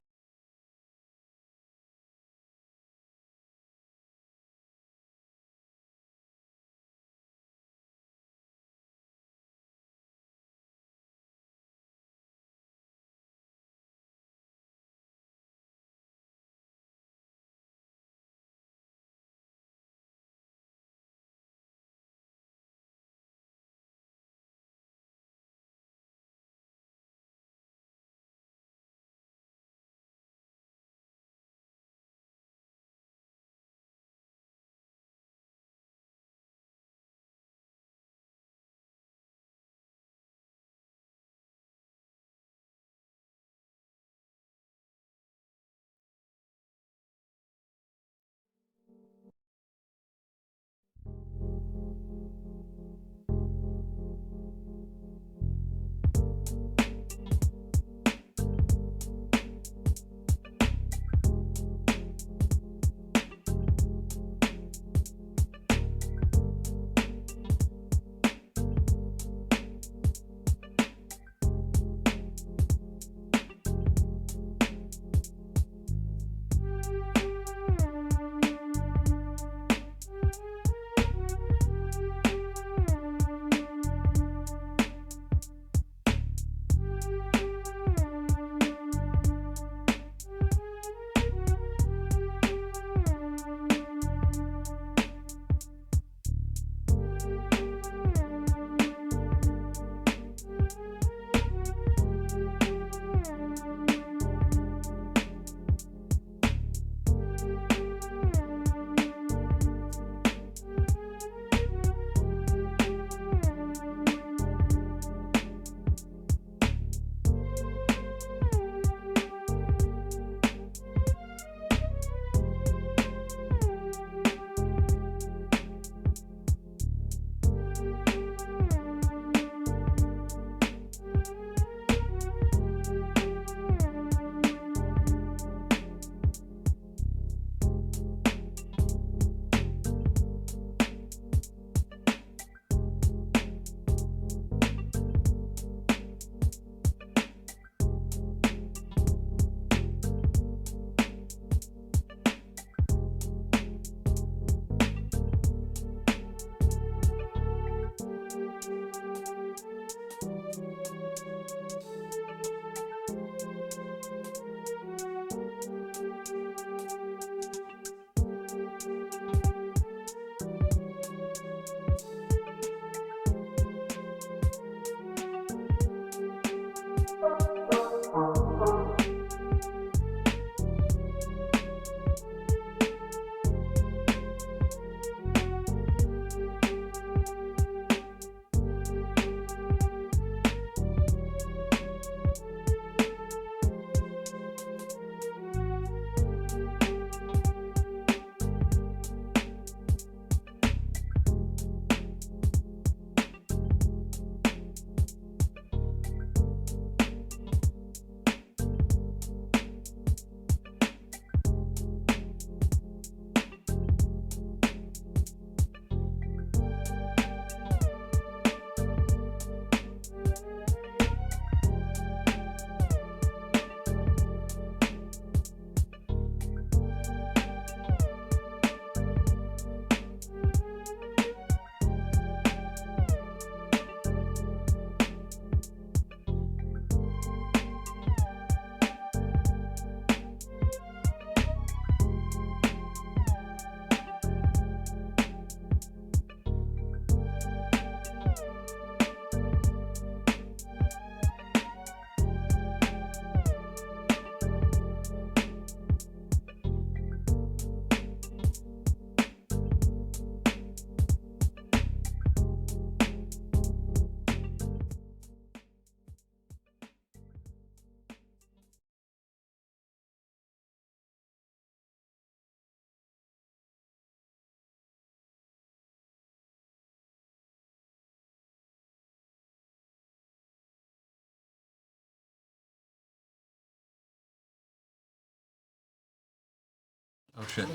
Oh shit.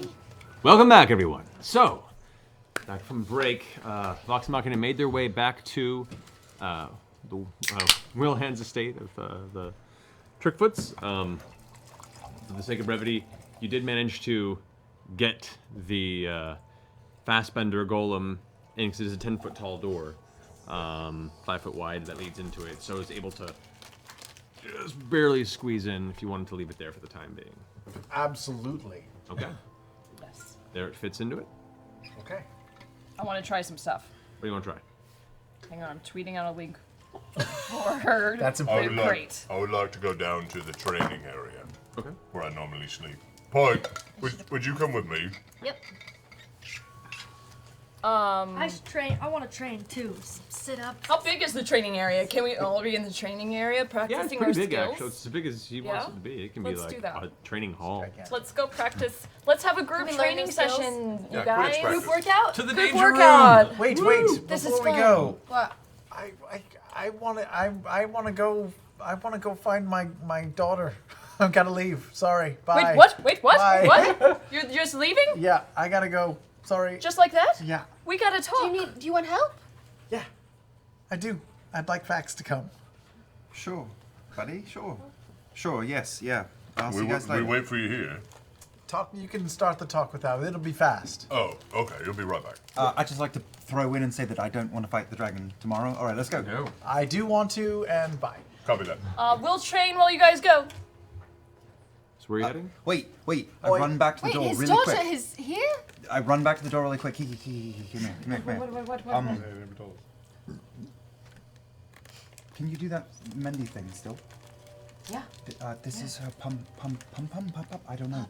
Welcome back, everyone. So, back from break, Vox Machina made their way back to the Wilhan's estate of the Trickfoots. For the sake of brevity, you did manage to get the Fastbender Golem in, because it is a 10-foot tall door, 5 foot wide, that leads into it. So it's able to just barely squeeze in if you wanted to leave it there for the time being. Absolutely. Okay. Yes. There it fits into it. Okay. I want to try some stuff. What do you want to try? Hang on, I'm tweeting out a link for her. That's great. I would like to go down to the training area. Okay. Where I normally sleep. Point, would you come with me? Yep. I should train. I want to train too. Sit up. How big is the training area? Can we all be in the training area Yeah, it's practicing pretty our big skills? actually. It's as big as he wants Yeah? it to be. It can Let's be do like that. a training hall. Let's go practice. Let's have a group Can we learn training new skills? session, you Yeah, guys. quiz practice. Group workout. To the group danger workout. room. Wait, Woo! Before is we fun. go, What? I want to go find my daughter. I've got to leave. Sorry. Bye. Wait, what? Wait, what? Bye. What? You're just leaving? Yeah, I gotta go. Sorry. Just like that? Yeah, We gotta talk. Do you want help? I do. I'd like Vax to come. Sure, buddy. Sure. Sure. Yes. Yeah. I'll see We you guys later. wait for you here. Talk. You can start the talk without it. It'll be fast. Oh, okay. You'll be right back. I'd just like to throw in and say that I don't want to fight the dragon tomorrow. All right, let's go. No. I do want to, and bye. Copy that. We'll train while you guys go. So where are you heading? Wait. I Oi. run back to the Wait, door his really daughter quick. is here? I run back to the door really quick. Come here. What? Can you do that Mendy thing still? Yeah. This is her pum. I don't know.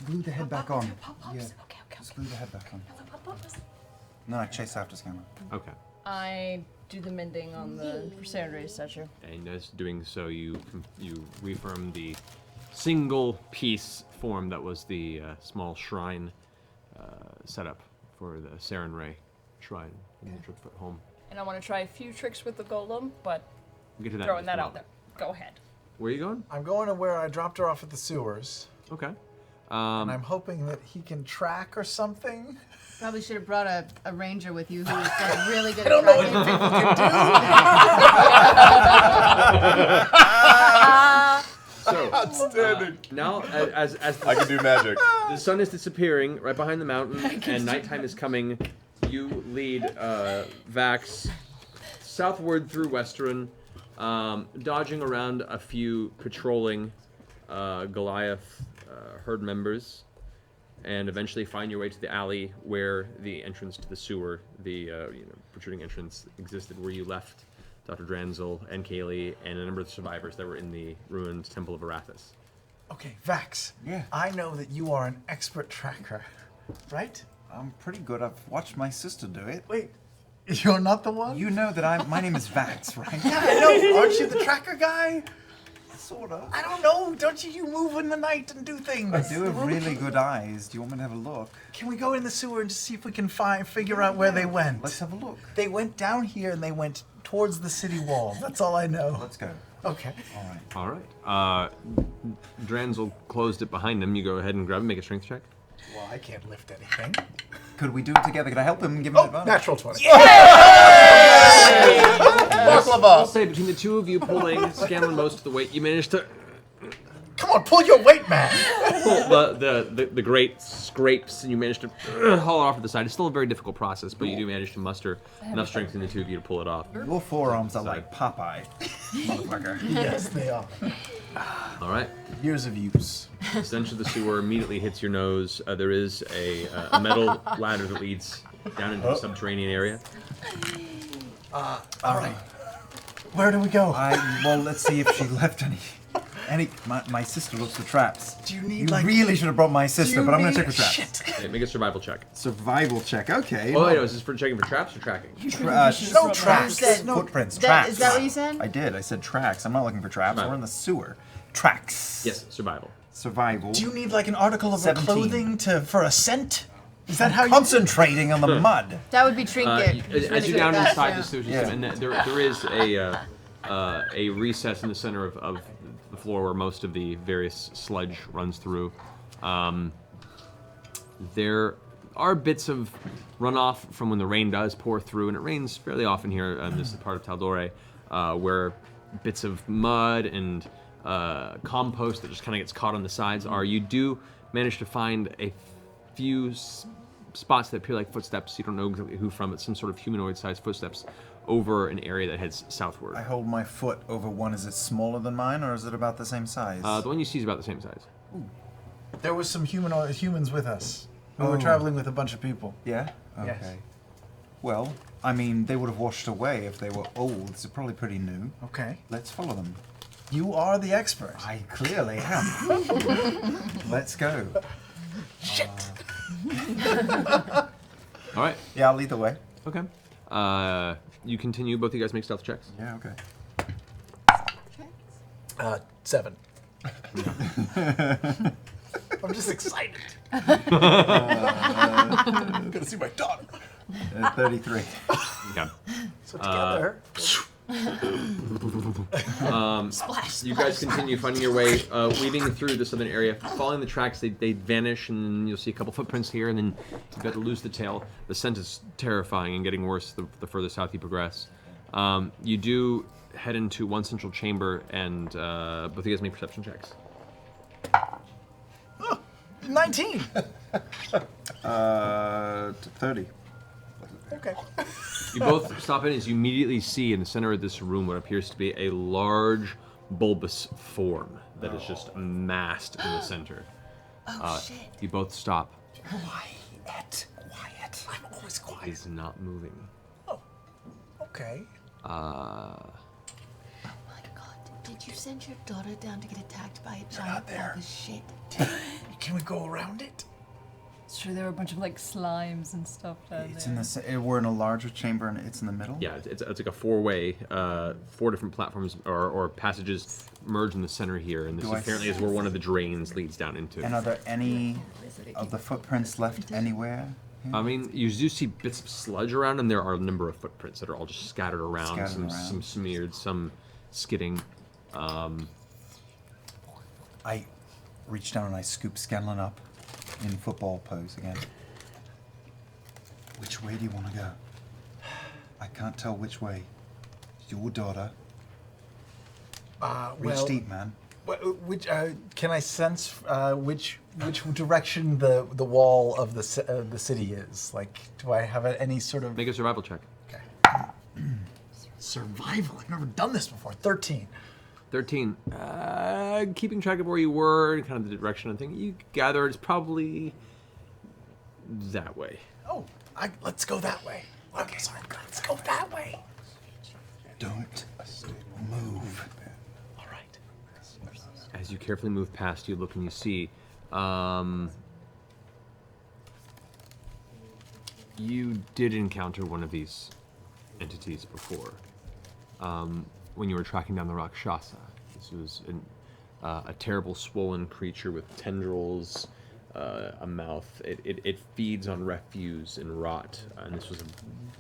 Glue the head back on. Yeah. Okay. Just glue the head back on. No, I chase after Scanner. Okay. I do the mending on the Sundry statue. And as doing so, you reaffirm the single piece form that was the small shrine setup for the Saren Ray shrine in the Trickfoot home. And I want to try a few tricks with the golem, but We'll get to that. throwing in that just a out there. moment. Go ahead. Where are you going? I'm going to where I dropped her off at the sewers, Okay. and I'm hoping that he can track or something. Probably should have brought a ranger with you who was like, really good I don't know what at So Outstanding. now, as I can do magic. the sun is disappearing right behind the mountain and nighttime is coming, you lead Vax southward through Westruun, dodging around a few patrolling Goliath herd members, and eventually find your way to the alley where the entrance to the sewer, the protruding entrance, existed, where you left Dr. Dranzel and Kaylee and a number of the survivors that were in the ruined Temple of Arathis. Okay, Vax. Yeah. I know that you are an expert tracker, right? I'm pretty good. I've watched my sister do it. Wait, you're not the one? You know that my name is Vax, right? Yeah, I know. Aren't you the tracker guy? Sort of. I don't know. Don't you move in the night and do things? I do have really good eyes. Do you want me to have a look? Can we go in the sewer and just see if we can figure out where they went? Let's have a look. They went down here and they went towards the city wall. That's all I know. Let's go. Okay. All right. All right. Dranzel closed it behind him. You go ahead and grab him, make a strength check. Well, I can't lift anything. Could we do it together? Could I help him and give him advantage? Natural 20. I'll say between the two of you pulling Scanlan most of the weight, you managed to Come on, pull your weight, man. pull the great scrapes, and you managed to haul it off to the side. It's still a very difficult process, but you do manage to muster enough strength in the two of you to pull it off. Your forearms are like Popeye, motherfucker. Yes, they are. All right. Years of use. The stench of the sewer immediately hits your nose. There is a metal ladder that leads down into the subterranean area. All right. Where do we go? Well, let's see if she left any. My sister looks for traps. Do you need You really should have brought my sister, but I'm gonna check for traps. Shit. Okay, make a survival check. Survival check. Okay. Oh, wait, no, is this for checking for traps or tracking? No tracks. said- Footprints. That- Tracks. is that what you said? I did. I said tracks. I'm not looking for traps. Survival. We're in the sewer. Tracks. Yes, survival. Survival. Do you need like an article of 17. clothing for a scent? Is that how you concentrating on the mud? That would be trinket. As you down inside the sewage Yeah. system, and there is a recess in the center of the floor where most of the various sludge runs through. There are bits of runoff from when the rain does pour through, and it rains fairly often here in this part of Taldore, where bits of mud and compost that just kind of gets caught on the sides are. You do manage to find a few spots that appear like footsteps. You don't know exactly who from. It's some sort of humanoid-sized footsteps over an area that heads southward. I hold my foot over one. Is it smaller than mine, or is it about the same size? The one you see is about the same size. Ooh. There was some humans with us. We were Oh. traveling with a bunch of people. Yeah? Okay. Yes. Well, I mean, they would have washed away if they were old, so probably pretty new. Okay. Let's follow them. You are the expert. I clearly am. Let's go. Shit. All right. Yeah, I'll lead the way. Okay. You continue. Both of you guys make stealth checks. Yeah, okay. 7. I'm just excited. I'm gonna see my daughter. 33. Okay. So together. You guys continue finding your way, weaving through the southern area, following the tracks. They vanish, and you'll see a couple footprints here, and then you've got to lose the tail. The scent is terrifying and getting worse the further south you progress. You do head into one central chamber, and both of you guys make perception checks. 19. 30. Okay. You both stop in as you immediately see in the center of this room what appears to be a large, bulbous form that is just massed in the center. Shit. You both stop. Quiet. I'm always quiet. He's not moving. Okay. Did you send your daughter down to get attacked by a not giant there. bag of shit? Can we go around it? It's true, there were a bunch of like slimes and stuff down It's there. in the. We're in a larger chamber, and it's in the middle. Yeah, it's like a four-way, 4 different platforms or passages merge in the center here, and this Do I apparently is where one of the drains leads down into. And are there any of the footprints left anywhere? I mean, you do see bits of sludge around, and there are a number of footprints that are all just scattered around. Scattered Some around. smeared, some skidding. I reach down and I scoop Scanlan up in football pose again. Which way do you want to go? I can't tell which way. Your daughter. Reach Well, deep, man. Which can I sense which direction the wall of the city is? Like, do I have any sort of Make a survival check. survival? I've never done this before. 13. 13. Keeping track of where you were and kind of the direction and thing, you gather it's probably that way. Oh, let's go that way. Okay, sorry. Let's go that way. Don't move. All right. As you carefully move past, you look and you see. You did encounter one of these entities before. When you were tracking down the Rakshasa. This was a terrible swollen creature with tendrils, a mouth. It feeds on refuse and rot, and this was a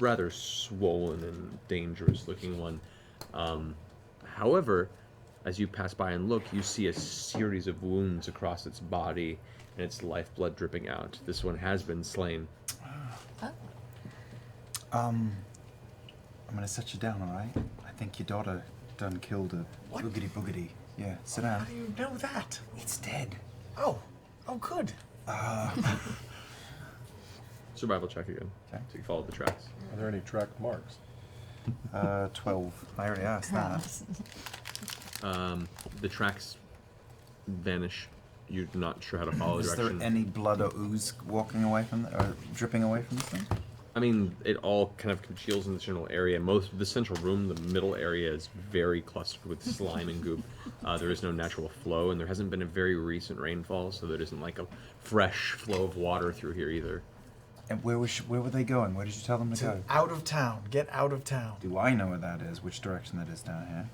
rather swollen and dangerous looking one. However, as you pass by and look, you see a series of wounds across its body and its lifeblood dripping out. This one has been slain. I'm gonna set you down, all right? I think your daughter done killed a boogity boogity. Yeah, sit down. How do you know that? It's dead. Oh, good. Survival check again. Okay. So you follow the tracks. Are there any track marks? 12. I already asked that. The tracks vanish. You're not sure how to follow the Is direction. there any blood or ooze walking away from, or dripping away from this thing? I mean, it all kind of congeals in the general area. Most of the central room, the middle area, is very clustered with slime and goop. There is no natural flow, and there hasn't been a very recent rainfall, so there isn't like a fresh flow of water through here either. And where were they going? Where did you tell them to go? Out of town. Get out of town. Do I know where that is? Which direction that is down here?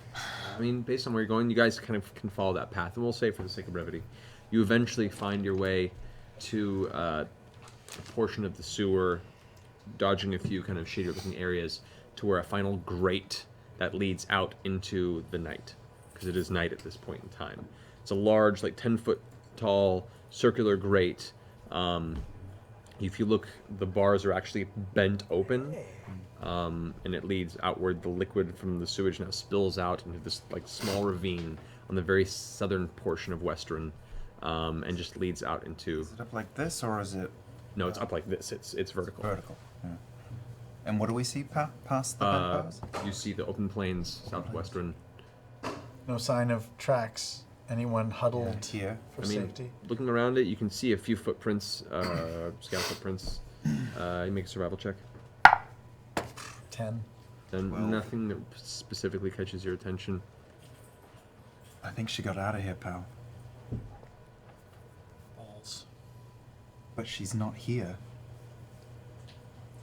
I mean, based on where you're going, you guys kind of can follow that path. And we'll say, for the sake of brevity, you eventually find your way to a portion of the sewer, dodging a few kind of shady-looking areas, to where a final grate that leads out into the night, because it is night at this point in time. It's a large, like 10-foot tall, circular grate. If you look, the bars are actually bent open, and it leads outward. The liquid from the sewage now spills out into this like small ravine on the very southern portion of Westruun, and just leads out into. Is it up like this, or is it? No, it's up like this. It's vertical. Vertical. Yeah. And what do we see past the bars? You see the open plains southwestern. No sign of tracks. Anyone huddled here for safety? Looking around it, you can see a few footprints, scout footprints. You make a survival check. 10. And nothing that specifically catches your attention. I think she got out of here, pal. Balls. But she's not here.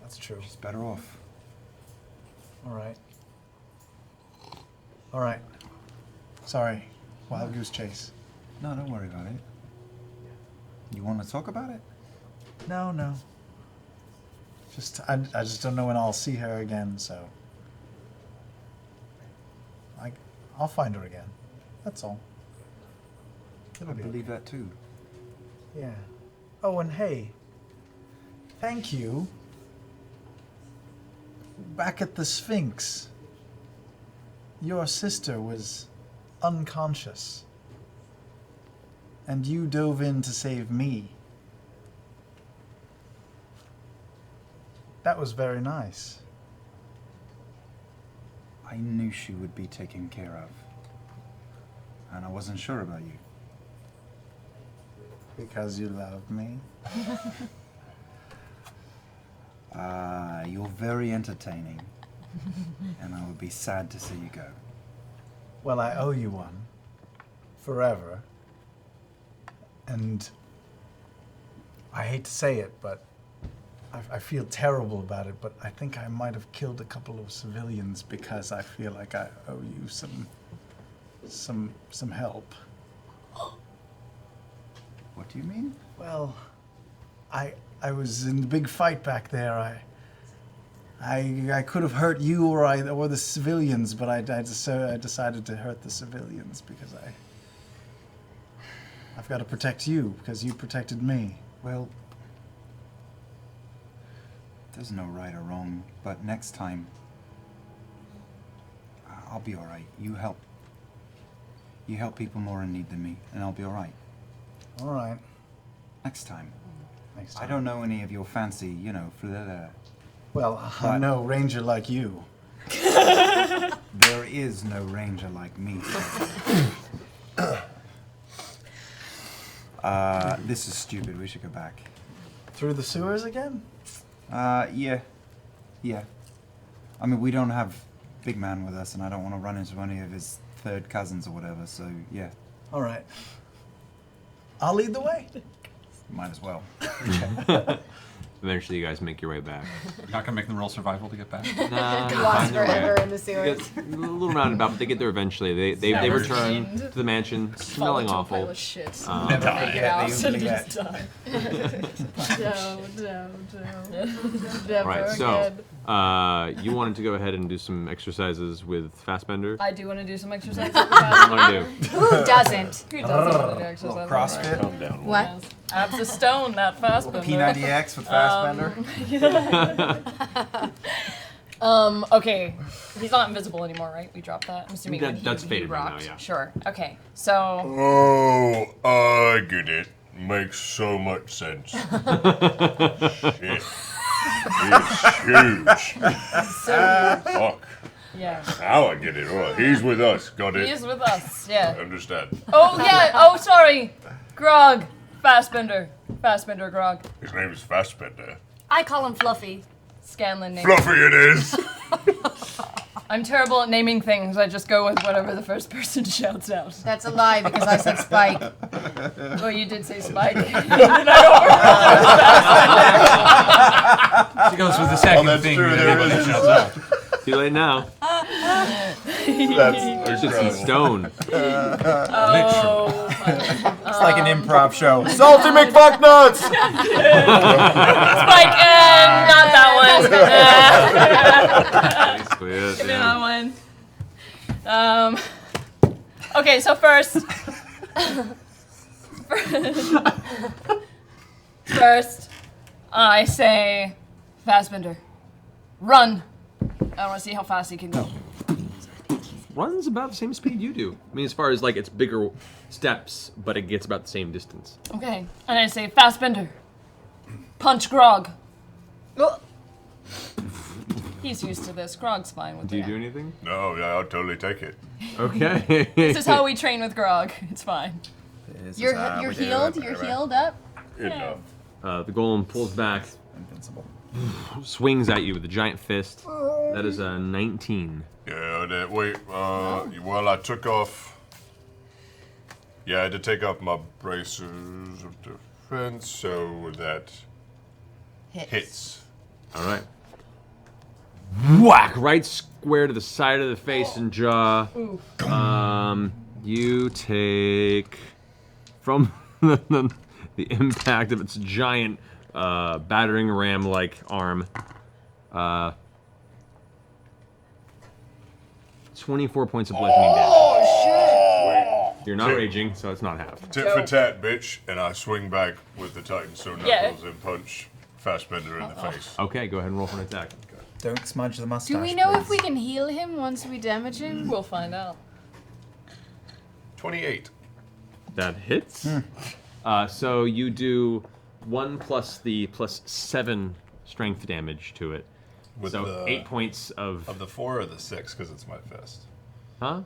That's true. She's better off. All right. All right. Sorry. Wild goose chase. No, don't worry about it. You want to talk about it? No. I just don't know when I'll see her again, so I'll find her again. That's all. I believe that too. Yeah. Oh, and hey, thank you. Back at the Sphinx, your sister was unconscious, and you dove in to save me. That was very nice. I knew she would be taken care of, and I wasn't sure about you. Because you love me? You're very entertaining, and I would be sad to see you go. Well, I owe you one. Forever. And I hate to say it, but I feel terrible about it, but I think I might have killed a couple of civilians because I feel like I owe you some help. What do you mean? Well, I was in the big fight back there. I could have hurt you or the civilians, but I decided to hurt the civilians because I've got to protect you because you protected me. Well, there's no right or wrong, but next time I'll be all right. You help people more in need than me, and I'll be all right. All right. Next time. Next time. I don't know any of your fancy, flair. Well, I'm no ranger like you. There is no ranger like me. This is stupid. We should go back. Through the sewers again? Yeah. I mean, we don't have Big Man with us, and I don't want to run into any of his third cousins or whatever, so yeah. All right. I'll lead the way. Might as well. Eventually, you guys make your way back. You're not gonna make them roll survival to get back? Nah, Lost forever in the sewers. A little roundabout, but they get there eventually. They return to the mansion, smelling awful. Pile of shit. Never Make it out. They usually Just die. Never Right, again. so you wanted to go ahead and do some exercises with Fastbender. I do want to do some exercise. What do you want to do? Who doesn't? Who doesn't want to do exercise? CrossFit. Calm down. What? Abs of stone, that Fastbender. P90X with Fastbender. Okay. He's not invisible anymore, right? We dropped that. I'm assuming That's he faded right now, rocked. yeah. Sure. Okay. So. Oh, I get it. Makes so much sense. Shit. It's huge. Fuck. Yeah. Now I get it. All right. He's with us. Got it. He is with us. Yeah. I understand. Oh yeah. Oh sorry. Grog. Fastbender. Fastbender. Grog. His name is Fastbender. I call him Fluffy. Scanlan name. Fluffy it is. I'm terrible at naming things. I just go with whatever the first person shouts out. That's a lie because I said Spike. Oh, you did say Spike. She goes with the second thing that everybody shouts out. Too late now. That's It's just stone. Oh. It's like an improv show. Salty McFucknuts! Spike and not that one. Basically it, Give me yeah. that one. Okay, so first, I say, Fassbender, run. I want to see how fast he can go. Runs about the same speed you do. I mean, as far as like it's bigger steps, but it gets about the same distance. Okay, and I say, Fassbender, punch Grog. Oh. He's used to this. Grog's fine with Do you it. do anything? No, yeah, I'll totally take it. Okay. This is how we train with Grog. It's fine. You're healed. You're healed up. Enough. The golem pulls back, Invincible. swings at you with a giant fist. That is a 19. Yeah, wait, well, I took off... Yeah, I had to take off my bracers of defense, so that hits. All right. Whack! Right square to the side of the face and jaw. You take from the impact of its giant battering ram-like arm. 24 points of bludgeoning damage. Oh, shit! You're not raging, so it's not half. Tit for tat, bitch, and I swing back with the Titan Stone Knuckles and punch Fassbender in the face. Okay, go ahead and roll for an attack. Don't smudge the mustache. Do we know please. if we can heal him once we damage him? We'll find out. 28. That hits. So you do 1 plus the plus 7 strength damage to it. With so the, 8 points of... Of the 4 or the 6, because it's my fist. Huh?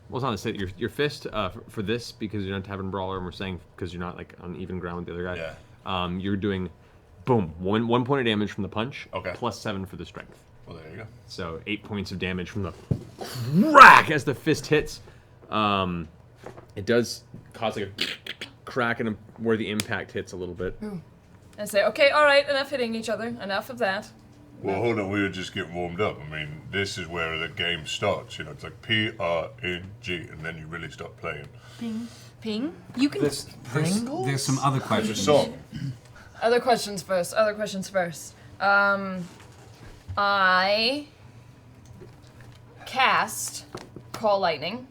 Well, it's not a sit. Your fist for this, because you're not Tavern Brawler, and we're saying because you're not like on even ground with the other guy. Yeah. You're doing, boom, one point of damage from the punch. Okay. Plus 7 for the strength. Well, there you go. So 8 points of damage from the rack as the fist hits. It does cause like a crack in where the impact hits a little bit. I say, okay, all right, enough hitting each other. Enough of that. Well, hold on, we were just getting warmed up. I mean, this is where the game starts. You know, it's like P-R-N-G, and then you really start playing. Ping. Ping? You can... There's some other questions. There's a song. Other questions first. Other questions first. I cast Call Lightning.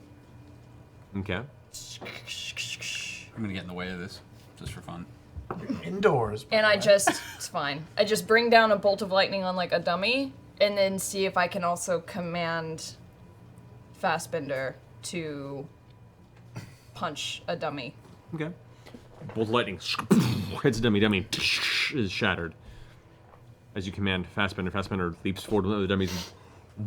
Okay. I'm gonna get in the way of this, just for fun. Indoors. And I just, it's fine. I just bring down a bolt of lightning on like a dummy, and then see if I can also command Fassbender to punch a dummy. Okay. Bolt of lightning hits a dummy. Dummy is shattered. As you command Fassbender, Fassbender leaps forward to the dummy's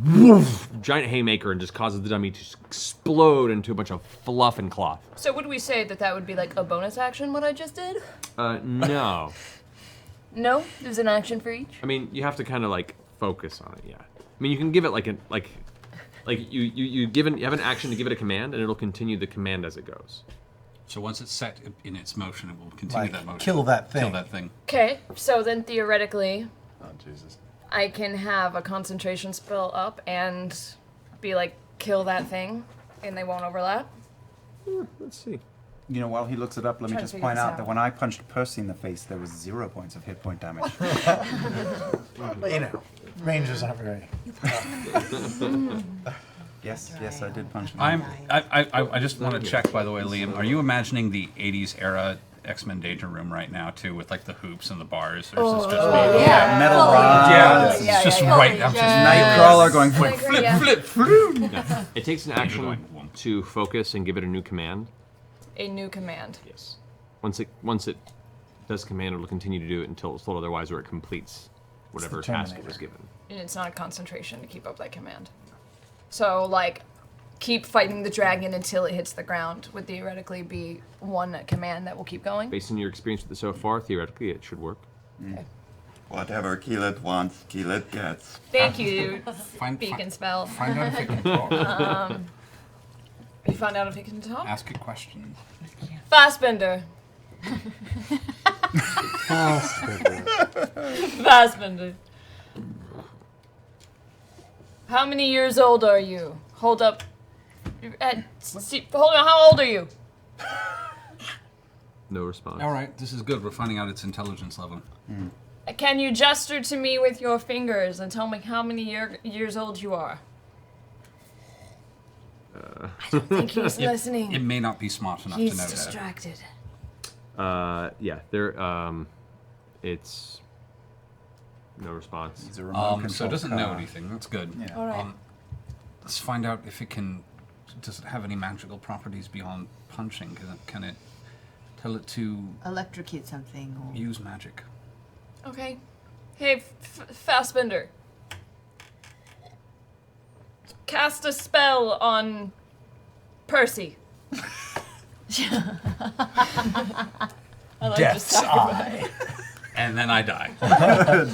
woof, giant haymaker and just causes the dummy to explode into a bunch of fluff and cloth. So would we say that that would be like a bonus action, what I just did? No. No? There's an action for each? I mean, you have to kind of like focus on it, yeah. I mean, you can give it like you have an action to give it a command, and it'll continue the command as it goes. So once it's set in its motion, it will continue Like, that motion. kill that thing. Kill that thing. Okay, so then theoretically, Oh, Jesus. I can have a concentration spell up and be like, kill that thing, and they won't overlap. Let's see. You know, while he looks it up, let me Trying to just figure point this out out. that when I punched Percy in the face, there was 0 points of hit point damage. But you know, rangers aren't very. Yes, I did punch him. I just want to check, by the way, Liam. Are you imagining the '80s era X-Men Danger Room right now too, with like the hoops and the bars? Or is this just me? Yeah, metal rods. Yeah, it's just right. I'm just Nightcrawler going flip, flip. Yeah. It takes an action to focus and give it a new command. A new command. Yes. Once it does command, it'll continue to do it until it's told otherwise, or it completes whatever task it was given. And it's not a concentration to keep up that command. So, like, keep fighting the dragon until it hits the ground would theoretically be one command that will keep going. Based on your experience with it so far, theoretically, it should work. Okay. Whatever Keelet wants, Keelet gets. Thank you, Beacon Spell. Find out if it can talk. You found out if it can talk? Ask a question. Fassbender. Fassbender. How many years old are you? Hold up. Hold on, how old are you? No response. All right, this is good. We're finding out its intelligence level. Can you gesture to me with your fingers and tell me how many years old you are? I don't think he's listening. It may not be smart enough He's to know distracted. Yeah, there. It's No response. He's a remote So it doesn't know car. anything. That's good. Yeah. All right. Let's find out if it can. Does it have any magical properties beyond punching? Can it tell it to Electrocute something. Or... use magic? Okay. Hey, Fassbender. Cast a spell on Percy. I like Death's just talking about Eye. it. And then I die.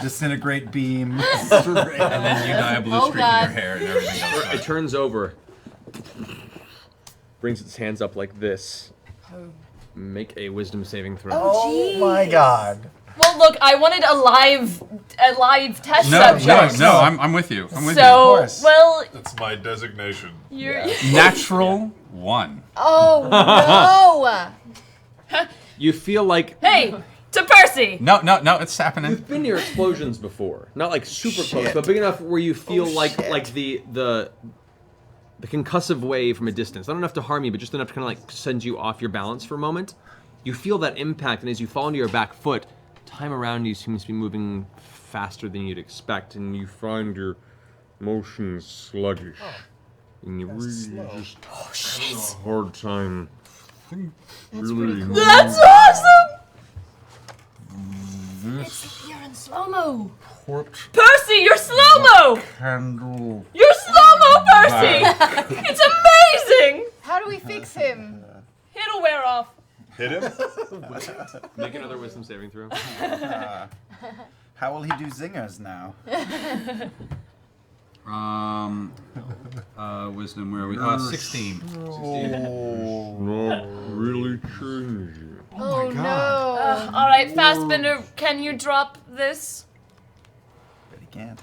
Disintegrate beam. And then you die a blue Oh, streak God. in your hair and everything else. It turns over, brings its hands up like this. Oh. Make a wisdom saving throw. Oh my god. Well, look, I wanted a live test No, subject. no, I'm with you. I'm with So, you. well, That's my designation. you're. Natural 1. Oh no! You feel like Hey, to Percy. No, it's happening. You've been near explosions before, not like super close, but big enough where you feel like the concussive wave from a distance. Not enough to harm you, but just enough to kind of like send you off your balance for a moment. You feel that impact, and as you fall into your back foot, time around you seems to be moving faster than you'd expect, and you find your motions sluggish, and you really just have a hard time. That's really pretty cool. That's awesome! You're in slow-mo. Percy, you're slow-mo! Candle. You're slow-mo, Percy! It's amazing! How do we fix him? It'll wear off. Hit him? Make another wisdom saving throw. How will he do zingers now? Wisdom, where are we? 16. Not really changing. Oh, no. All right, Fassbender, can you drop this? But he can't.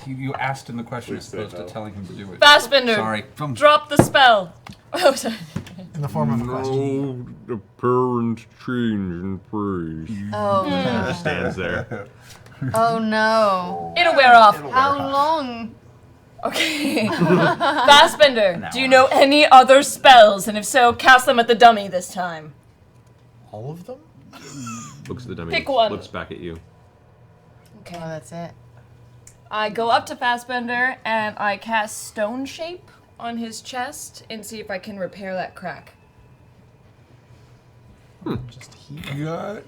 You asked him the question as opposed to telling him to do it. Fassbender, Sorry. drop the spell. Oh, sorry. In the form of a question. No apparent change in praise. Oh, He stands there. Oh no. It'll wear off. How long? Okay. Fassbender, do you know any other spells? And if so, cast them at the dummy this time. All of them? Looks at the dummy. Pick one. Looks back at you. Okay. Oh, that's it. I go up to Fassbender and I cast Stone Shape on his chest and see if I can repair that crack. Just heal.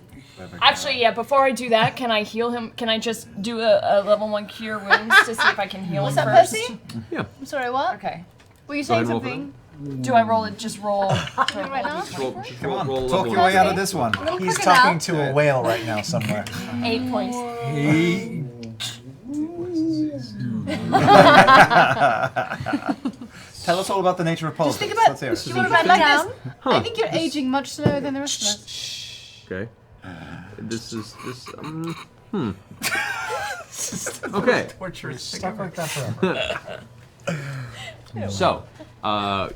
Actually, yeah, before I do that, can I heal him? Can I just do a level 1 cure wounds to see if I can heal What's him up, first? Percy? Yeah. I'm sorry, what? Okay. Were you Go ahead saying and roll for something? Do I roll it? Just roll. Right now? Come on, roll talk level your way out of Okay. this one. He's quicker talking now. to a whale right now somewhere. 8 points. Tell us all about the nature of politics. Just think about. Let's hear it. You want to write like this? Huh. I think you're aging much slower than the rest of us. Okay. Okay. Stuff like that forever. So,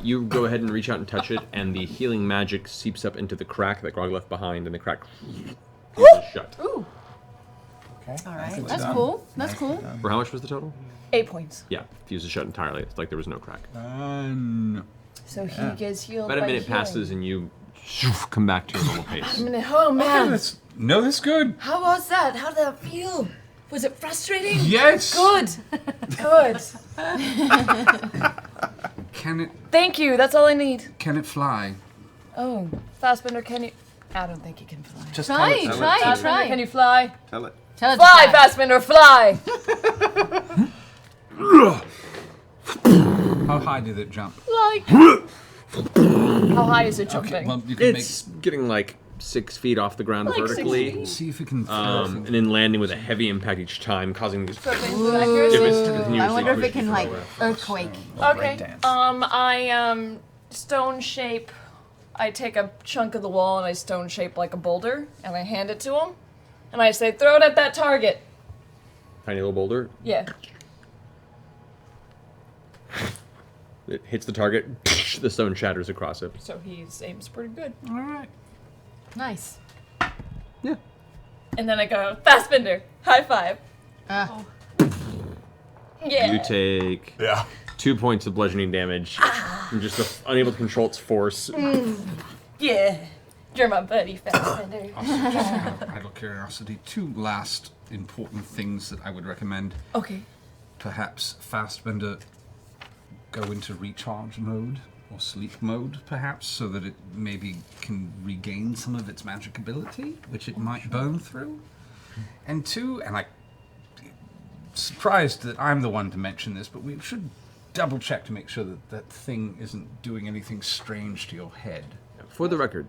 you go ahead and reach out and touch it, and the healing magic seeps up into the crack that Grog left behind, and the crack fuses shut. Ooh. Okay. All right. That's cool. That's cool. For how much was the total? 8 points. Yeah, fuses shut entirely. It's like there was no crack. So he gets healed About a by minute healing. passes, and you come back to your normal pace. Oh man. No, that's good. How was that? How did that feel? Was it frustrating? Yes. Good. Good. Can it? Thank you. That's all I need. Can it fly? Oh, Fassbender, can you? I don't think you can fly. Just Try, tell it. try, Fassbender, try. can you fly? Tell it. Tell it to Fly, Fassbender, fly! How high did it jump? Like. How high is it jumping? Okay, well, you can It's getting like 6 feet off the ground Like 6 vertically. feet? See if it can. And then landing with a heavy impact each time, causing these Accuracy? I wonder if it can like earthquake. Okay. I stone shape. I take a chunk of the wall and I stone shape like a boulder, and I hand it to him, and I say, "Throw it at that target." tiny little boulder. Yeah. It hits the target. The stone shatters across it. So he aims pretty good. All right. Nice. Yeah. And then I go, Fassbender, high five. Yeah. You take 2 points of bludgeoning damage. You're just unable to control its force. Yeah. You're my buddy, Fassbender. Out of idle curiosity, 2 last important things that I would recommend. Okay. Perhaps Fastbender go into recharge mode or sleep mode, perhaps, so that it maybe can regain some of its magic ability, which it might burn through. And 2, and I'm surprised that I'm the one to mention this, but we should double check to make sure that that thing isn't doing anything strange to your head. For the record,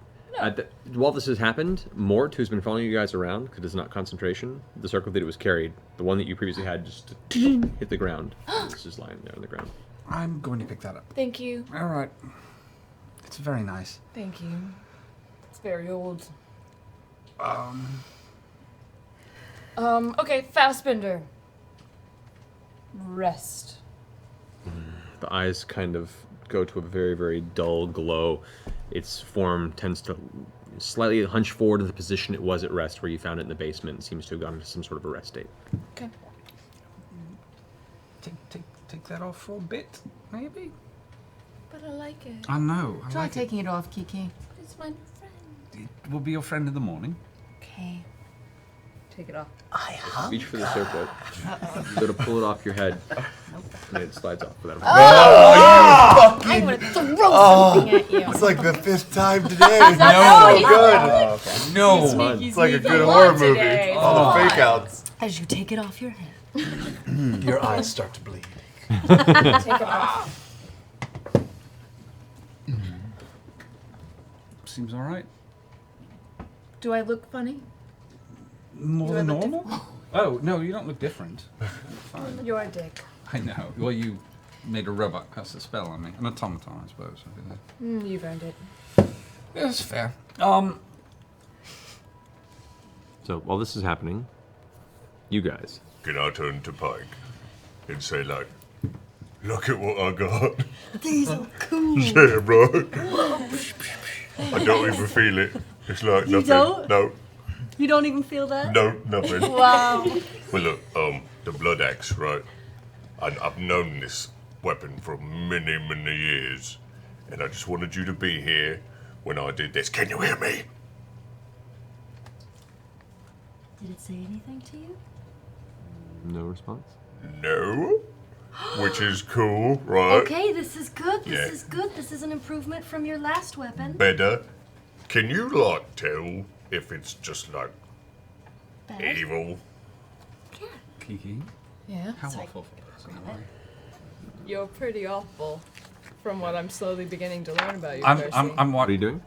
while this has happened, Mort, who's been following you guys around, because it's not concentration, the circle that it was carried, the one that you previously had just hit the ground. It's just lying there on the ground. I'm going to pick that up. Thank you. All right. It's very nice. Thank you. It's very old. Okay, Fassbender. Rest. The eyes kind of go to a very, very dull glow. Its form tends to slightly hunch forward to the position it was at rest where you found it in the basement. It seems to have gone into some sort of a rest state. Okay. Take that off for a bit, maybe? But I like it. I know. I Try like taking it off, Kiki. It's my friend. It will be your friend in the morning. Okay. Take it off. Reach for the circlet. You go to pull it off your head, and it slides off without a Oh, you fucking... I'm gonna throw something at you. It's like the 5th time today. No. Good. No. It's like a good horror movie. All the fake outs. As you take it off your head. Your eyes start to bleed. Take it off. Seems all right. Do I look funny? More Do I than look normal? Oh, no, you don't look different. Fine. You're a dick. I know. Well, you made a robot cast a spell on me. An automaton, I suppose. You've earned it. Yeah, that's fair. So while this is happening, you guys. Can I turn to Pike and say, like, look at what I got? These are cool. Yeah, bro. I don't even feel it. It's like You nothing. don't? No, You don't even feel that? no, nothing. Wow. Well, look, the blood axe, right? I've known this weapon for many, many years, and I just wanted you to be here when I did this. Can you hear me? Did it say anything to you? No response? No. Which is cool, right? Okay, this is good. This Yeah. is good. This is an improvement from your last weapon. Better. Can you, like, tell if it's just, like, Bad. evil? Kiki? Yeah? How Sorry. awful. You're pretty awful, from what I'm slowly beginning to learn about you, I'm What are you doing?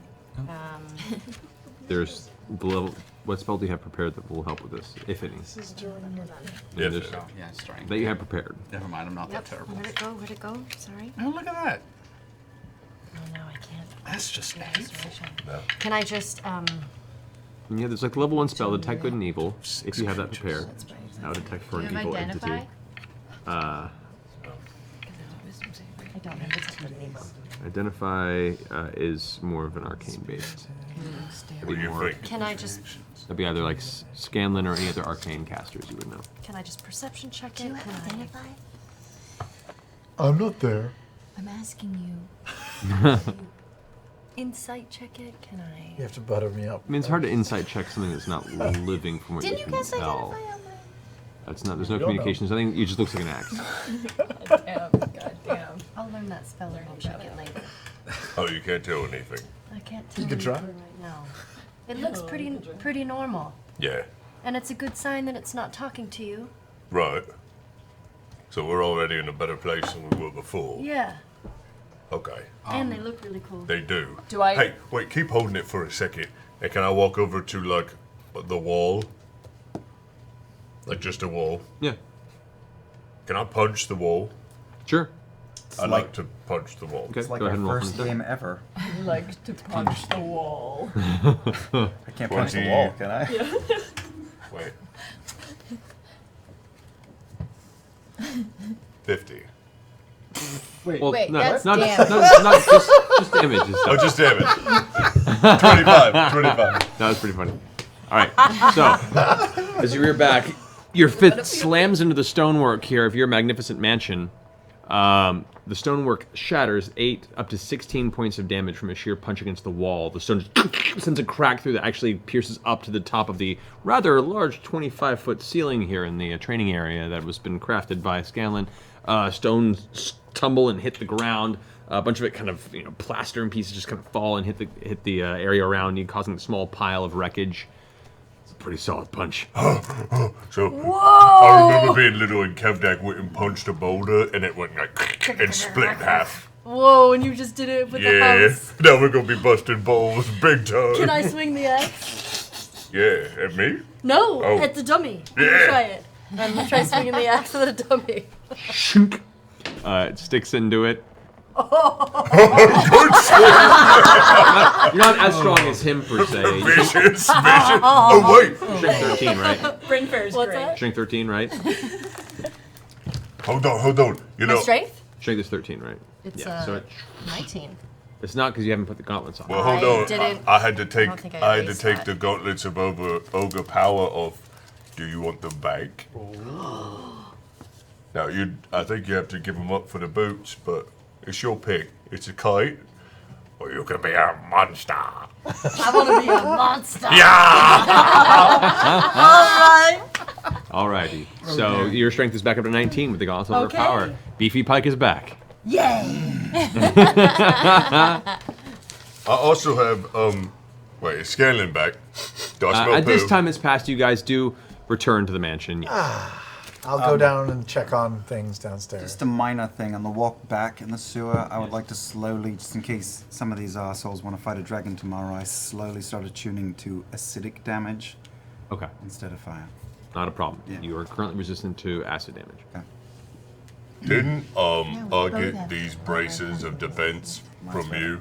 There's the level. What spell do you have prepared that will help with this, if any? This is during Yeah, There's- yeah, it's strange. that you have prepared. Never mind, I'm not Yep. that terrible. Where'd it go? Where'd it go? Sorry. Oh, look at that. Oh no, I can't. That's just No. Can I just And yeah, there's like the level 1 spell, detect good and evil. If you have that prepared, now detect for Do an you have evil identify? entity. I don't have detect good and evil. Identify is more of an arcane based. What do you think? Can I just That'd be either like Scanlan or any other arcane casters you would know. can I just perception check Do it? you Can I identify? I'm not there. I'm asking you insight check it? Can I You have to butter me up. I mean, it's hard to insight check something that's not living from what Didn't you you can guys tell. identify on That's not. There's no You don't know. communications. I think it just looks like an axe. goddamn. I'll learn that spell and I'll check it later. Oh, you can't tell anything. I can't tell You could try. anything right now. It looks pretty normal. Yeah. And it's a good sign that it's not talking to you. Right. So we're already in a better place than we were before. Yeah. Okay. And they look really cool. They do. Do I- Hey, wait, keep holding it for a second. And can I walk over to, like, the wall? Like, just a wall? Yeah. Can I punch the wall? Sure. I like to punch the wall. Okay. It's like Go ahead our and roll first for game ever. I like to punch the wall. I can't punch the wall, can I? Wait. 50. Well, Wait, no, that's not, damage. not just damage. and Oh, stuff. just damage. 25. 25. That was pretty funny. All right. So, as you rear back, your fist slams into the stonework here of your magnificent mansion. The stonework shatters 8 up to 16 points of damage from a sheer punch against the wall. The stone just sends a crack through that actually pierces up to the top of the rather large 25-foot ceiling here in the training area that was been crafted by Scanlan. Stones tumble and hit the ground. A bunch of it kind of, plaster and pieces just kind of fall and hit the area around you, causing a small pile of wreckage. It's a pretty solid punch. So, Whoa! I remember being little and Kevdak went and punched a boulder and it went like and split in half. Whoa, and you just did it with the Yeah, house. now we're gonna be busting balls big time. Can I swing the axe? Yeah, at me? No, Oh. at the dummy. Yeah. Let me try it. I'm gonna try swinging the axe at the dummy. Shunk. It sticks into it. Good You're not as strong as him per se. Vicious. Oh wait. Strength 13, right? Brain Fair's What's great. that? Strength 13, right? Hold on. You My know. strength? Strength is 13, right? It's yeah. So 19. it's not because you haven't put the gauntlets on. Well, hold on. didn't- I had to take. don't think I I had to erased take that. the gauntlets of ogre power off. Do you want them back? Now I think you have to give them up for the boots, but it's your pick. It's a kite, or you can be a monster. I want to be a monster. All righty. So your strength is back up to 19 with the gauntlets of Okay. power. Beefy Pike is back. Yay! I also have wait, is Scanlan back? Do I smell At this poo? time has passed, you guys do return to the mansion. I'll go down and check on things downstairs. Just a minor thing. On the walk back in the sewer, I would like to slowly, just in case some of these arseholes want to fight a dragon tomorrow, I slowly started tuning to acidic damage Okay. instead of fire. Not a problem. Yeah. You are currently resistant to acid damage. Okay. Didn't I both get have these braces of defense from you?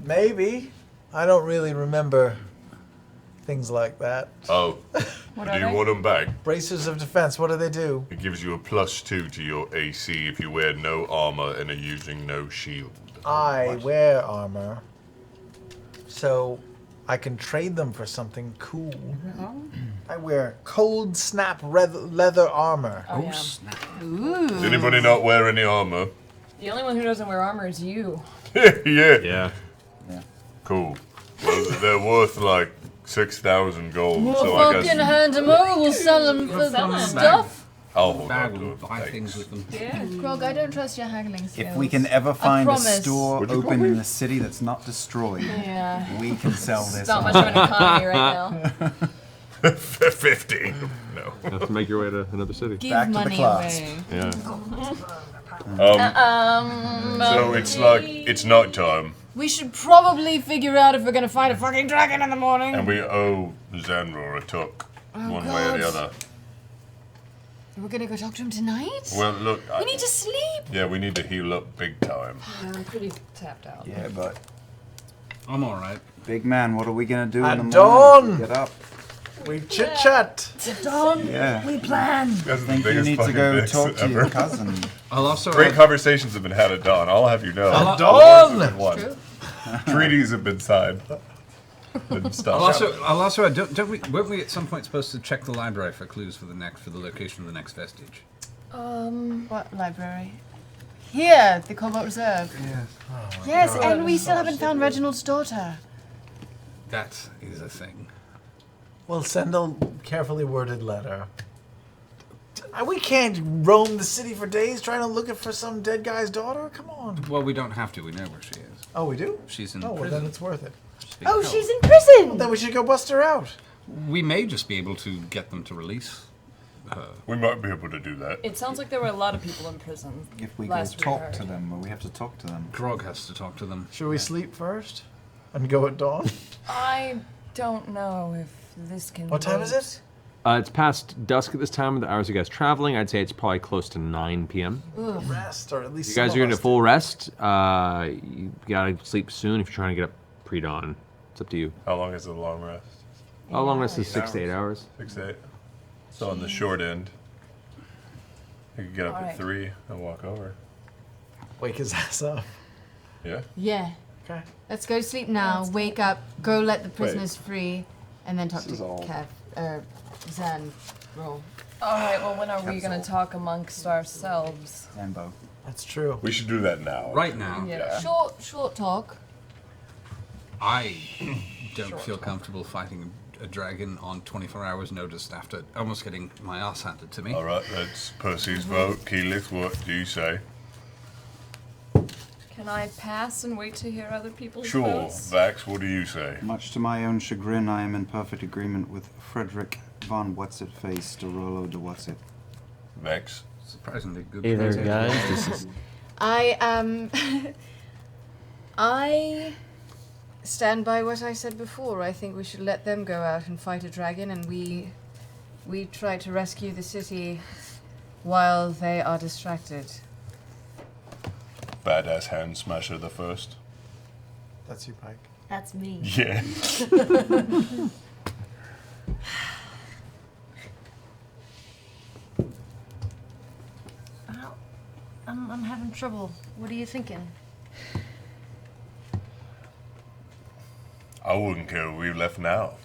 Maybe. I don't really remember things like that. Oh, What do are you they? want them back? Braces of defense, what do they do? It gives you a +2 to your AC if you wear no armor and are using no shield. I wear armor, so I can trade them for something cool. I wear cold snap leather armor. Oh, yeah. Snap. Does anybody not wear any armor? The only one who doesn't wear armor is you. Yeah. Yeah. Cool. Well, they're worth like 6,000 gold, so I Fucking guess hand them over, we'll sell them for sell 'em. stuff. I'll hold Bag on to will it. buy Thanks. things with them. Yeah. Grog, I don't trust your haggling skills. If we can ever find a promise. store Would you open call in me? a city that's not destroyed, Yeah. we can sell this. It's not much of an economy right now. 15. No. You have to make your way to another city. Give Back to the money clasp. away. Yeah. So it's like, it's night time, We should probably figure out if we're gonna fight a fucking dragon in the morning. and we owe Xandor a tuck, one way or the God. other. We're gonna go talk to him tonight? Well, look, We need to sleep. yeah, we need to heal up big time. I'm pretty tapped out. Yeah, but I'm all right. big man, what are we gonna do At in the morning? dawn. Get up. We chit chat. Yeah. We plan. That's I think you need to go talk to your cousin. I'll also Great add, conversations have been had at dawn. I'll have you know. At The wars have dawn! been won. Treaties have been signed. And stuff. I'll also add, weren't we at some point supposed to check the library for clues for the location of the next vestige? What library? Here, the Cobalt Reserve. Yes, and we still haven't found Reginald's daughter. That is a thing. We'll send a carefully worded letter. We can't roam the city for days trying to look for some dead guy's daughter. Come on. Well, we don't have to. We know where she is. Oh, we do? She's in Oh, well, prison. then it's worth it. Oh, she's in prison! Then we should go bust her out. We may just be able to get them to release her. We might be able to do that. It sounds like there were a lot of people in prison. If we go last we talk heard. to them, well, we have to talk to them. Grog has to talk to them. Should we sleep first and go at dawn? I don't know if this can. What time is wait. it? It's past dusk at this time with the hours you guys traveling. I'd say it's probably close to 9 p.m. Rest, or at least You guys some are of going to us full rest. You gotta sleep soon if you're trying to get up pre-dawn. It's up to you. How long is the long rest? How long rest is 6 to 8 hours? 6 to 8. So on the short end, you could get up Alright. at 3 and walk over. Wake his ass up. Yeah? Yeah. Okay. Let's go to sleep now, wake up, go let the prisoners free, and then talk to This is all- Zan. Roll. All right. Well, when are we gonna talk amongst ourselves? Zambo. That's true. We should do that now. Right now. Yeah. Short talk. I don't feel comfortable fighting a dragon on 24 hours notice after almost getting my ass handed to me. All right, that's Percy's vote. Keyleth, what do you say? Can I pass and wait to hear other people's Sure. votes? Vax, what do you say? Much to my own chagrin, I am in perfect agreement with Frederick von What's-It-Face Derolo de What's-It. Vex? Surprisingly good. Hey there, pronunciation. guys. This is I stand by what I said before. I think we should let them go out and fight a dragon, and we try to rescue the city while they are distracted. Badass hand smasher the first. That's you, Pike. That's me. Yeah. I'm having trouble. What are you thinking? I wouldn't care if we left now.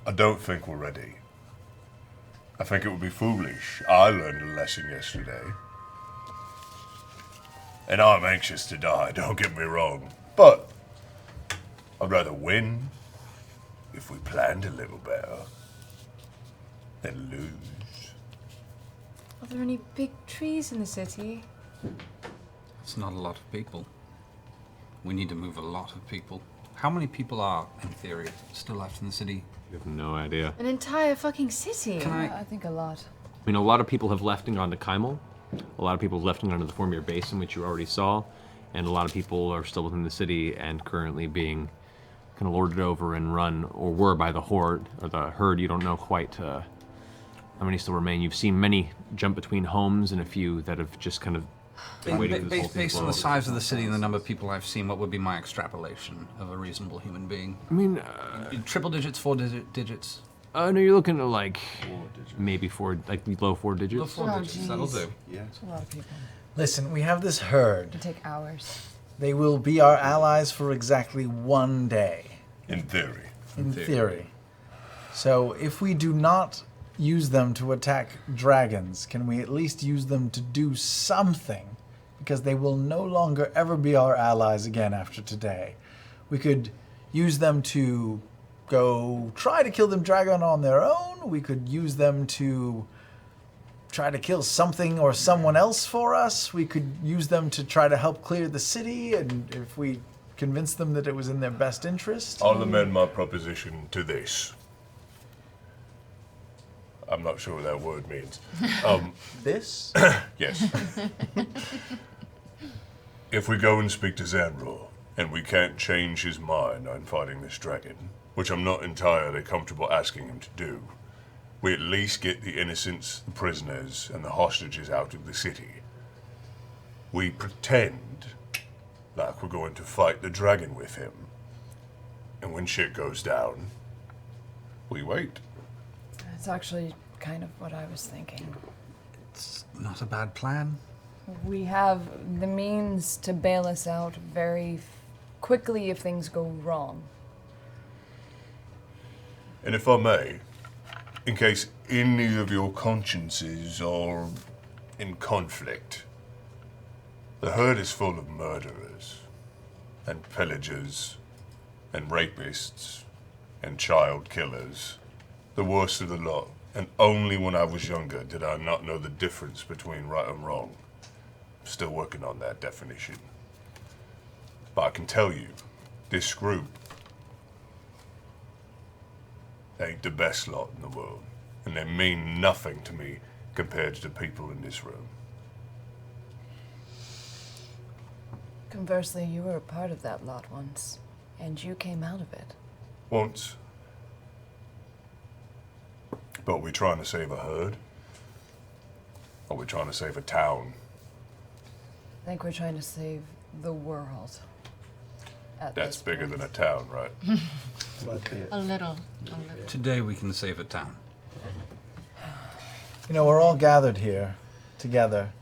I don't think we're ready. I think it would be foolish. I learned a lesson yesterday. And I'm anxious to die, don't get me wrong. But I'd rather win if we planned a little better than lose. Are there any big trees in the city? It's not a lot of people. We need to move a lot of people. How many people are, in theory, still left in the city? You have no idea. An entire fucking city. I think a lot. I mean, a lot of people have left and gone to Kymel. A lot of people have left and gone to the Formir Basin, which you already saw. And a lot of people are still within the city and currently being kind of lorded over and run, or were by the horde, or the herd. You don't know quite how many still remain. You've seen many jump between homes and a few that have just kind of been waiting for this whole thing to Based blow on the over. size of the city and the number of people I've seen, what would be my extrapolation of a reasonable human being? I mean, triple digits, four digits? No, you're looking at like maybe low four digits. Low four digits, that'll do. Yeah. It's a lot of people. Listen, we have this herd. It'd take hours. They will be our allies for exactly one day. In theory. In theory. So if we do not use them to attack dragons, can we at least use them to do something? Because they will no longer ever be our allies again after today. We could use them to go try to kill them dragon on their own. We could use them to try to kill something or someone else for us. We could use them to try to help clear the city, and if we convince them that it was in their best interest. I'll amend my proposition to this. I'm not sure what that word means. This? Yes. If we go and speak to Zanror, and we can't change his mind on fighting this dragon, which I'm not entirely comfortable asking him to do, we at least get the innocents, the prisoners, and the hostages out of the city. We pretend like we're going to fight the dragon with him. And when shit goes down, we wait. That's actually kind of what I was thinking. It's not a bad plan. We have the means to bail us out very quickly if things go wrong. And if I may, in case any of your consciences are in conflict, the herd is full of murderers, and pillagers, and rapists, and child killers. The worst of the lot. And only when I was younger did I not know the difference between right and wrong. I'm still working on that definition. But I can tell you, this group ain't the best lot in the world. And they mean nothing to me compared to the people in this room. Conversely, you were a part of that lot once, and you came out of it. Once. But are we trying to save a herd? Or are we trying to save a town? I think we're trying to save the world. That's bigger than a town, right? A little. Today we can save a town. You know, we're all gathered here together.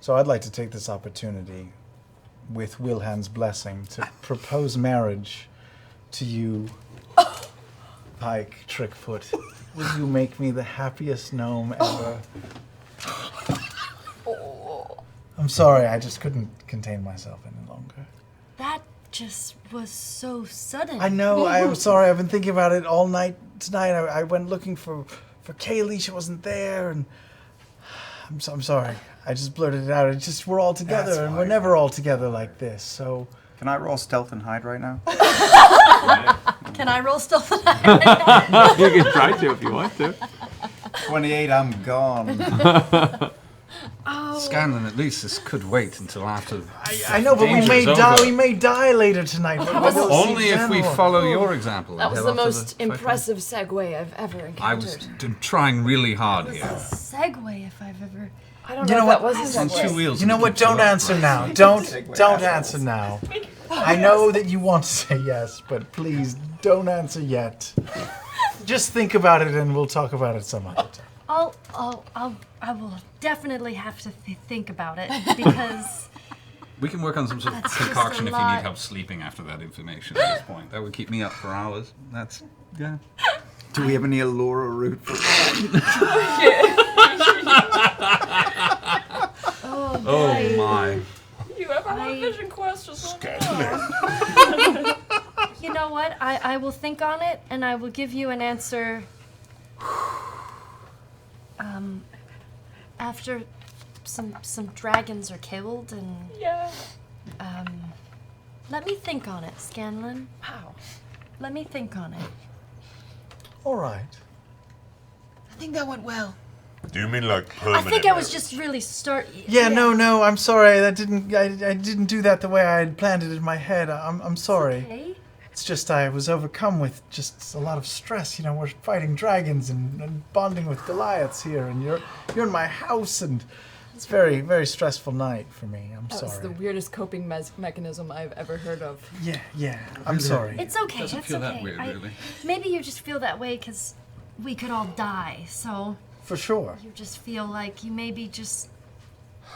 So I'd like to take this opportunity, with Wilhan's blessing, to propose marriage to you, Pike Trickfoot. Will you make me the happiest gnome ever? I'm sorry, I just couldn't contain myself any longer. That just was so sudden. I know, I'm sorry, I've been thinking about it all night tonight. I went looking for Kaylee, she wasn't there, and I'm sorry. I just blurted it out. It's just we're all together, That's and fine. we're never all together like this, so... Can I roll stealth and hide right now? Can I roll stealth? You can try to if you want to. 28, I'm gone. Scanlan, at least this could wait until after. I know, but we may die. We may die later tonight. Only if we follow your example. That and was head the off to most impressive segue I've ever encountered. I was trying really hard here. Segue, if I've ever. I don't You know know if that what? was a On segue. two wheels. You know what? Don't answer now. Don't answer now. I know that you want to say yes, but please don't answer yet. Just think about it, and we'll talk about it some other time. I will definitely have to think about it because We can work on some sort of That's just concoction a if you need lot. help sleeping after that information at this point. That would keep me up for hours. That's, yeah. Do we have any Allura route for Oh my. You ever have a vision quest? Just let me know. you know what? I will think on it and I will give you an answer. After some dragons are killed and Yeah. let me think on it, Scanlan. How? Let me think on it. All right. I think that went well. Do you mean like I permanent? think I was just really start. Yeah, no, I'm sorry. I didn't do that the way I had planned it in my head. I'm sorry. Okay. It's just I was overcome with just a lot of stress. You know, we're fighting dragons and bonding with Goliaths here, and you're in my house, and it's a very, very stressful night for me. I'm That was sorry. the weirdest coping mechanism I've ever heard of. Yeah, I'm sorry. It's okay. Doesn't it's feel okay. that weird, really. Maybe you just feel that way because we could all die. So For sure. you just feel like you maybe just.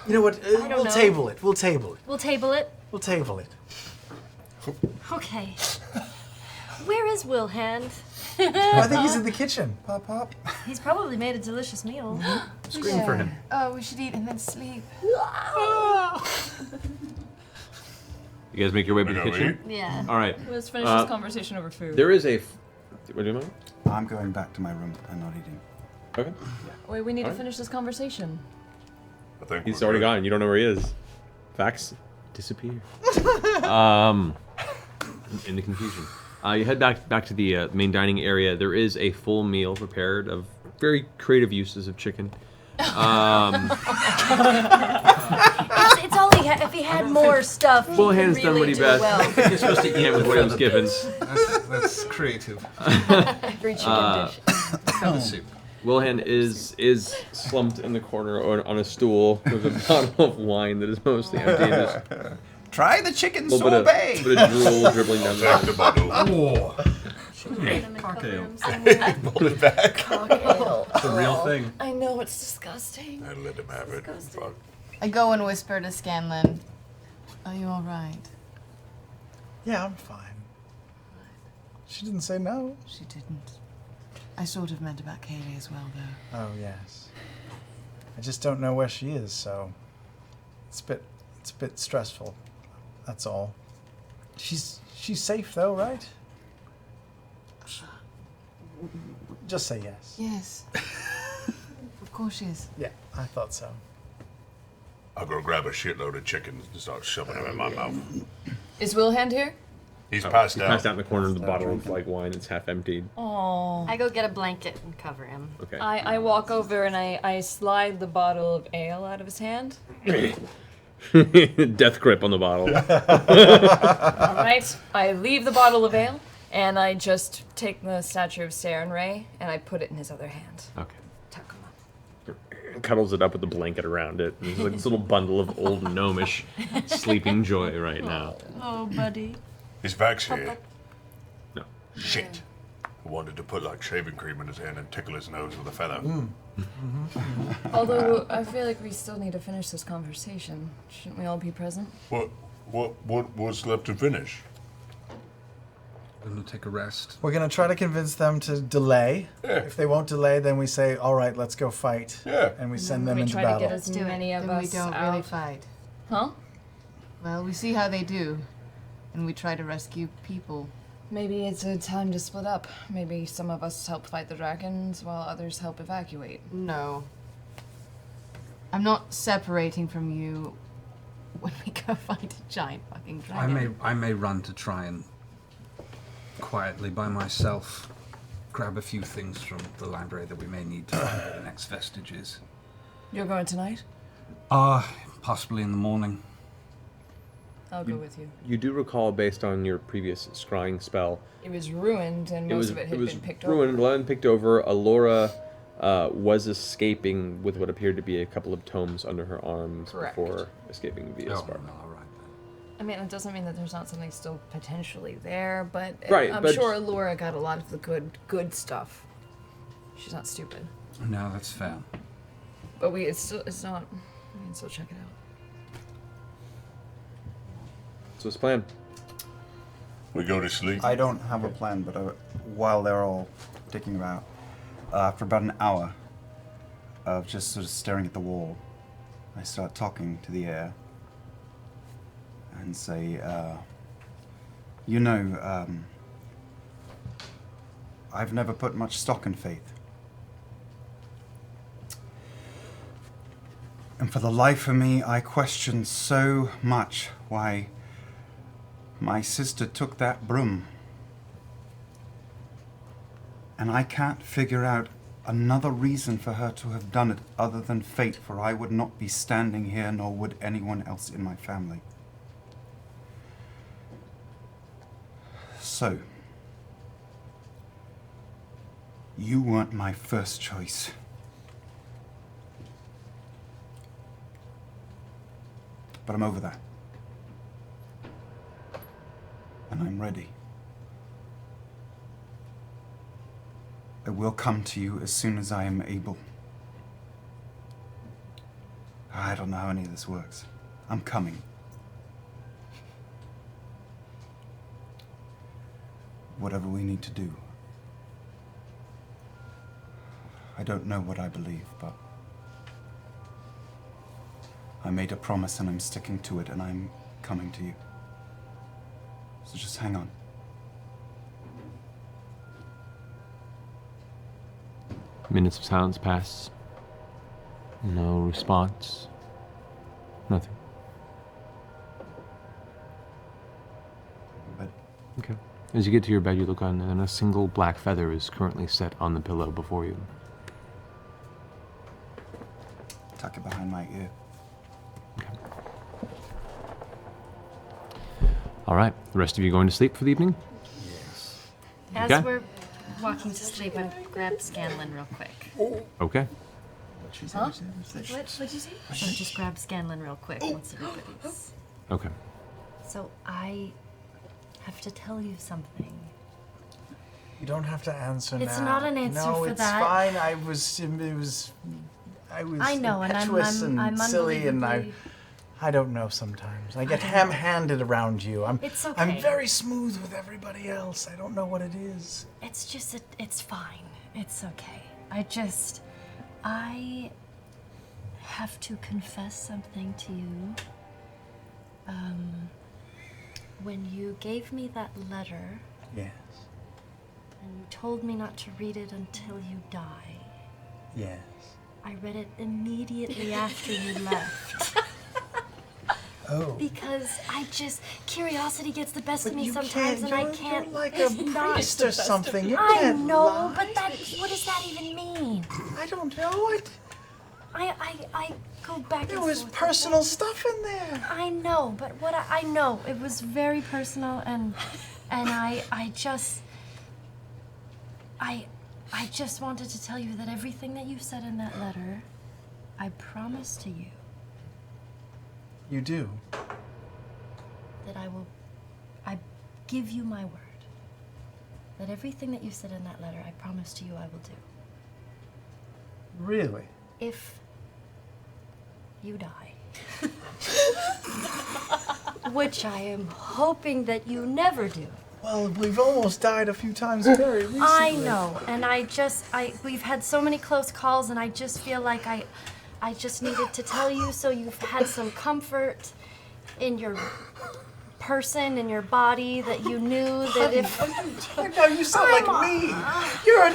You know what? don't We'll know. table it. We'll table it. We'll table it. We'll table it. Okay. Where is Wilhand? I think he's in the kitchen. Pop, pop. He's probably made a delicious meal. Scream for him. Oh, we should eat and then sleep. You guys make your way to the Wanna go kitchen? Yeah. All right. Let's finish this conversation over food. There is a. What do you mean? I'm going back to my room and not eating. Okay. Wait, we need to Alright. finish this conversation. I think He's we're already good. gone. You don't know where he is. Facts disappear. In the confusion. You head back to the main dining area. There is a full meal prepared of very creative uses of chicken. It's all if he had more stuff. he Full could hands done what really he do best. well. You're supposed to eat with what he was given. That's creative. Every chicken dish. Have a soup. Wilhan is slumped in the corner on a stool with a bottle of wine that is mostly empty. And just Try the chicken a little sorbet. bit of drool dribbling down Back the the bottle. Oh. Cocktail. Pull it back. It's a real thing. I know, it's disgusting. I let him have it. Fuck. I go and whisper to Scanlan, are you all right? Yeah, I'm fine. She didn't say no. She didn't. I sort of meant about Kaylee as well, though. Oh yes. I just don't know where she is, so it's a bit stressful. That's all. She's safe though, right? Just say yes. Yes. Of course she is. Yeah, I thought so. I'll go grab a shitload of chickens and start shoving them in my mouth. Is Wilhand here? He's passed He out. passed out in the corner of the bottle of like wine. It's half emptied. Oh. I go get a blanket and cover him. Okay. I walk over and I slide the bottle of ale out of his hand. Death grip on the bottle. All right. I leave the bottle of ale and I just take the statue of Saren Ray and I put it in his other hand. Okay. Tuck him up. Cuddles it up with the blanket around it. There's like this little bundle of old gnomish sleeping joy right now. Oh, buddy. Is Vax here? No. Shit. I wanted to put like shaving cream in his hand and tickle his nose with a feather. Although I feel like we still need to finish this conversation. Shouldn't we all be present? What's left to finish? I'm gonna take a rest. We're gonna try to convince them to delay. Yeah. If they won't delay, then we say, "All right, let's go fight." Yeah. And we send them we into try to battle. get as Do it. many of Then us we don't out. really fight. Huh? Well, we see how they do, and we try to rescue people. Maybe it's a time to split up. Maybe some of us help fight the dragons while others help evacuate. No. I'm not separating from you when we go fight a giant fucking dragon. I may run to try and quietly by myself grab a few things from the library that we may need to find where the next vestige is. You're going tonight? Possibly in the morning. I'll go with you. You do recall, based on your previous scrying spell, It was ruined, and most of it had been picked over. ruined, blood picked over. Alora was escaping with what appeared to be a couple of tomes under her arms Correct. before escaping via spark. I mean, it doesn't mean that there's not something still potentially there, but Right, I'm but- sure Laura got a lot of the good stuff. She's not stupid. No, that's fair. But it's not. We can still check it out. So what's the plan? We go to sleep. I don't have a plan, but while they're all dicking about, after about an hour of just sort of staring at the wall, I start talking to the air and say, I've never put much stock in faith. And for the life of me, I question so much why my sister took that broom. And I can't figure out another reason for her to have done it other than fate, for I would not be standing here, nor would anyone else in my family. So, you weren't my first choice. But I'm over that. And I'm ready. I will come to you as soon as I am able. I don't know how any of this works. I'm coming. Whatever we need to do. I don't know what I believe, but I made a promise and I'm sticking to it, and I'm coming to you. So just hang on. Minutes of silence pass. No response. Nothing. Bed. Okay. As you get to your bed, you look on, and a single black feather is currently set on the pillow before you. Tuck it behind my ear. All right. The rest of you going to sleep for the evening? As Okay. we're walking to sleep, I grab Scanlan real quick. Okay. Huh? What'd you say? So just grab Scanlan real quick once everybody's. Okay. So I have to tell you something. You don't have to answer now. It's not an answer no, for it's that. fine. I was know, and impetuous I'm silly, and unbelievably- I don't know sometimes. I get ham-handed around you. It's okay. I'm very smooth with everybody else. I don't know what it is. It's just, it's fine. It's okay. I have to confess something to you. When you gave me that letter, Yes. and you told me not to read it until you die, Yes. I read it immediately after you left. Oh. Because curiosity gets the best of me you sometimes, can't- and I you're- can't. you're like a it's not priest the or best of something. me. You I can't know, lie. but what does that even mean? I don't know. I go back. There and was forth. personal stuff in there. I know, but I know it was very personal, and I just wanted to tell you that everything that you said in that letter, I promise to you You do. that I give you my word that everything that you said in that letter, I promise to you I will do. Really? If you die. Which I am hoping that you never do. Well, we've almost died a few times very recently. I know, and we've had so many close calls, and I just feel like I just needed to tell you so you've had some comfort in your person, in your body, that you knew that if... No, you sound like me. You're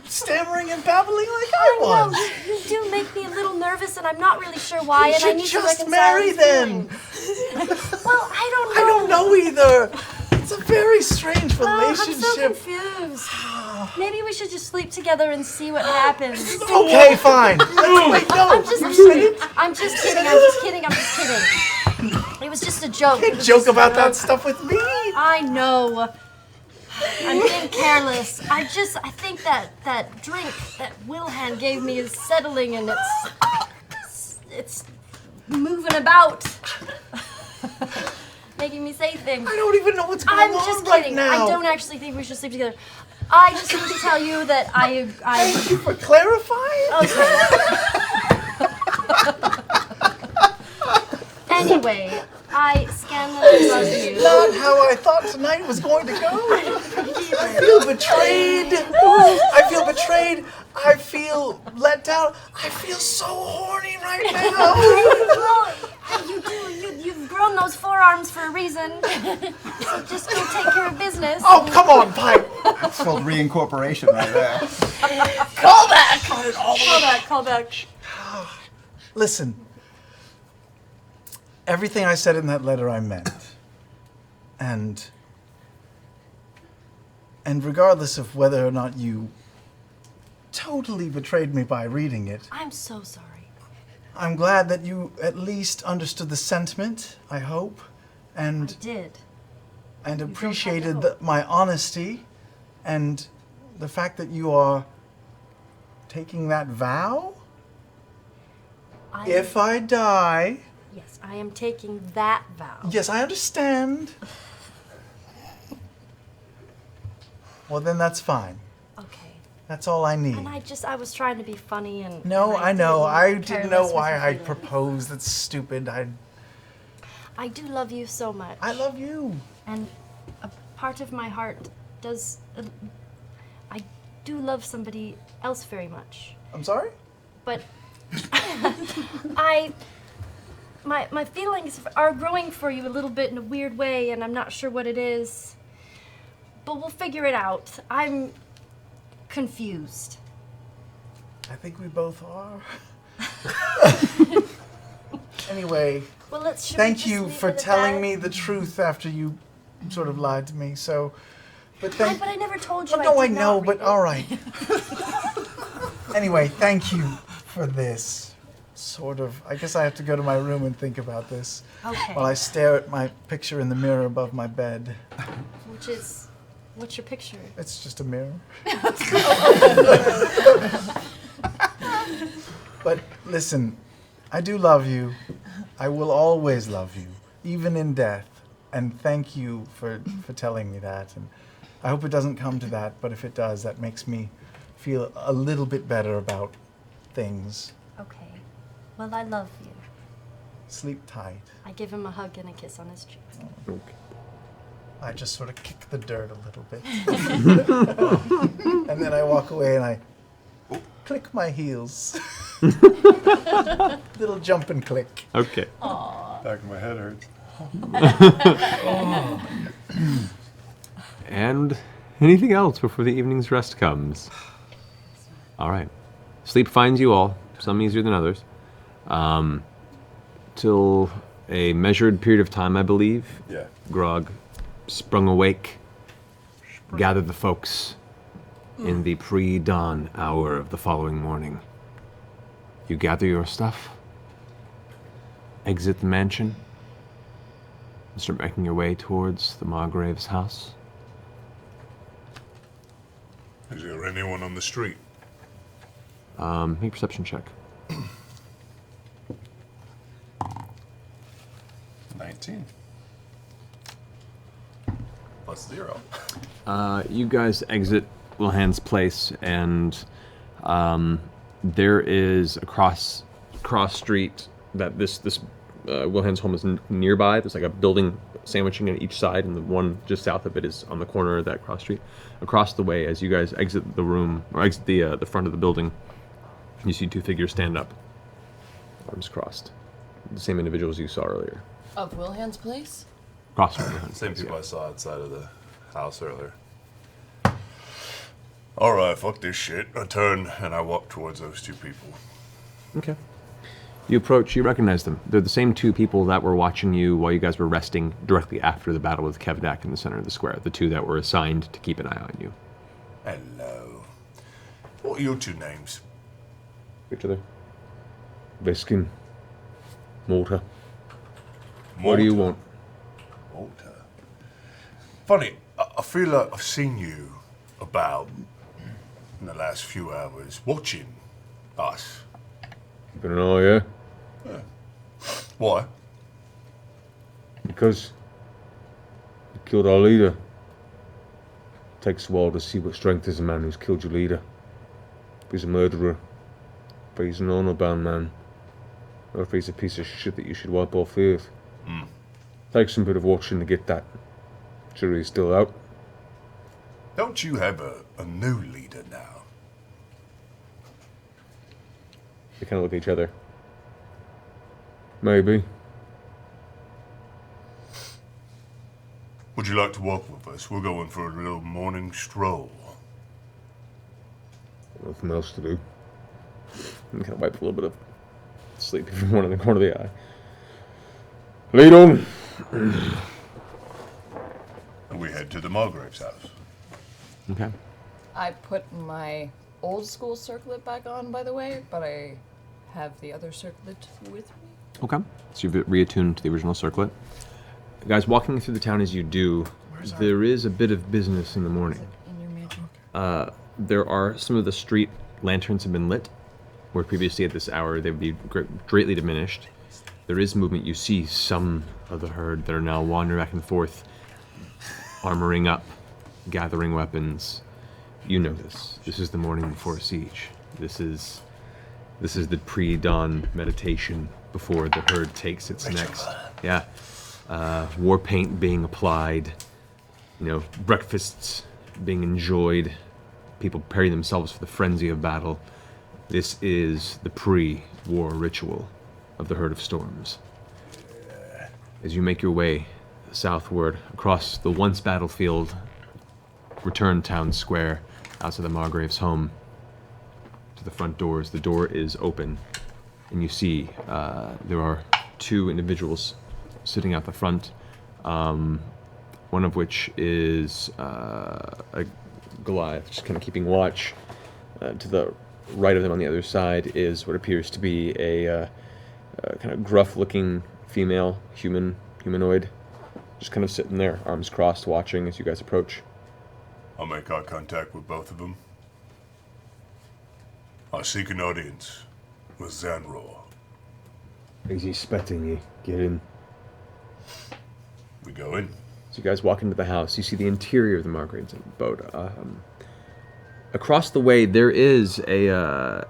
stammering and babbling like I was. know, you do make me a little nervous, and I'm not really sure why, You and I should need to just reconcile marry these then. feelings. Well, I don't know. I don't know either. It's a very strange relationship. I'm so confused. Maybe we should just sleep together and see what happens. Okay, fine. Wait, no. I'm just kidding. I'm just kidding. It was just a joke. You can't joke about that stuff with me. I know. I'm being careless. I think that drink that Wilhan gave me is settling, and it's moving about. Making me say things. I don't even know what's going I'm on just right kidding. now. I don't actually think we should sleep together. I just need to tell you that I Thank you for clarifying. Okay. Anyway, I scandalously love you. Not how I thought tonight was going to go. I feel betrayed. I feel betrayed. I feel let down. I feel so horny right now. Well, you do. You've grown those forearms for a reason. So just go take care of business. Oh, come on, Pipe. It's called reincorporation right there. Call back. Call back. Listen. Everything I said in that letter I meant. And regardless of whether or not you totally betrayed me by reading it, I'm so sorry. I'm glad that you at least understood the sentiment, I hope, and I did. And appreciated my honesty and the fact that you are taking that vow. If I die... Yes, I am taking that vow. Yes, I understand. Well, then that's fine. Okay. That's all I need. And I was trying to be funny and... No, and I know. I care didn't know less with why your I feelings. proposed. That's stupid. I do love you so much. I love you. And a part of my heart does... I do love somebody else very much. I'm sorry? But my feelings are growing for you a little bit in a weird way, and I'm not sure what it is. But we'll figure it out. I'm confused. I think we both are. Anyway, Well, should we thank just you leave for it at telling that? me the truth after you sort of lied to me. So, but But I never told you. Oh, no, I did know, not but read it. all right. Anyway, thank you for this. Sort of. I guess I have to go to my room and think about this. Okay. While I stare at my picture in the mirror above my bed. What's your picture? It's just a mirror. But listen, I do love you. I will always love you, even in death. And thank you for telling me that. And I hope it doesn't come to that, but if it does, that makes me feel a little bit better about things. Okay. Well, I love you. Sleep tight. I give him a hug and a kiss on his cheek. Okay. I just sort of kick the dirt a little bit. And then I walk away and I click my heels. Little jump and click. Okay. Back of my head hurts. And anything else before the evening's rest comes? All right. Sleep finds you all, some easier than others. Till a measured period of time, I believe. Yeah. Grog sprung awake, gathered the folks in the pre-dawn hour of the following morning. You gather your stuff, exit the mansion, and start making your way towards the Margrave's house. Is there anyone on the street? Make a perception check. 19. Plus 0. You guys exit Wilhan's place, and there is a cross street that this Wilhan's home is nearby. There's like a building sandwiching on each side, and the one just south of it is on the corner of that cross street. Across the way, as you guys exit the room, or exit the front of the building, you see two figures stand up. arms crossed. The same individuals you saw earlier. Of Wilhan's place? Cross from Wilhan's Same place, people yeah. I saw outside of the house earlier. Alright, fuck this shit. I turn and I walk towards those two people. Okay. You approach, you recognize them. They're the same two people that were watching you while you guys were resting directly after the battle with Kevdak in the center of the square. The two that were assigned to keep an eye on you. Hello. What are your two names? Each other. Viskin. Mortar. What do you want? Walter. Funny, I feel like I've seen you about in the last few hours watching us. Keeping an eye, yeah? Yeah. Why? Because you killed our leader. Takes a while to see what strength is a man who's killed your leader. If he's a murderer, if he's an honor-bound man, or if he's a piece of shit that you should wipe off the earth. Takes some bit of watching to get that. Jury's still out. Don't you have a new leader now? They kind of look at each other. Maybe. Would you like to walk with us? We're going for a little morning stroll. Nothing else to do. And kind of wipe a little bit of sleep from one in the corner of the eye. Lead on. We head to the Margrave's house. Okay. I put my old school circlet back on, by the way, but I have the other circlet with me. Okay. So you've reattuned to the original circlet. Guys, walking through the town as you do, there is a bit of business in the morning. In your magic. There are some of the street lanterns have been lit, where previously at this hour they would be greatly diminished. There is movement. You see some of the herd that are now wandering back and forth, armoring up, gathering weapons. You know this. This is the morning before a siege. This is the pre-dawn meditation before the herd takes its next. Yeah. War paint being applied. Breakfasts being enjoyed. People preparing themselves for the frenzy of battle. This is the pre-war ritual of the Herd of Storms. As you make your way southward across the once battlefield, return town square, outside the Margrave's home, to the front doors, the door is open, and you see there are two individuals sitting out the front, one of which is a Goliath, just kind of keeping watch. To the right of them on the other side is what appears to be a kind of gruff-looking female humanoid, just kind of sitting there, arms crossed, watching as you guys approach. I'll make eye contact with both of them. I seek an audience with Zanror. He's expecting you. Get in. We go in. So you guys walk into the house. You see the interior of the Margrave's abode. Across the way, there is a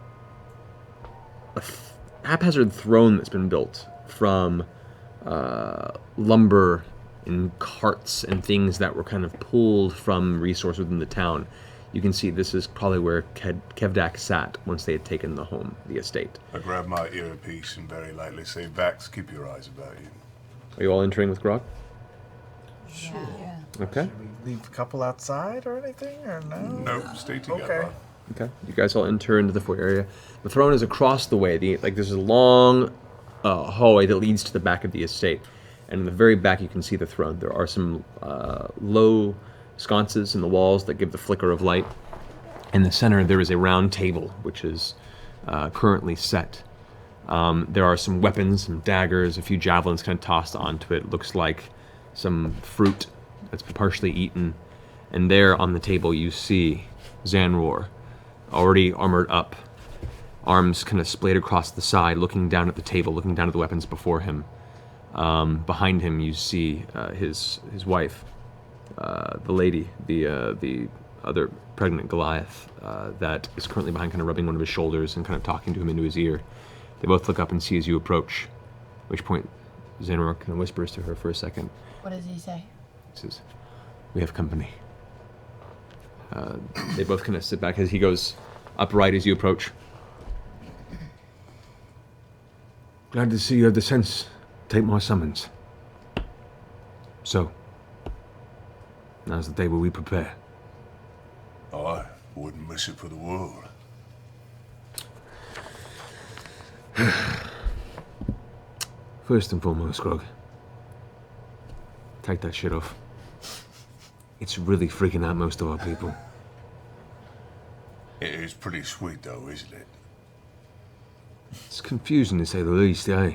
haphazard throne that's been built from lumber and carts and things that were kind of pulled from resources within the town. You can see this is probably where Kevdak sat once they had taken the estate. I grab my earpiece and very lightly say, Vax, keep your eyes about you. Are you all entering with Grog? Sure. Yeah. Okay. Should we leave a couple outside or anything, or no? Nope, stay together. Okay. Okay. You guys all enter into the foyer area. The throne is across the way. There's a long hallway that leads to the back of the estate. And in the very back, you can see the throne. There are some low sconces in the walls that give the flicker of light. In the center, there is a round table, which is currently set. There are some weapons, some daggers, a few javelins kind of tossed onto it. It looks like some fruit that's partially eaten. And there on the table, you see Zanror, already armored up, arms kind of splayed across the side, looking down at the table, looking down at the weapons before him. Behind him, you see his wife, the lady, the other pregnant Goliath, that is currently behind, kind of rubbing one of his shoulders and kind of talking to him into his ear. They both look up and see as you approach, at which point Zanror kind of whispers to her for a second. What does he say? He says, "We have company." They both kind of sit back as he goes upright as you approach. Glad to see you have the sense to take my summons. So, now's the day where we prepare. I wouldn't miss it for the world. First and foremost, Grog, take that shit off. It's really freaking out most of our people. It is pretty sweet though, isn't it? It's confusing to say the least, eh?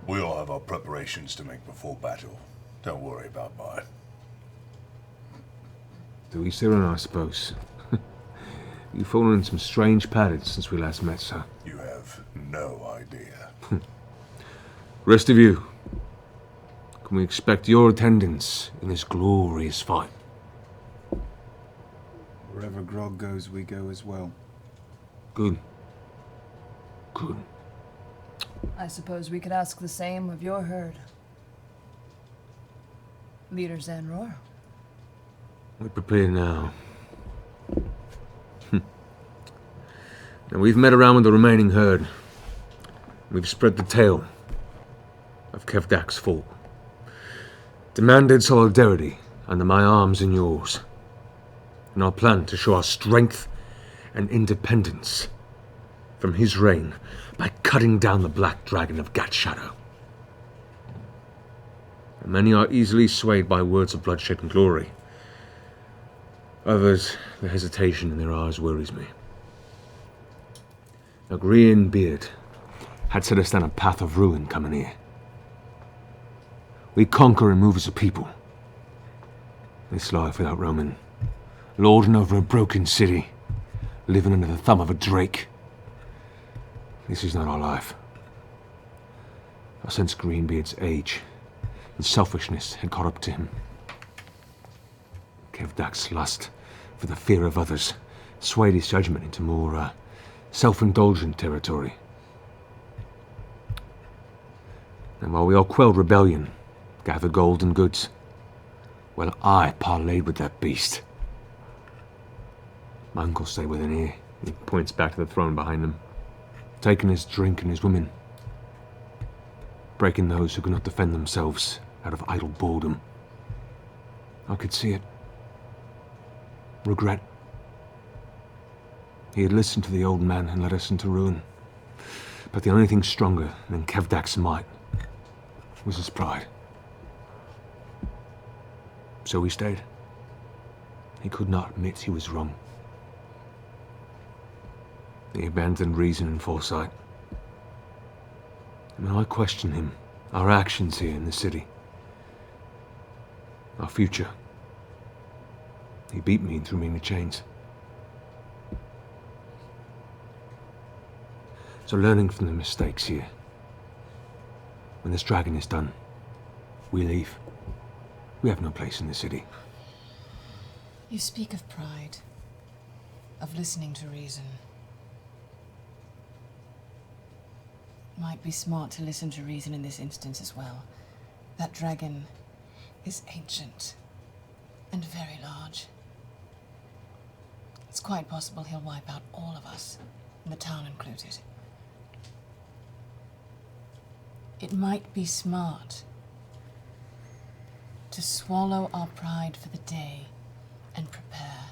We all have our preparations to make before battle. Don't worry about mine. To each their own, I suppose. You've fallen in some strange patterns since we last met, sir. You have no idea. Rest of you, can we expect your attendance in this glorious fight? Wherever Grog goes, we go as well. Good. Good. I suppose we could ask the same of your herd. Leader Zanror. We prepare now. Now we've met around with the remaining herd. We've spread the tale of Kevdak's fall. Demanded solidarity under my arms and yours. In our plan to show our strength and independence from his reign by cutting down the Black Dragon of Gat Shadow. And many are easily swayed by words of bloodshed and glory. Others, the hesitation in their eyes worries me. Now, Green Beard had set us down a path of ruin coming here. We conquer and move as a people. This life without Roman, lording over a broken city, living under the thumb of a Drake. This is not our life. I sense Greenbeard's age and selfishness had caught up to him. Kevdak's lust for the fear of others swayed his judgment into more self-indulgent territory. And while we all quelled rebellion, gathered gold and goods, well, I parlayed with that beast. My uncle stayed within ear. He points back to the throne behind him, taking his drink and his women, breaking those who could not defend themselves out of idle boredom. I could see it. Regret. He had listened to the old man and led us into ruin. But the only thing stronger than Kevdak's might was his pride. So we stayed. He could not admit he was wrong. He abandoned reason and foresight. And when I question him, our actions here in the city, our future, he beat me and threw me in the chains. So learning from the mistakes here, when this dragon is done, we leave. We have no place in the city. You speak of pride, of listening to reason. Might be smart to listen to reason in this instance as well. That dragon is ancient and very large. It's quite possible he'll wipe out all of us, and the town included. It might be smart to swallow our pride for the day and prepare.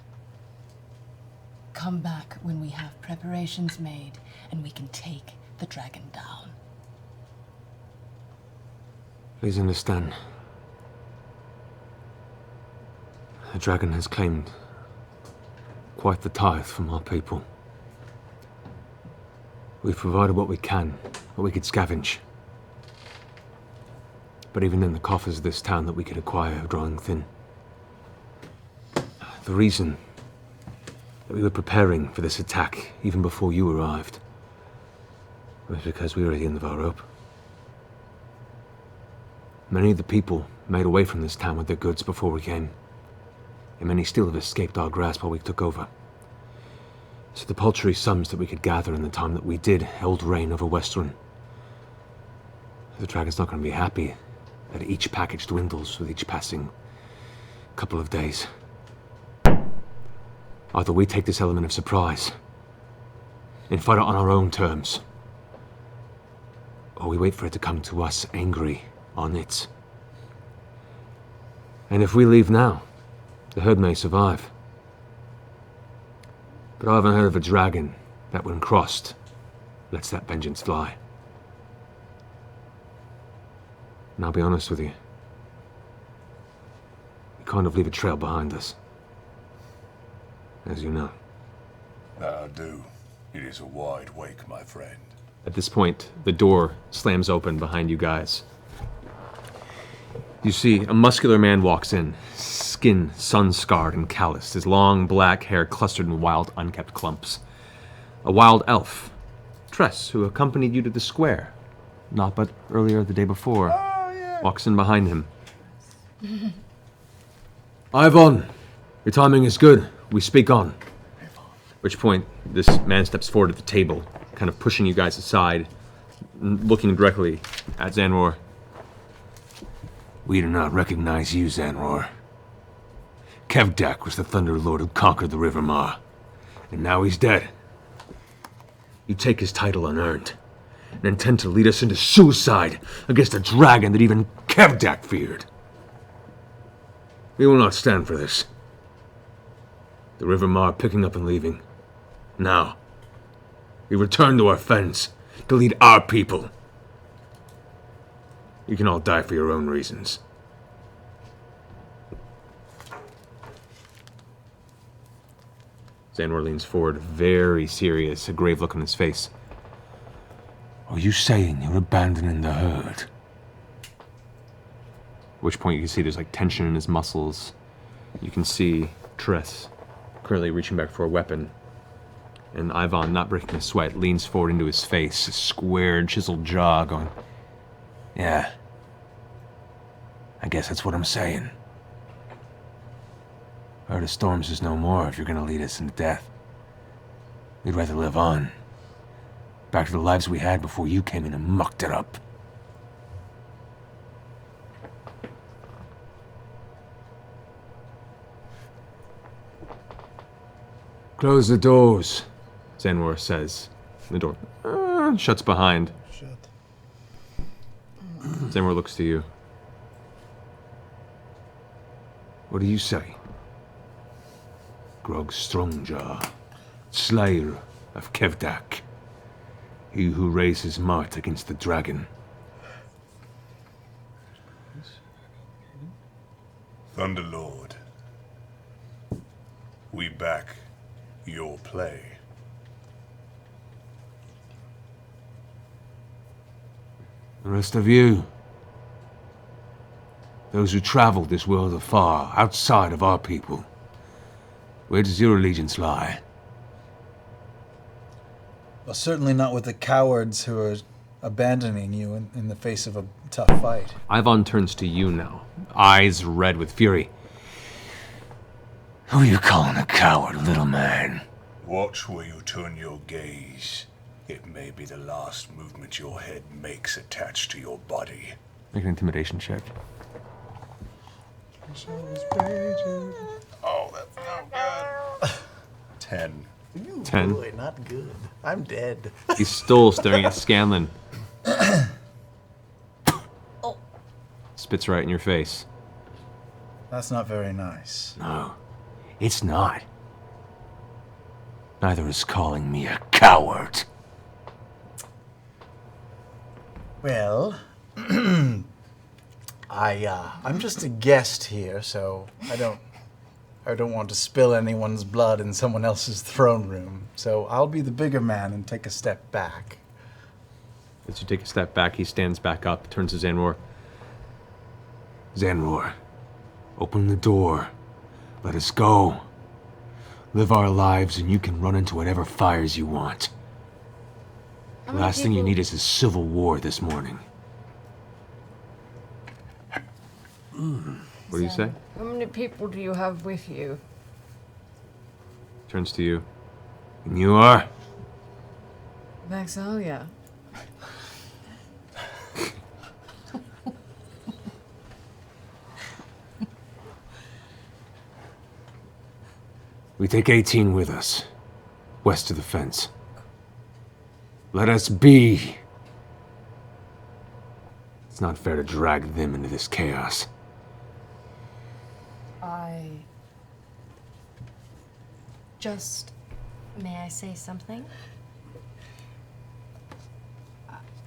Come back when we have preparations made and we can take the dragon down. Please understand. The dragon has claimed quite the tithe from our people. We've provided what we can, what we could scavenge. But even then, the coffers of this town that we could acquire are growing thin. The reason that we were preparing for this attack, even before you arrived, was because we were at the end of our rope. Many of the people made away from this town with their goods before we came, and many still have escaped our grasp while we took over. So the paltry sums that we could gather in the time that we did held reign over Westruun, the dragon's not going to be happy that each package dwindles with each passing couple of days. Either we take this element of surprise and fight it on our own terms, or we wait for it to come to us angry on it. And if we leave now, the herd may survive. But I haven't heard of a dragon that, when crossed, lets that vengeance fly. And I'll be honest with you. We kind of leave a trail behind us. As you know. That I do. It is a wide wake, my friend. At this point, the door slams open behind you guys. You see a muscular man walks in, skin sun-scarred and calloused, his long black hair clustered in wild, unkept clumps. A wild elf, Tress, who accompanied you to the square, not but earlier the day before, walks in behind him. Ivan, your timing is good. We speak on. At which point, this man steps forward at the table, kind of pushing you guys aside, looking directly at Zanror. We do not recognize you, Zanror. Kevdak was the Thunder Lord who conquered the River Mar, and now he's dead. You take his title unearned, and intend to lead us into suicide against a dragon that even Kevdak feared. We will not stand for this. The River Mar picking up and leaving. Now, we return to our fens to lead our people. You can all die for your own reasons. Zanror leans forward, very serious, a grave look on his face. Are you saying you're abandoning the herd? At which point you can see there's like tension in his muscles. You can see Tress currently reaching back for a weapon. And Ivan, not breaking a sweat, leans forward into his face, a squared, chiseled jaw, going, yeah, I guess that's what I'm saying. Herd of Storms is no more if you're gonna lead us into death. We'd rather live on. Back to the lives we had before you came in and mucked it up. Close the doors, Zanror says. The door shuts behind. Shut. Zanror looks to you. What do you say? Grog Strongjaw, slayer of Kevdak, he who raised his might against the dragon. Thunderlord, we back your play. The rest of you, those who traveled this world afar, outside of our people, where does your allegiance lie? Well, certainly not with the cowards who are abandoning you in the face of a tough fight. Ivan turns to you now, eyes red with fury. Who are you calling a coward, little man? Watch where you turn your gaze. It may be the last movement your head makes attached to your body. Make an intimidation check. Oh, that's no good. 10. Ooh, 10. Boy, not good. I'm dead. He's still staring at Scanlan. Spits right in your face. That's not very nice. No, it's not. Neither is calling me a coward. Well, I'm just a guest here, so I don't want to spill anyone's blood in someone else's throne room. So I'll be the bigger man and take a step back. As you take a step back, he stands back up, turns to Zanror. Zanror, open the door. Let us go. Live our lives and you can run into whatever fires you want. The last thing you need is a civil war this morning. What do you say? How many people do you have with you? Turns to you. And you are? Maxalia. We take 18 with us, west of the fence. Let us be It's not fair to drag them into this chaos. May I say something?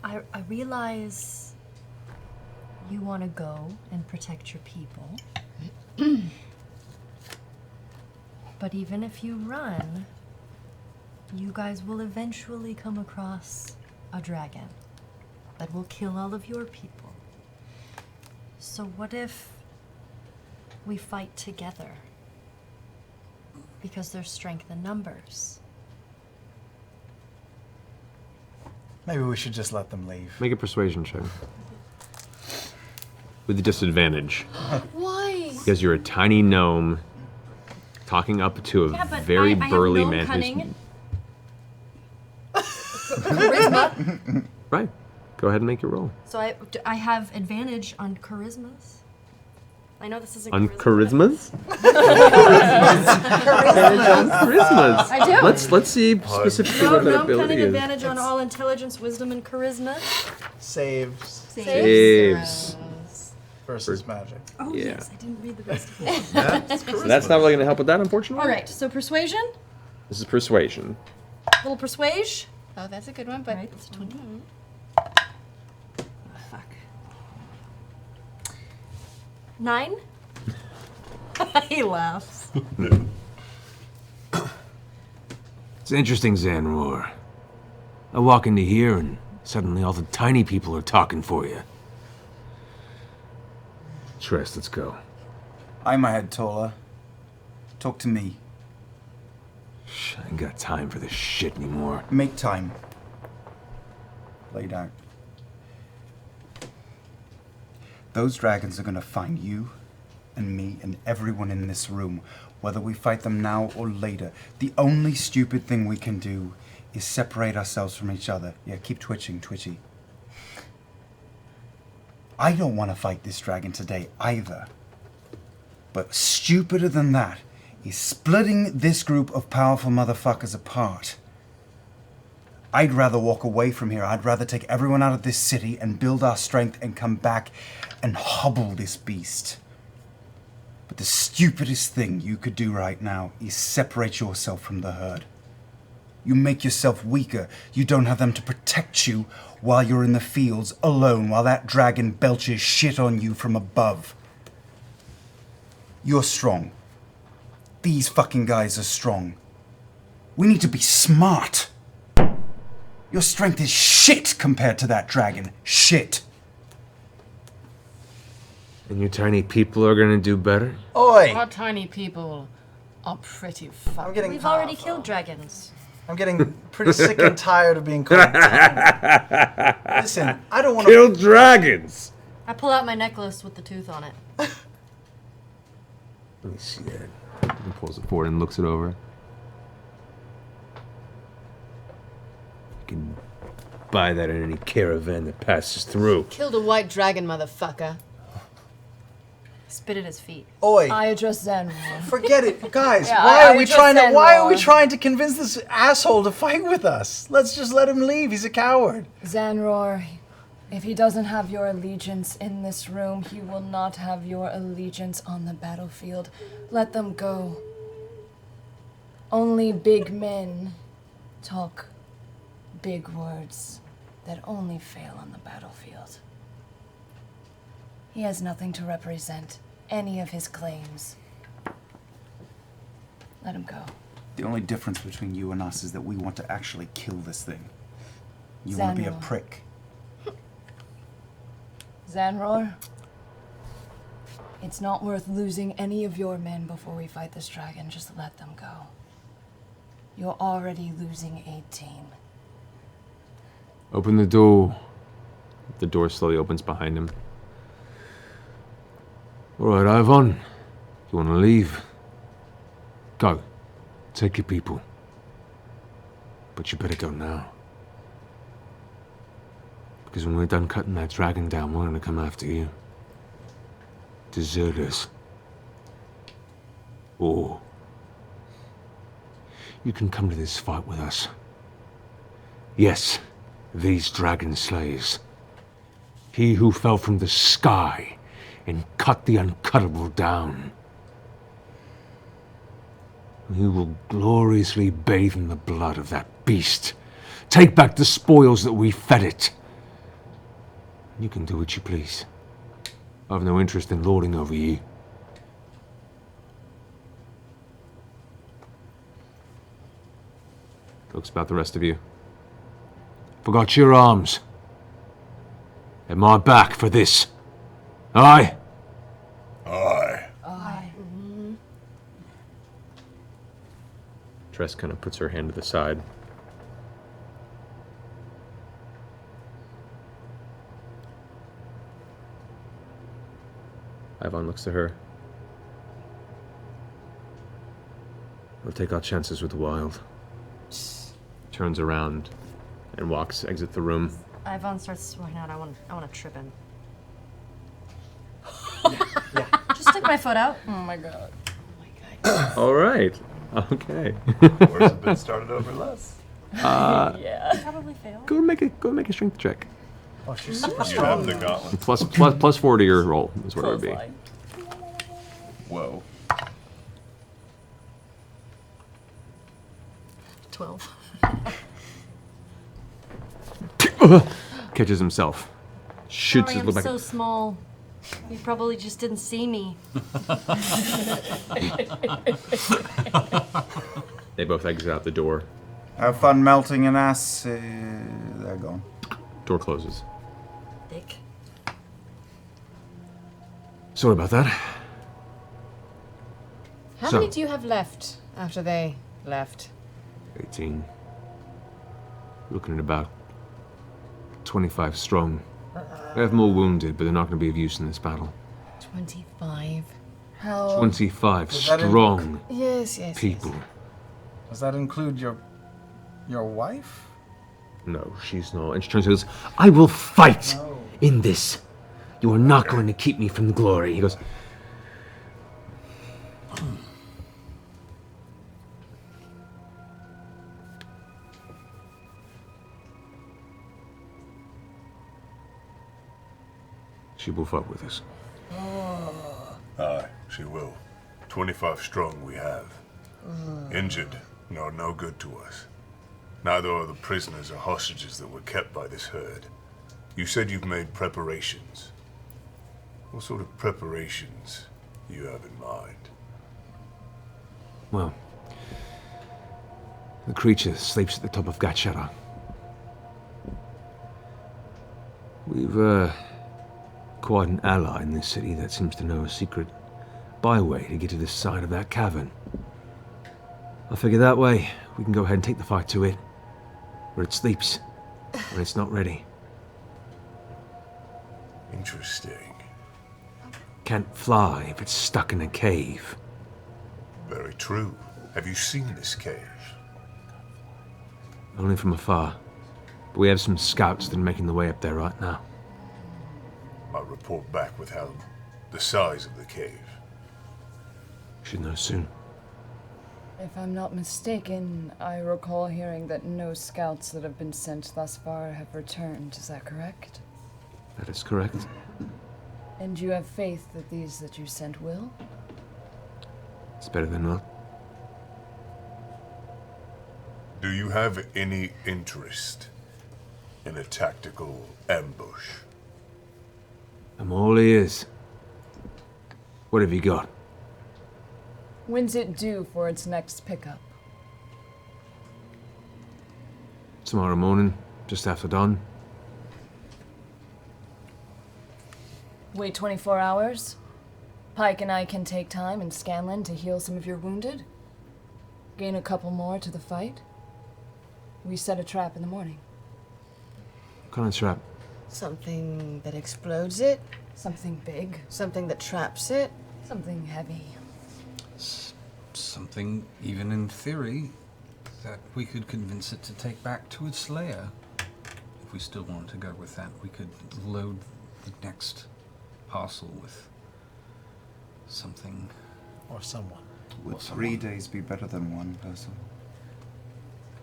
I realize you want to go and protect your people. But even if you run, you guys will eventually come across a dragon that will kill all of your people. So what if we fight together? Because there's strength in numbers. Maybe we should just let them leave. Make a persuasion check. With a disadvantage. Why? Because you're a tiny gnome talking up to a very burly I have man cunning. Charisma. Right. Go ahead and make your roll. So I have advantage on charismas. I know this isn't On charisma. charismas? Charismas. I do. Let's see specifically what that No ability cunning is. advantage on all intelligence, wisdom, and charisma. Saves. Saves. Versus magic. Oh Yeah. yes, I didn't read the rest of it. So that's not really going to help with that, unfortunately. All right, so persuasion, This is persuasion. little persuage. Oh, that's a good one, but It's 20. Fuck. 9. He laughs. It's interesting, Zanroar. I walk into here and suddenly all the tiny people are talking for you. Tress, let's go. I'm ahead, Tola. Talk to me. I ain't got time for this shit anymore. Make time. Lay down. Those dragons are gonna find you and me and everyone in this room, whether we fight them now or later. The only stupid thing we can do is separate ourselves from each other. Yeah, keep twitching, Twitchy. I don't want to fight this dragon today either. But stupider than that is splitting this group of powerful motherfuckers apart. I'd rather walk away from here. I'd rather take everyone out of this city and build our strength and come back and hobble this beast. But the stupidest thing you could do right now is separate yourself from the herd. You make yourself weaker. You don't have them to protect you while you're in the fields alone while that dragon belches shit on you from above. You're strong. These fucking guys are strong. We need to be smart. Your strength is shit compared to that dragon. Shit. And you tiny people are gonna do better? Oi! Our tiny people are pretty fucking. We've already killed dragons. I'm getting pretty sick and tired of being called tiny. Listen, I don't want to kill dragons. I pull out my necklace with the tooth on it. Let me see that. He pulls it forward and looks it over. You can buy that in any caravan that passes through. Killed a white dragon, motherfucker. Spit at his feet. Oi! I address Zen. Forget it, guys. Yeah, why I are we address trying to? Zen Why are more. we trying to convince this asshole to fight with us? Let's just let him leave. He's a coward. Zanroar, if he doesn't have your allegiance in this room, he will not have your allegiance on the battlefield. Let them go. Only big men talk big words that only fail on the battlefield. He has nothing to represent any of his claims. Let him go. The only difference between you and us is that we want to actually kill this thing. You want to be a Zanroar. prick. Zanroar, it's not worth losing any of your men before we fight this dragon. Just let them go. You're already losing 18. Open the door. The door slowly opens behind him. All right, Ivan. You want to leave? Go. Take your people. But you better go now. Because when we're done cutting that dragon down, we're gonna come after you. Deserters. Or you can come to this fight with us. Yes, these dragon slayers. He who fell from the sky and cut the uncuttable down. We will gloriously bathe in the blood of that beast. Take back the spoils that we fed it. You can do what you please. I have no interest in lording over ye. Looks about the rest of you. Forgot your arms. Am I back for this? Aye? Aye. Aye. Tress kind of puts her hand to the side. Ivan looks to her. We'll take our chances with the wild. Turns around and exits the room. Ivan starts walking out. I want to trip him. Just stick my foot out. Oh my god. All right. Okay. Worse have been started over less. Yeah. Probably fail. Go make a strength check. Oh, she's super You strong. have the gauntlet. Plus 4 to your roll is what it would be. Whoa. 12. Catches himself. Shoots Sorry, his look I'm back. so small. You probably just didn't see me. They both exit out the door. Have fun melting an ass. They're gone. Door closes. Dick. Sorry about that. How So- many do you have left after they left? 18. Looking at about 25 strong. We have more wounded, but they're not going to be of use in this battle. 25. How? 25 Does that strong Yes, yes. people. Does that include your wife? No, she's not. And she turns and goes, I will fight in this. You are not going to keep me from the glory. He goes, she will fight with us. Aye, she will. 25 strong we have. Injured and are no good to us. Neither are the prisoners or hostages that were kept by this herd. You said you've made preparations. What sort of preparations do you have in mind? Well, the creature sleeps at the top of Gatshara. We've, quite an ally in this city that seems to know a secret byway to get to this side of that cavern. I figure that way we can go ahead and take the fight to it, where it sleeps when it's not ready. Interesting. Can't fly if it's stuck in a cave. Very true. Have you seen this cave? Only from afar. But we have some scouts that are making their way up there right now. I'll report back with the size of the cave. Should know soon. If I'm not mistaken, I recall hearing that no scouts that have been sent thus far have returned. Is that correct? That is correct. And you have faith that these that you sent will? It's better than not. Do you have any interest in a tactical ambush? I'm all ears. What have you got? When's it due for its next pickup? Tomorrow morning, just after dawn. Wait 24 hours? Pike and I can take time in Scanlan to heal some of your wounded? Gain a couple more to the fight? We set a trap in the morning. What kind of trap? Something that explodes it? Something big? Something that traps it? Something heavy? Something, even in theory, that we could convince it to take back to its lair. If we still wanted to go with that, we could load the next parcel with something. Or someone. Would 3 days be better than one person?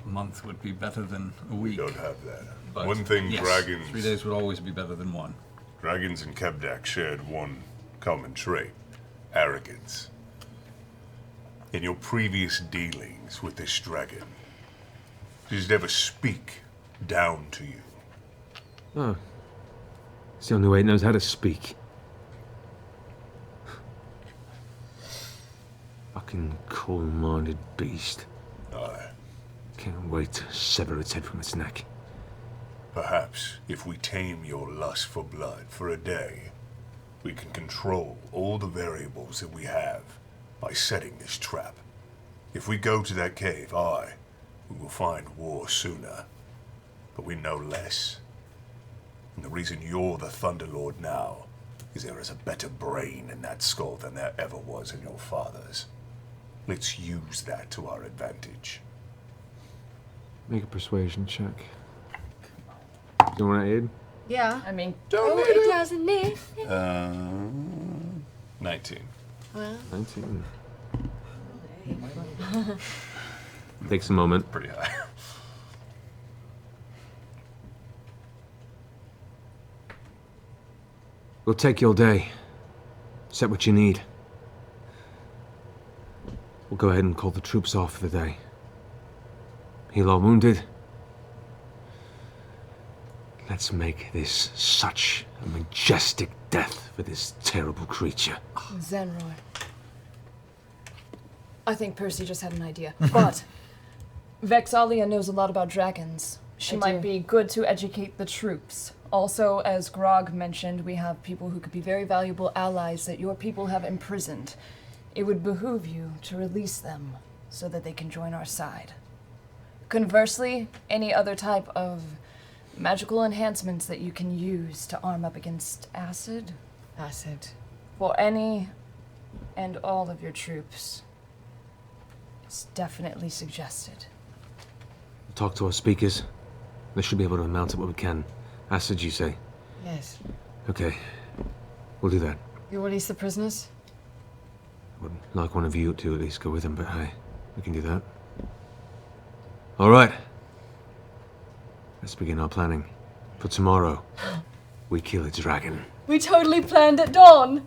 A month would be better than a week. We don't have that. But One thing yes, dragons... 3 days would always be better than one. Dragons and Kebdak shared one common trait: arrogance. In your previous dealings with this dragon, did it ever speak down to you? Oh. It's the only way it knows how to speak. Fucking cold-minded beast. Aye. Can't wait to sever its head from its neck. Perhaps if we tame your lust for blood for a day, we can control all the variables that we have by setting this trap. If we go to that cave, we will find war sooner. But we know less. And the reason you're the Thunderlord now is there is a better brain in that skull than there ever was in your father's. Let's use that to our advantage. Make a persuasion check. Do you want to aid? Yeah. I mean, he doesn't need. 19. Well. 19. Takes a moment. Pretty high. We'll take your day. Set what you need. We'll go ahead and call the troops off for the day. Heal our wounded. Let's make this such a majestic death for this terrible creature. Zenroy. I think Percy just had an idea. But Vexalia knows a lot about dragons. She might be good to educate the troops. Also, as Grog mentioned, we have people who could be very valuable allies that your people have imprisoned. It would behoove you to release them so that they can join our side. Conversely, any other type of magical enhancements that you can use to arm up against acid. Acid. For any and all of your troops. It's definitely suggested. Talk to our speakers. They should be able to mount it what we can. Acid, you say? Yes. Okay. We'll do that. You release the prisoners? Would like one of you to at least go with him, but hey, we can do that. All right. Let's begin our planning. For tomorrow, we kill a dragon. We totally planned at dawn.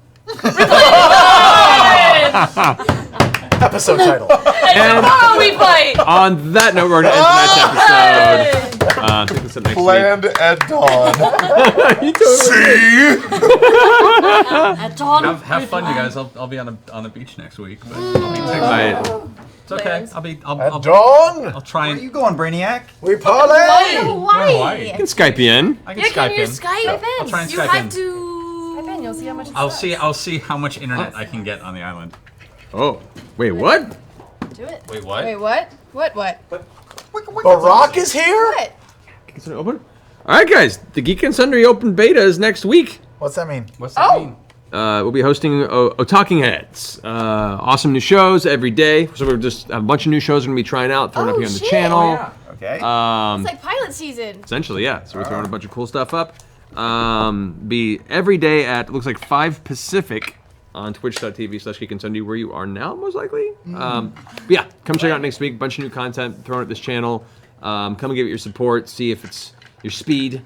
Episode title. And tomorrow we fight. On that note, we're going to end tonight's episode. Take this up next Planned week. at dawn. You totally See? At dawn. Have fun, you guys. I'll be on a beach next week. But I'll be it's okay. I'll dawn. I'll try and. Where are you going, Brainiac? We parlay. Hawaii. You can Skype you in. I can Yeah, Skype can you in. Skype in? I'll try and You Skype have in. to. Skype in, you'll see how much it I'll see how much internet I can get on the island. Oh, wait, what? Do it. Wait, what? Wait, what? What? Barack is here? What? Geek and Sundry open? All right, guys. The Geek and Sundry open beta is next week. What's that mean? What's that mean? We'll be hosting Talking Heads. Awesome new shows every day. So we're just a bunch of new shows we're gonna be trying out, throwing up here on the channel. Oh, yeah. Okay. It's like pilot season. Essentially, yeah. So we're throwing a bunch of cool stuff up. Be every day at looks like 5 Pacific on twitch.tv/Geek and Sundry, where you are now, most likely. But yeah, come check out next week. Bunch of new content thrown at this channel. Come and give it your support. See if it's your speed,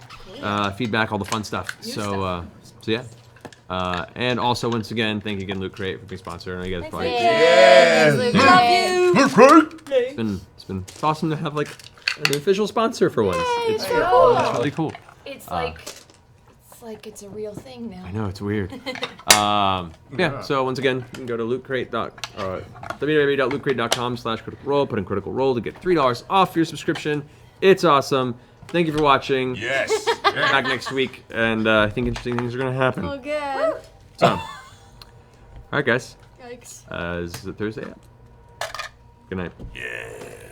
feedback, all the fun stuff. So yeah. And also, once again, thank you again, Loot Crate, for being sponsor. I know you guys probably. Love you. It's awesome to have like an official sponsor for once. It's cool. really cool. It's like it's a real thing now. I know, it's weird. Yeah, so once again, you can go to www.lootcrate.com/critical role, put in critical role to get $3 off your subscription. It's awesome. Thank you for watching. Yes. Back next week, and I think interesting things are going to happen. Oh, good. So, all right, guys. Yikes. Is it Thursday yet? Good night. Yeah.